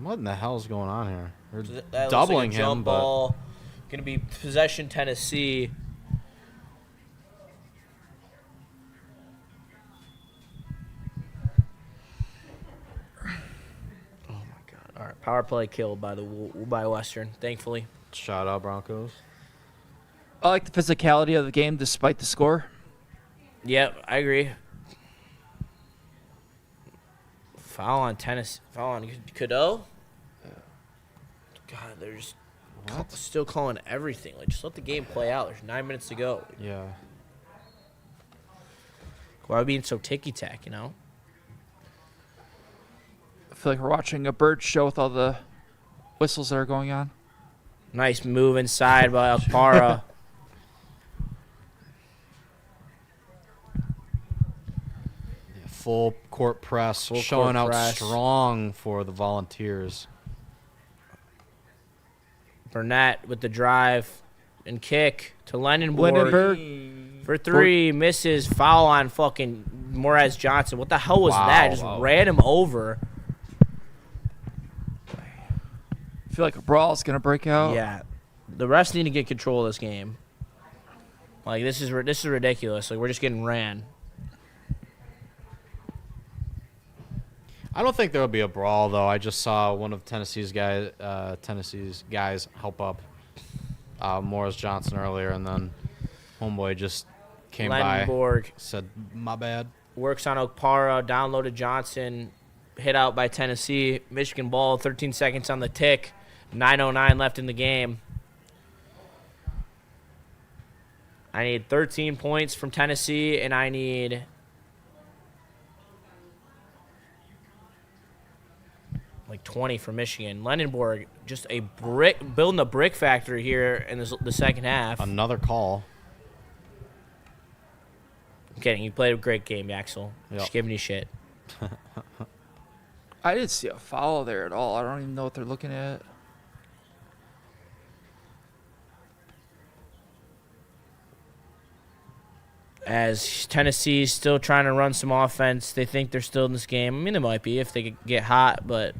What in the hell is going on here? We're That doubling looks like a jump him, ball. Going to be possession Tennessee. Oh, my God. All right, power play killed by Western, thankfully. but shout out Broncos. I like the physicality of the game despite the score. Yep, I agree. Foul on Tennessee. Foul on Cadeau. God, they're just still calling everything. Like, just let the game play out. There's 9 minutes to go. Yeah. Why are we being so ticky-tack, I feel like we're watching a bird show with all the whistles that are going on. Nice move inside by Okpara. Full court press, showing out strong for the Volunteers. Burnett with the drive and kick to Lindenberg for three. Misses. Foul on fucking Morez Johnson. What the hell was that? Just ran him over. I feel like a brawl is going to break out. Yeah. The refs need to get control of this game. Like, this is ridiculous. Like, we're just getting ran. I don't think there will be a brawl, though. I just saw one of Tennessee's guys help up Morris Johnson earlier, and then homeboy just came Lindenberg by, said, my bad. Works on Okpara, downloaded Johnson, hit out by Tennessee. Michigan ball, 13 seconds on the tick, 9:09 left in the game. I need 13 points from Tennessee, and I need like 20 from Michigan. Lindenberg, just building a brick factory here in the second half. Another call. I'm kidding. You played a great game, Axel. Yep. Just giving you shit. I didn't see a foul there at all. I don't even know what they're looking at. As Tennessee's still trying to run some offense, they think they're still in this game. I mean, they might be if they could get hot, but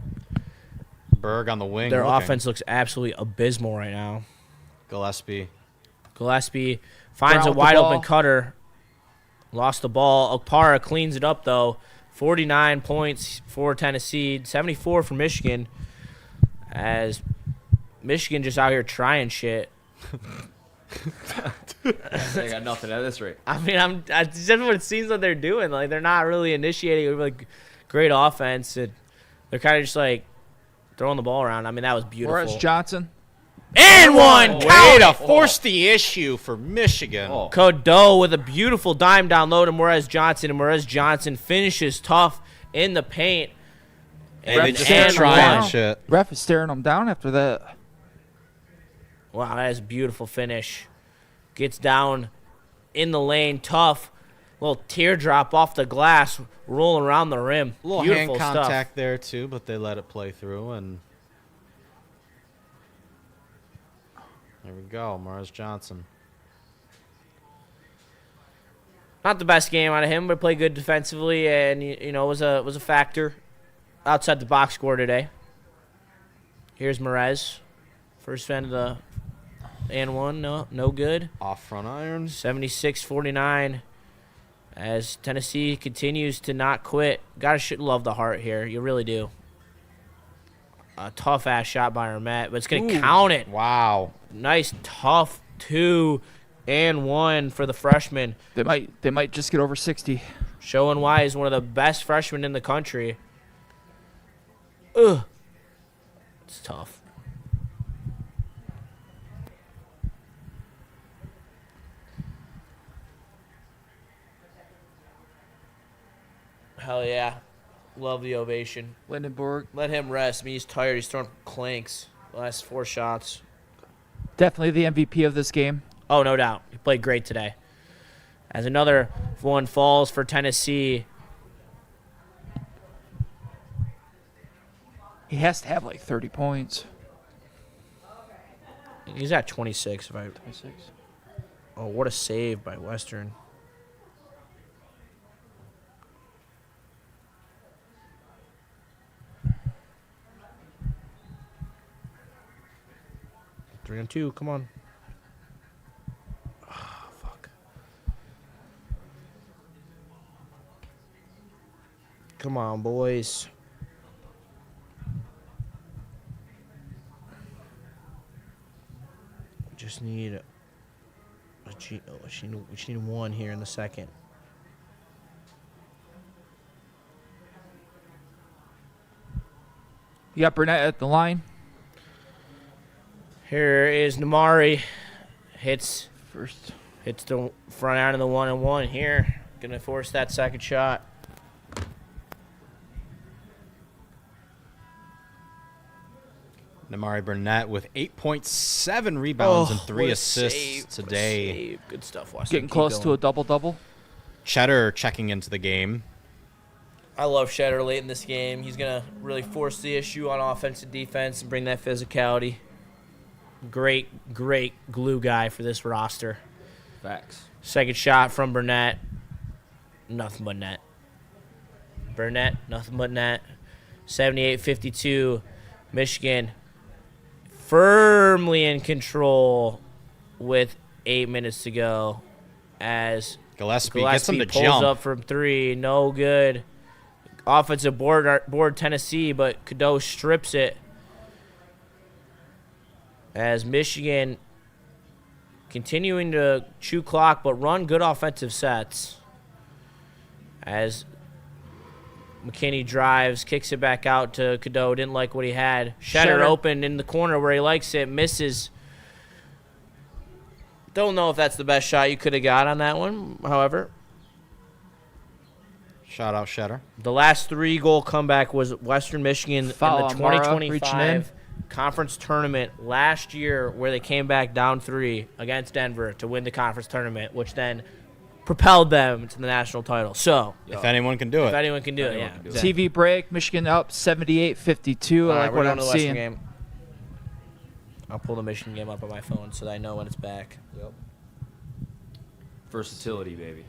Berg on the wing. their offense looks absolutely abysmal right now. Gillespie finds a Brown with the wide-open ball. cutter. Lost the ball. Okpara cleans it up, though. 49 points for Tennessee, 74 for Michigan. As Michigan just out here trying shit. They got nothing at this rate. I mean, that's just what it seems like they're doing. Like, they're not really initiating like great offense. They're kind of just like throwing the ball around. I mean, that was beautiful. Morris Johnson. And one. Way to force the issue for Michigan. Oh. Cadeau with a beautiful dime down low to Morez Johnson, and Morez Johnson finishes tough in the paint. And they just and keep trying one. shit. Ref is staring him down after that. Wow, that is a beautiful finish. Gets down in the lane, tough. Little teardrop off the glass, rolling around the rim. A little Beautiful hand contact stuff. there, too, but they let it play through. And there we go, Morris Johnson. Not the best game out of him, but played good defensively, and was a factor outside the box score today. Here's Merez, first end of the and one, no good. Off front iron. 76-49. As Tennessee continues to not quit. Should love the heart here. You really do. A tough-ass shot by Armet, but it's going to count it. Wow. Nice, tough 2 and 1 for the freshman. They might just get over 60. Showing why he's one of the best freshmen in the country. Ugh. It's tough. Hell yeah. Love the ovation. Lindenberg. Let him rest. I mean, he's tired. He's throwing clanks the last 4 shots. Definitely the MVP of this game. Oh, no doubt. He played great today. As another one falls for Tennessee. He has to have like 30 points. He's at 26. 26. Oh, what a save by Western. Three and 2, come on. Oh, fuck. Come on, boys. We just need we just need 1 here in the second. You got Burnett at the line. Here is Namari. Hits First. the front iron of the 1-and-1 here. Gonna force that second shot. Namari Burnett with 8.7 rebounds and 3 assists today. Good stuff, Weston. Getting close to a double-double. Cheddar checking into the game. I love Cheddar late in this game. He's gonna really force the issue on offense and defense and bring that physicality. Great glue guy for this roster. Facts. Second shot from Burnett. Nothing but net. Burnett, nothing but net. 78-52. Michigan firmly in control with 8 minutes to go. As Gillespie gets him to pulls jump. up from 3. No good. Offensive board Tennessee, but Cadeau strips it. As Michigan continuing to chew clock but run good offensive sets. As McKinney drives, kicks it back out to Cadeau. Didn't like what he had. Cheddar open in the corner where he likes it. Misses. Don't know if that's the best shot you could have got on that one, however. Shout out Cheddar. The last 3-goal comeback was Western Michigan in the Foul on Mara, 2025 conference tournament last year, where they came back down 3 against Denver to win the conference tournament, which then propelled them to the national title. So, If anyone can do if it. anyone can do it, yeah. Exactly. TV break. Michigan up 78-52. All I right, like we're what going I'm to the Western seeing. game. I'll pull the Michigan game up on my phone so that I know when it's back. Yep. Versatility, baby.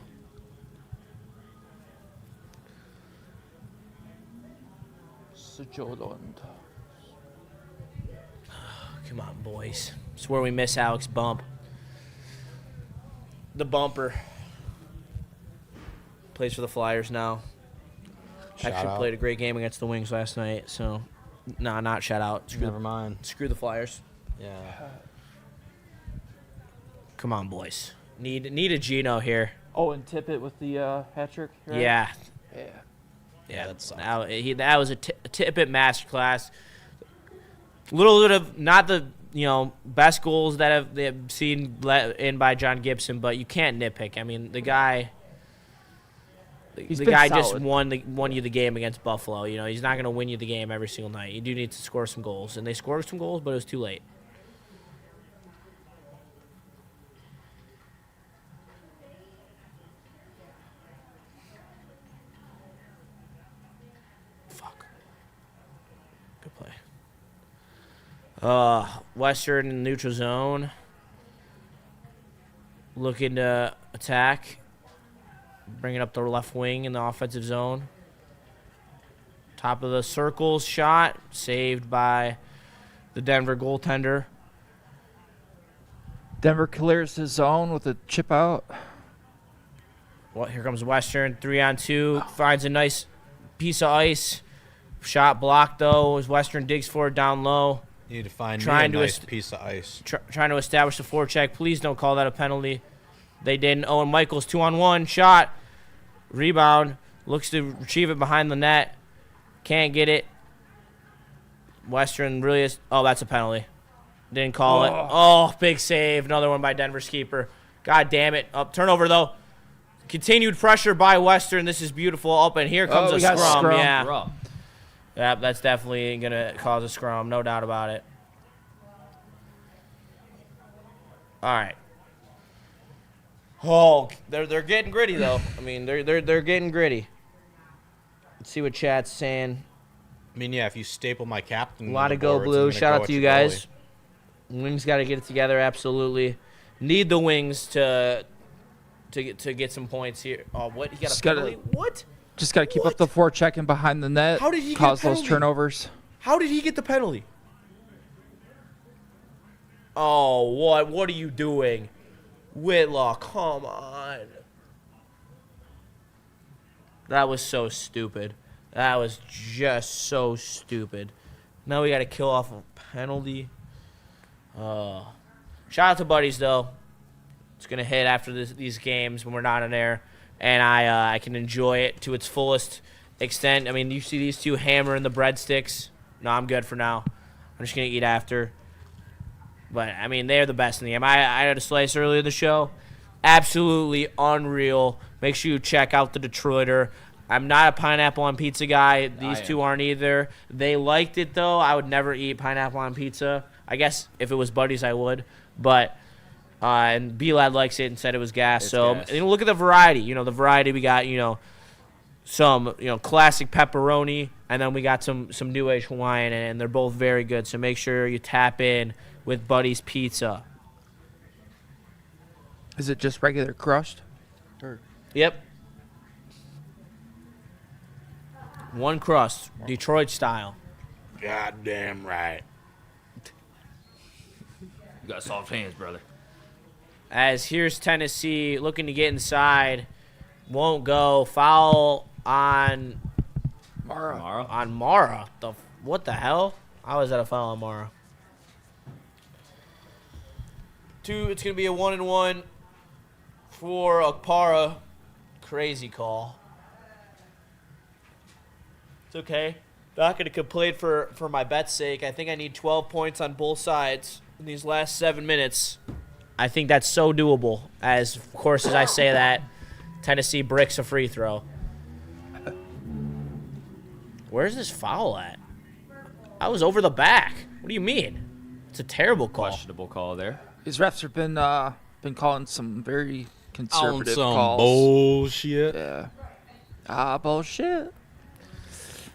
Come on, boys. It's where we miss Alex Bump. The bumper. Plays for the Flyers now. Shout Actually out. played a great game against the Wings last night, so not shout out. Never mind. Screw the Flyers. Yeah. Come on, boys. Need a Gino here. Oh, and Tippett with the hat trick. Right? Yeah. Yeah. That sucked. That was a Tippett masterclass. A little bit of not the best goals that they've seen let in by John Gibson, but you can't nitpick. I mean, the guy. He's the been guy just solid. won you the game against Buffalo. He's not going to win you the game every single night. You do need to score some goals, and they scored some goals, but it was too late. Fuck. Good play. Western in the neutral zone. Looking to attack. bringing up the left wing in the offensive zone. Top of the circles shot, saved by the Denver goaltender. Denver clears his zone with a chip out. Well, here comes Western, 3-on-2, finds a nice piece of ice. Shot blocked, though, as Western digs for it down low. You need to find Trying me a to nice piece of ice. Trying to establish the forecheck. Please don't call that a penalty. They didn't. Owen Michaels, 2-on-1, shot. Rebound, looks to retrieve it behind the net. Can't get it. Western really is. Oh, that's a penalty. Didn't call it. Oh, big save. Another one by Denver's keeper. God damn it. Up turnover, though. Continued pressure by Western. This is beautiful. Up, and here comes a we got scrum. scrum. Yeah. Yeah, that's definitely going to cause a scrum. No doubt about it. All right. Oh, they're getting gritty, though. I mean, they're getting gritty. Let's see what chat's saying. I mean, yeah, if you staple my captain. A lot to of the go boards, I'm blue. gonna Shout go out with to you your guys. goalie. Wings got to get it together. Absolutely. Need the Wings to get some points here. Oh, what? He got Just a gotta- penalty? What? Just got to keep up the forechecking behind the net. How did he get a cause those penalty? turnovers? How did he get the penalty? Oh, what? What are you doing? Whitlaw, come on. That was so stupid. That was just so stupid. Now we got to kill off a penalty. Shout out to Buddies, though. It's going to hit after these games when we're not on air. And I can enjoy it to its fullest extent. I mean, you see these two hammering the breadsticks. No, I'm good for now. I'm just going to eat after. But, I mean, they're the best in the game. I had a slice earlier in the show. Absolutely unreal. Make sure you check out the Detroiter. I'm not a pineapple on pizza guy. These two aren't either. They liked it, though. I would never eat pineapple on pizza. I guess if it was Buddies, I would. But, and B-Lad likes it and said it was gas. It's so, gas. look at the variety. The variety we got, some, classic pepperoni, and then we got some New Age Hawaiian, and they're both very good. So make sure you tap in with Buddy's Pizza. Is it just regular crushed? Yep. One crust, Detroit style. Goddamn right. You got soft hands, brother. As here's Tennessee looking to get inside. Won't go. Foul on Amon-Ra. Mara. What the hell? How is that a foul on Mara? It's going to be a 1-1 for Okpara. Crazy call. It's okay. Not going to complain for my bet's sake. I think I need 12 points on both sides in these last 7 minutes. I think that's so doable. As, of course, as I say that, Tennessee bricks a free throw. Where's this foul at? I was over the back. What do you mean? It's a terrible call. Questionable call there. These refs have been calling some very On conservative some calls. bullshit. Yeah. Bullshit.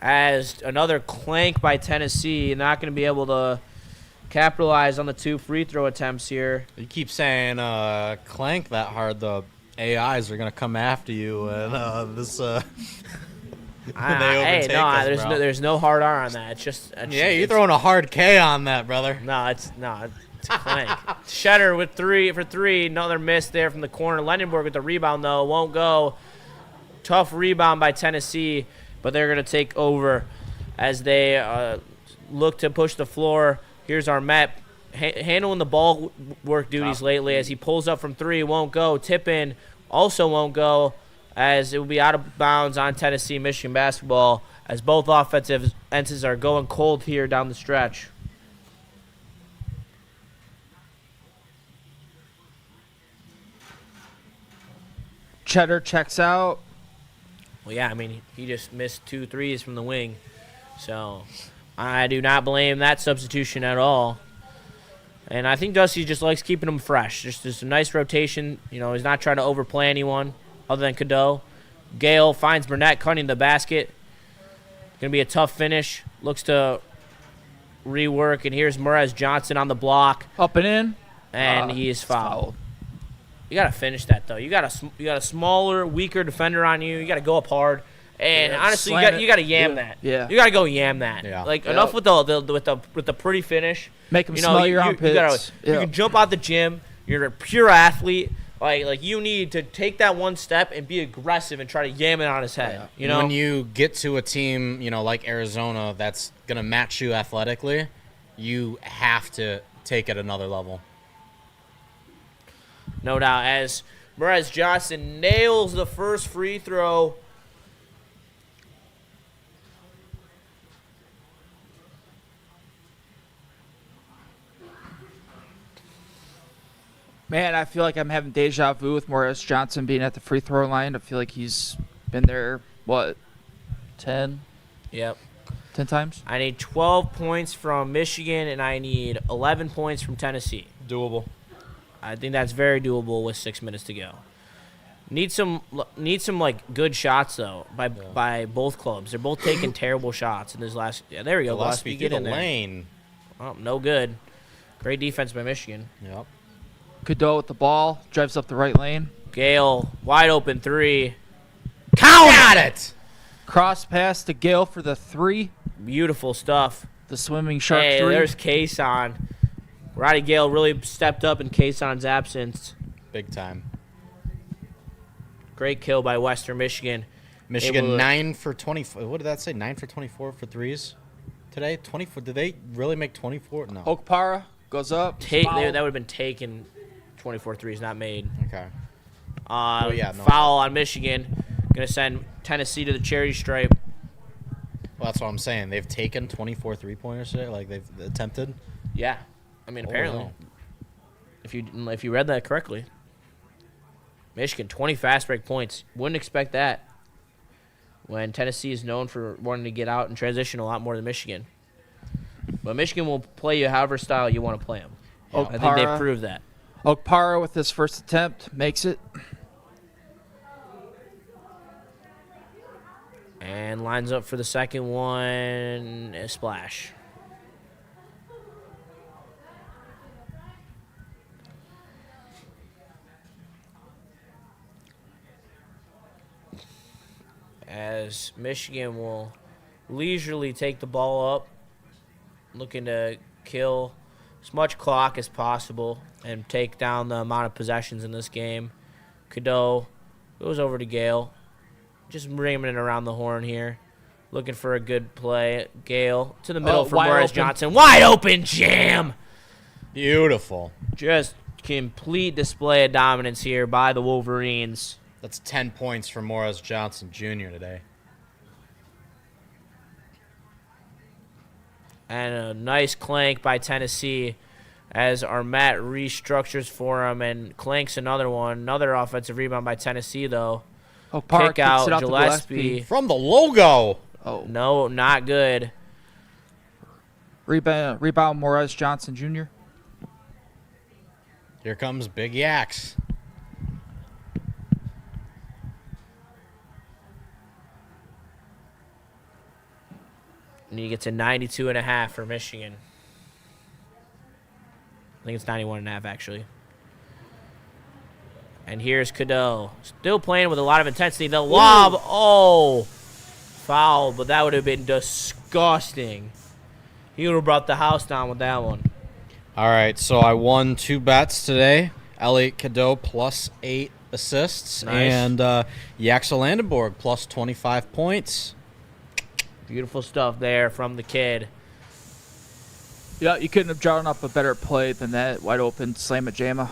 As another clank by Tennessee, not going to be able to capitalize on the 2 free throw attempts here. You keep saying clank that hard, the AIs are gonna come after you, and this. There's no hard R on that. It's just Yeah, you're throwing a hard K on that, brother. it's a clank. Shetter with 3 for 3. Another miss there from the corner. Lendenborg with the rebound though, won't go. Tough rebound by Tennessee, but they're gonna take over as they look to push the floor. Here's Armet handling the ball work duties lately as he pulls up from 3, won't go. Tip in also won't go as it will be out of bounds on Tennessee Michigan basketball as both offensive ends are going cold here down the stretch. Cheddar checks out. Well, yeah, I mean, he just missed 2 threes from the wing. So I do not blame that substitution at all. And I think Dusty just likes keeping them fresh. Just a nice rotation. You know, he's not trying to overplay anyone other than Cadeau. Gale finds Burnett cutting the basket. Going to be a tough finish. Looks to rework. And here's Murrez Johnson on the block. Up and in. And he is fouled. You gotta finish that though. You got a smaller, weaker defender on you. You gotta go up hard. And honestly, you got to yam that. Yeah. You got to go yam that. Yeah. Like enough with the pretty finish. Make them smell your armpits. You can jump out the gym. You're a pure athlete. Like you need to take that one step and be aggressive and try to yam it on his head. Yeah. You know, when you get to a team, like Arizona, that's gonna match you athletically, you have to take it another level. No doubt. As Morez Johnson nails the first free throw. Man, I feel like I'm having deja vu with Morris Johnson being at the free throw line. I feel like he's been there, 10? Yep. 10 times? I need 12 points from Michigan, and I need 11 points from Tennessee. Doable. I think that's very doable with 6 minutes to go. Need some like good shots though by both clubs. They're both taking terrible shots in this last. Yeah, there we go. Gillespie get in there. lane. Oh, no good. Great defense by Michigan. Yep. Cadeau with the ball, drives up the right lane. Gale, wide open 3. Count! Got it! Cross pass to Gale for the 3. Beautiful stuff. The swimming shark Hey, 3. there's Kason. Roddy Gale really stepped up in Kason's absence. Big time. Great kill by Western Michigan. Michigan 9 for 24. What did that say? 9 for 24 for threes today? 24. Did they really make 24? No. Okpara goes up. That would have been taken. 24 threes not made. Okay. Yeah, foul on Michigan. Going to send Tennessee to the charity stripe. Well, that's what I'm saying. They've taken 24 3-pointers today. Like they've attempted. Yeah, I mean apparently, no. if you read that correctly, Michigan 20 fast break points. Wouldn't expect that when Tennessee is known for wanting to get out and transition a lot more than Michigan. But Michigan will play you however style you want to play them. Yeah. I think they proved that. Okpara with his first attempt makes it. And lines up for the second one. A splash. As Michigan will leisurely take the ball up, looking to kill as much clock as possible and take down the amount of possessions in this game. Cadeau goes over to Gale. Just ramming it around the horn here. Looking for a good play. Gale to the middle for Morris Johnson. Wide open jam! Beautiful. Just complete display of dominance here by the Wolverines. That's 10 points for Morris Johnson Jr. today. And a nice clank by Tennessee as Armette restructures for him and clanks another one. Another offensive rebound by Tennessee, though. Okpara Kick out kicks it out to Gillespie. From the logo. Oh. No, not good. Rebound Morris Johnson Jr. Here comes Big Yaks. And you get to 92.5 for Michigan. I think it's 91.5, actually. And here's Cadeau. Still playing with a lot of intensity. The lob. Ooh. Oh. Foul, but that would have been disgusting. He would have brought the house down with that one. All right, so I won 2 bets today. Elliot Cadeau plus 8 assists. Nice. And Yaxel Landenborg plus 25 points. Beautiful stuff there from the kid. Yeah, you couldn't have drawn up a better play than that. Wide open slam at Jamma.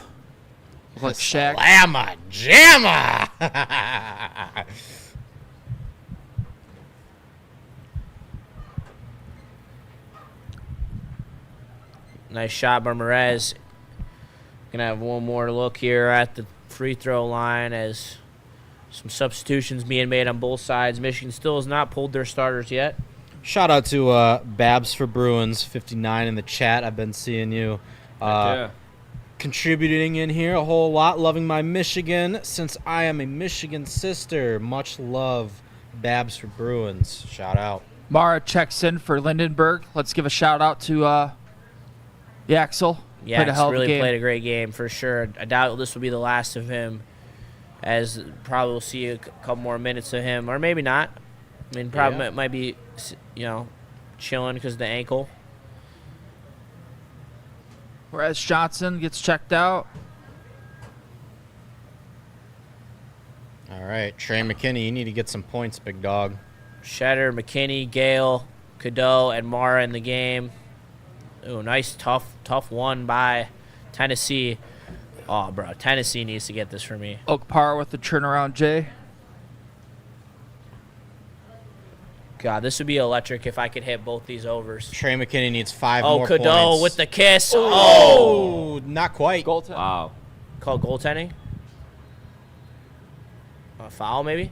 Like Shaq. Slamma Jamma! Nice shot by Morez. Gonna have one more look here at the free throw line as some substitutions being made on both sides. Michigan still has not pulled their starters yet. Shout out to Babs for Bruins 59 in the chat. I've been seeing you contributing in here a whole lot. Loving my Michigan since I am a Michigan sister. Much love, Babs for Bruins. Shout out. Mara checks in for Lindenberg. Let's give a shout out to Yaxel. Yeah, Played a he's hell of a really game. played a great game for sure. I doubt this will be the last of him, as probably we'll see a couple more minutes of him, or maybe not. I mean, probably might be, chilling because of the ankle. Whereas Johnson gets checked out. All right, Trey McKinney, you need to get some points, big dog. Shetter, McKinney, Gale, Cadeau, and Mara in the game. Ooh, nice, tough one by Tennessee. Oh, bro, Tennessee needs to get this for me. Okpara with the turnaround J. God, this would be electric if I could hit both these overs. Trey McKinney needs 5 Oh, more Cadeau points. with the kiss. Oh, not quite. Wow. Called goaltending? A foul, maybe?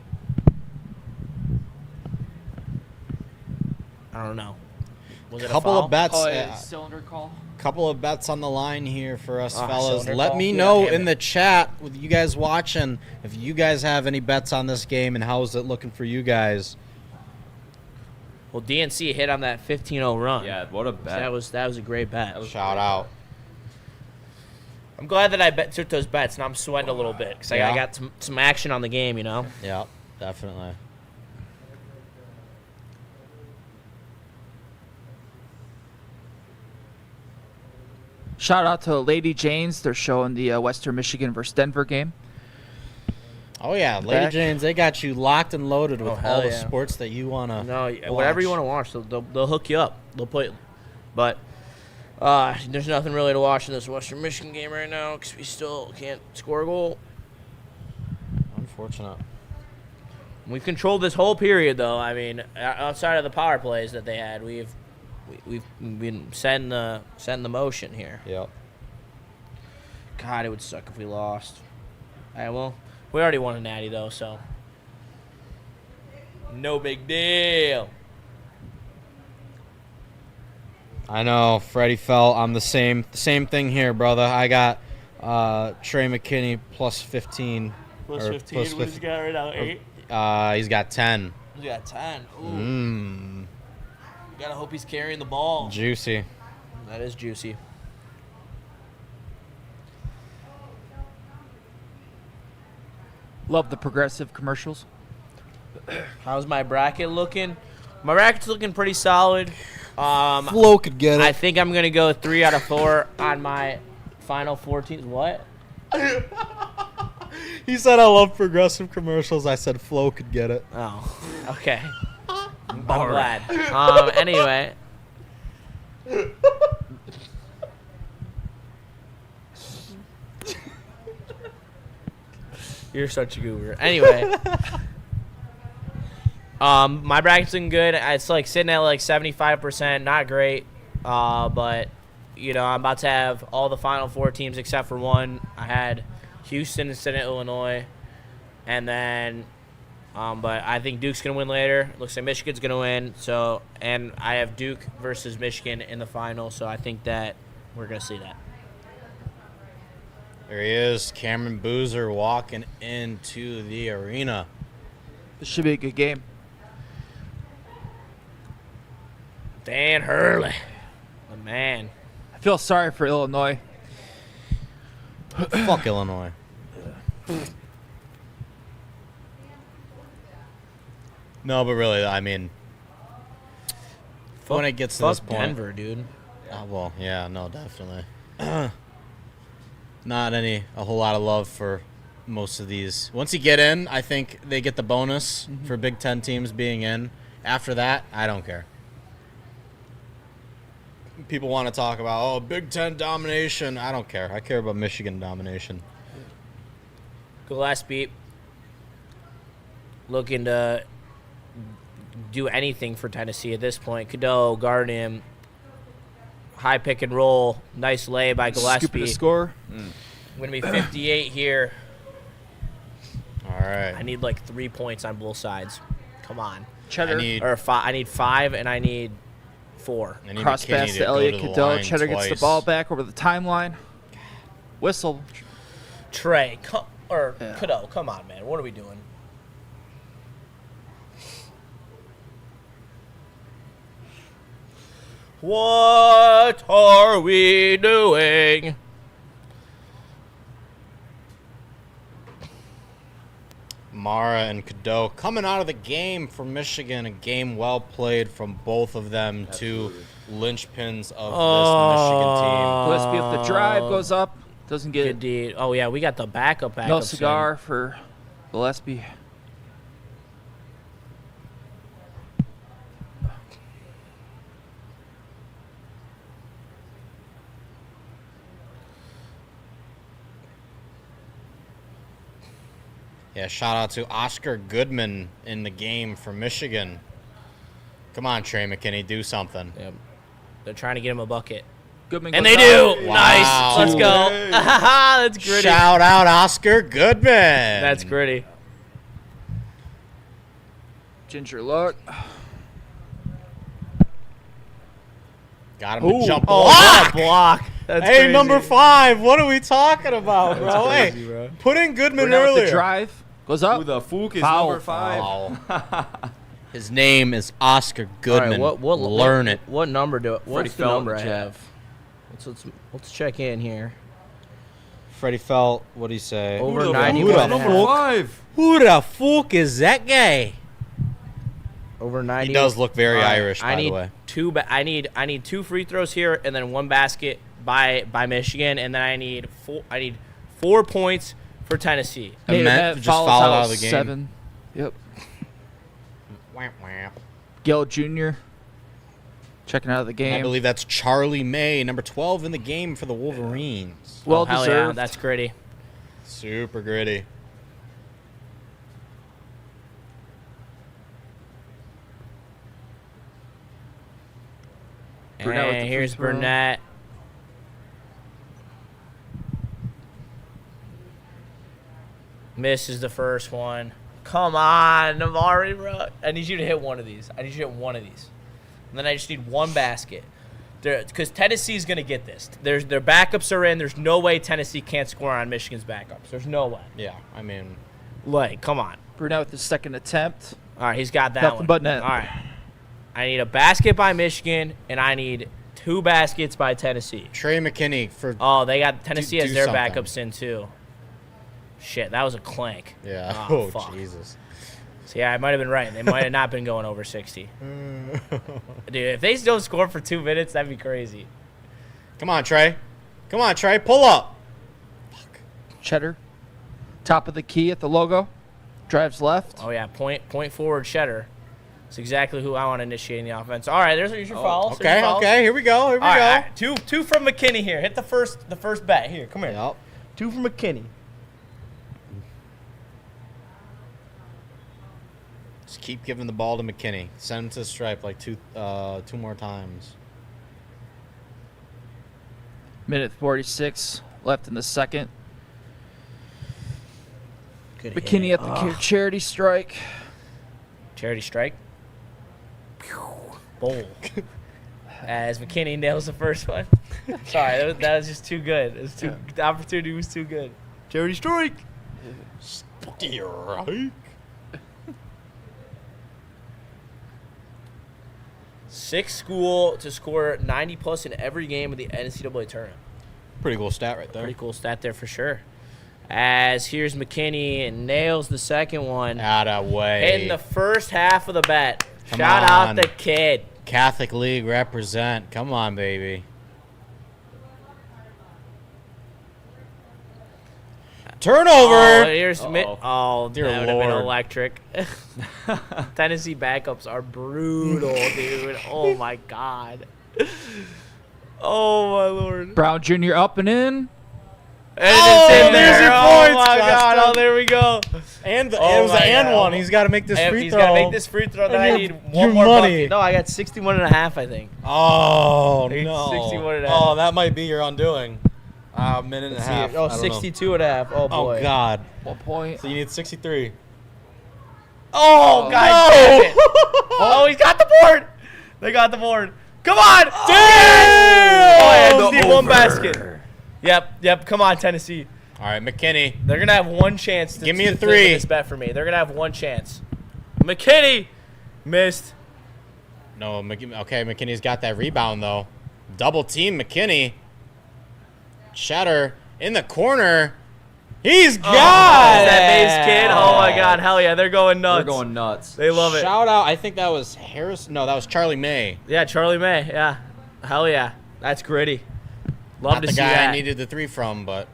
I don't know. Was it a Couple foul? of bets. Cylinder call. Couple of bets on the line here for us Ah, fellas. cylinder Let call? me Yeah, know damn in it. the chat with you guys watching if you guys have any bets on this game and how is it looking for you guys. Well, DNC hit on that 15-0 run. Yeah, what a So bet. that was a great bet. Shout out. I'm glad that I took those bets, and I'm sweating a little bit because I Yeah. got some action on the game, you know? Yeah, definitely. Shout out to Lady Jane's. They're showing the Western Michigan versus Denver game. Oh yeah, Lady Back. Jane's, they got you locked and loaded with Oh, hell all the yeah. sports that you wanna. No, whatever you want to watch, they'll hook you up. They'll put, but there's nothing really to watch in this Western Michigan game right now because we still can't score a goal. Unfortunate. We've controlled this whole period, though. I mean, outside of the power plays that they had, we've been setting the motion here. Yep. God, it would suck if we lost. All right, well, we already won a natty though, so no big deal. I know Freddie fell on the same thing here, brother. I got Trey McKinney plus 15. Plus or 15. plus What does he got right now? 8. He's got 10. He's got 10. Ooh. Mmm. Gotta hope he's carrying the ball. Juicy. That is juicy. Love the progressive commercials. How's my bracket looking? My bracket's looking pretty solid. Flo could get I think I'm gonna go 3 out of 4 on my final 14. What? He said I love progressive commercials. I said Flo could get it. Oh, okay. I'm glad. Anyway. You're such a goober. Anyway. My bracket's looking good. It's like sitting at like 75%. Not great. But, I'm about to have all the Final Four teams except for one. I had Houston instead of Illinois. And then, but I think Duke's going to win later. Looks like Michigan's going to win. So, and I have Duke versus Michigan in the final. So I think that we're going to see that. There he is, Cameron Boozer walking into the arena. This should be a good game. Dan Hurley, the man. I feel sorry for Illinois. Fuck Illinois. No, but really, I mean, when it gets to this Fuck point, Denver, dude. well, yeah, no, definitely. Not a whole lot of love for most of these. Once you get in, I think they get the bonus for Big Ten teams being in. After that, I don't care. People want to talk about, Big Ten domination. I don't care. I care about Michigan domination. Gillespie looking to do anything for Tennessee at this point. Cadeau, guard him. High pick and roll. Nice lay by Scooping Gillespie. a score. Going to be 58 here. All right. I need like 3 points on both sides. Come on. Cheddar. I need 5 and I need 4. I need Cross McKinney pass to go Elliott the Cadeau. line Cheddar gets the twice. ball back over the timeline. Whistle. Trey, Yeah. Cadeau, come on, man. What are we doing? What What are we doing? Mara and Cadeau coming out of the game for Michigan. A game well played from both of them. Two linchpins of this Michigan team. Gillespie, if the drive goes up, doesn't Good get deed. Oh, yeah, we got the backup. no cigar for Gillespie. Yeah, shout out to Oscar Goodman in the game for Michigan. Come on, Trey McKinney, do something. Yep. They're trying to get him a bucket. Goodman And goes they up. do. Wow. Nice. Let's go. That's gritty. Shout out Oscar Goodman. That's gritty. Ginger look. Got him to jump Oh, block. what a block. That's Hey, crazy. number 5, what are we talking about, bro? crazy, Hey, bro. put in Goodman Burnett with earlier. the drive goes up. Who the Fook is Foul. number 5? Wow. His name is Oscar All right, Goodman. Learn it. What number what's Freddie the Felt number I in chat. have? Let's check in here. Freddie Felt, what do you say? Over Who the 91 Fook? and a Number half. 5. Who the fuck is that guy? Over 90. He does look very All right, Irish, by the way. I need 2 free throws here, and then 1 basket by Michigan, and then I need 4 points for Tennessee. And Matt just fouled out of the game. 7. Yep. Wah, wah. Gill Jr. checking out of the game. I believe that's Charlie May, number 12 in the game for the Wolverines. well hell deserved. yeah, that's gritty. Super gritty. Burnett with And the here's free throw. Burnett. Misses the first one. Come on, Amon-Ra. I need you to hit one of these. And then I just need 1 basket. Because Tennessee's going to get this. Their backups are in. There's no way Tennessee can't score on Michigan's backups. There's no way. Yeah, I mean, Come on. Burnett with the second attempt. All right, he's got that Nothing one. but net. All right. I need a basket by Michigan, and I need 2 baskets by Tennessee. Trey McKinney for Oh, they got Tennessee Do has their something. backups in too. Shit, that was a clank. yeah. Oh, Oh, fuck. Jesus. So yeah, I might have been right. They might have not been going over 60. Dude, if they don't score for 2 minutes, that'd be crazy. Come on, Trey. Pull up. Cheddar. Top of the key at the logo. Drives left. Oh yeah, point forward Cheddar. That's exactly who I want to initiate in the offense. All right, there's your fouls. There's your Okay, fouls. okay. Here we go. All right, two from McKinney here. Hit the first bet here. Come here. Yep. 2 from McKinney. Just keep giving the ball to McKinney. Send him to the stripe like 2 more times. Minute 46 left in the second. Good McKinney hit. at the charity strike. Charity strike. Bowl. As McKinney nails the first one. Sorry, that was just too good. It was too. The opportunity was too good. Charity strike. Strike. 6th school to score 90 plus in every game of the NCAA tournament. Pretty cool stat right there. Pretty cool stat there for sure. As here's McKinney and nails the second one. Outta way. In the first half of the bet. Come Shout out on. the kid. Catholic League represent. Come on, baby. Turnover. Oh, here's Uh-oh. that Dear would have been Lord. electric. Tennessee backups are brutal, dude. Oh my god. Oh my lord. Brown Jr. up and in. And it's in there's there. your Oh points, my god. Justin. Oh, there we go. And Oh it was my an and God. one. He's got to make this free He's throw. got to make this free throw. Then I And need your one more money. bucket. No, I got 61 and a half, I think. Oh, It's no. 61 and a half. Oh, that might be your undoing. Minute and a Let's half. see. Oh, I don't know. 62 and a half. Oh, boy. Oh, God. 1 point. So you need 63. Oh, God damn it. Oh, he's got the board. They got the board. Come on. Damn! Oh, I just The need one over. basket. Yep. Come on, Tennessee. All right, McKinney. They're going to have one chance to Give me a to three. win this bet for me. They're going to have one chance. McKinney missed. No, okay, McKinney's got that rebound, though. Double team McKinney. Cheddar in the corner. He's got Is it. that Mace kid? Oh my God, hell yeah, they're going nuts. They're going nuts. They love it. Shout out. I think that was Harris. No, that was Charlie May. Yeah, Charlie May. Yeah, hell yeah, that's gritty. Love Not to the see guy that. I needed the 3 from, but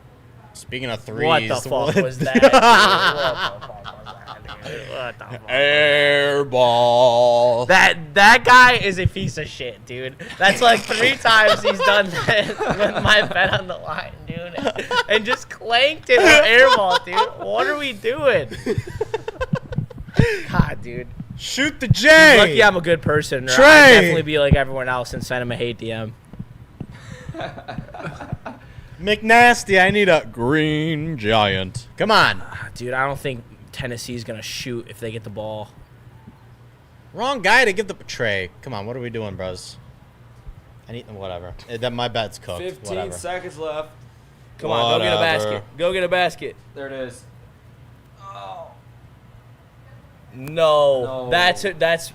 speaking of threes. What the fuck was that? Dude? What the fuck was that, dude? What the fuck? Air ball. That guy is a piece of shit, dude. That's like 3 times he's done that with my bet on the line, dude. And just clanked it with air ball, dude. What are we doing? God, dude. Shoot the J. Lucky I'm a good person. Or Trey. I'd definitely be like everyone else and send him a hate DM. McNasty, I need a green giant. Come on. Dude, I don't think Tennessee's going to shoot if they get the ball. Wrong guy to give the Trey. Come on, what are we doing, bros? I need whatever. That my bet's cooked. 15 whatever. seconds left. Come on, go get a Whatever. basket. Go get a basket. There it is. No. No. That's see, That's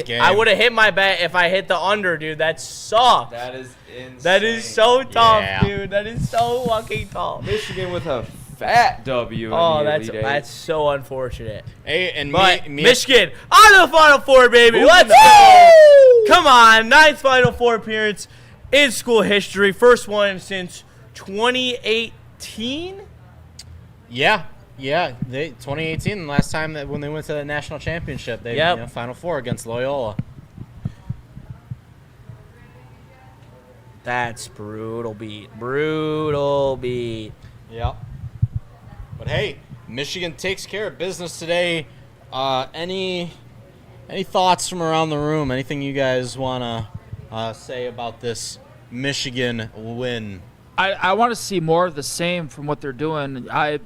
game. I would have hit my bet if I hit the under, dude. That's soft. That is insane. That is so tough, Yeah. dude. That is so fucking tough. Michigan with a fat W. Oh, in the that's Elite Eight. that's so unfortunate. Hey, and But me, Michigan on to the Final Four, baby. Moving Let's on. go. Come on, 9th Final Four appearance in school history. First one since 2018. Yeah. 2018, the last time that when they went to the national championship, they Yep. Final Four against Loyola. That's brutal beat. Brutal beat. Yep. But hey, Michigan takes care of business today. Any thoughts from around the room? Anything you guys wanna say about this Michigan win? I want to see more of the same from what they're doing. I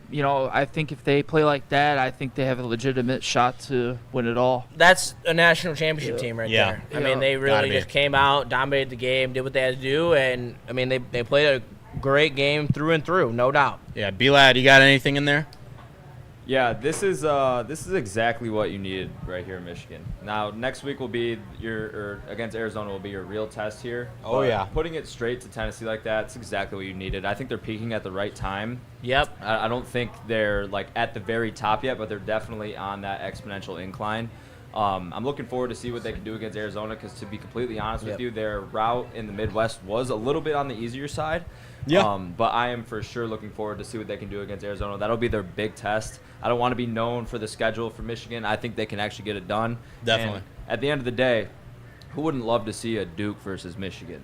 think if they play like that, I think they have a legitimate shot to win it all. That's a national championship team right Yeah. there. I mean, they Gotta really be. just came out, dominated the game, did what they had to do, and I mean, they played a great game through and through, no doubt. Yeah, B-Lad, you got anything in there? Yeah, this is exactly what you needed right here in Michigan. Now, next week will be against Arizona will be your real test here. Oh, But yeah. putting it straight to Tennessee like that, it's exactly what you needed. I think they're peaking at the right time. Yep. I don't think they're like at the very top yet, but they're definitely on that exponential incline. I'm looking forward to see what they can do against Arizona because, to be completely honest with you, their route in the Midwest was a little bit on the easier side. Yeah. But I am for sure looking forward to see what they can do against Arizona. That'll be their big test. I don't want to be known for the schedule for Michigan. I think they can actually get it done. Definitely. And at the end of the day, who wouldn't love to see a Duke versus Michigan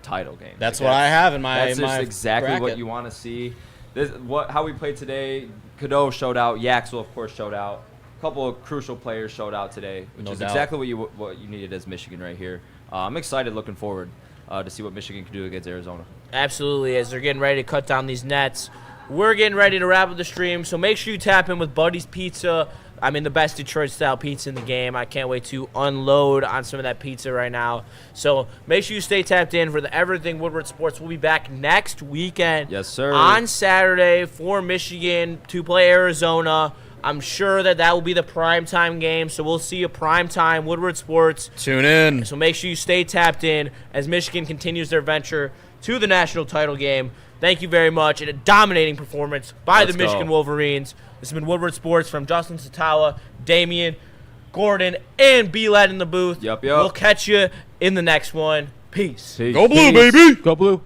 title game? That's Like, what I have in my That's just exactly what bracket. you want to see. How we played today. Cadeau showed out. Yaxel, of course, showed out. A couple of crucial players showed out today, which No is doubt. exactly what you needed as Michigan right here. I'm excited, looking forward to see what Michigan can do against Arizona. Absolutely, as they're getting ready to cut down these nets. We're getting ready to wrap up the stream, so make sure you tap in with Buddy's Pizza. I mean, the best Detroit-style pizza in the game. I can't wait to unload on some of that pizza right now. So make sure you stay tapped in for the Everything Woodward Sports. We'll be back next weekend. Yes, sir. On Saturday for Michigan to play Arizona. I'm sure that will be the primetime game, so we'll see you primetime Woodward Sports. Tune in. So make sure you stay tapped in as Michigan continues their venture to the national title game. Thank you very much. And a dominating performance by Let's the Michigan go. Wolverines. This has been Woodward Sports from Justin Satawa, Damian, Gordon, and B-Lad in the booth. Yup. We'll catch you in the next one. Peace. Go Blue, baby! Go Blue.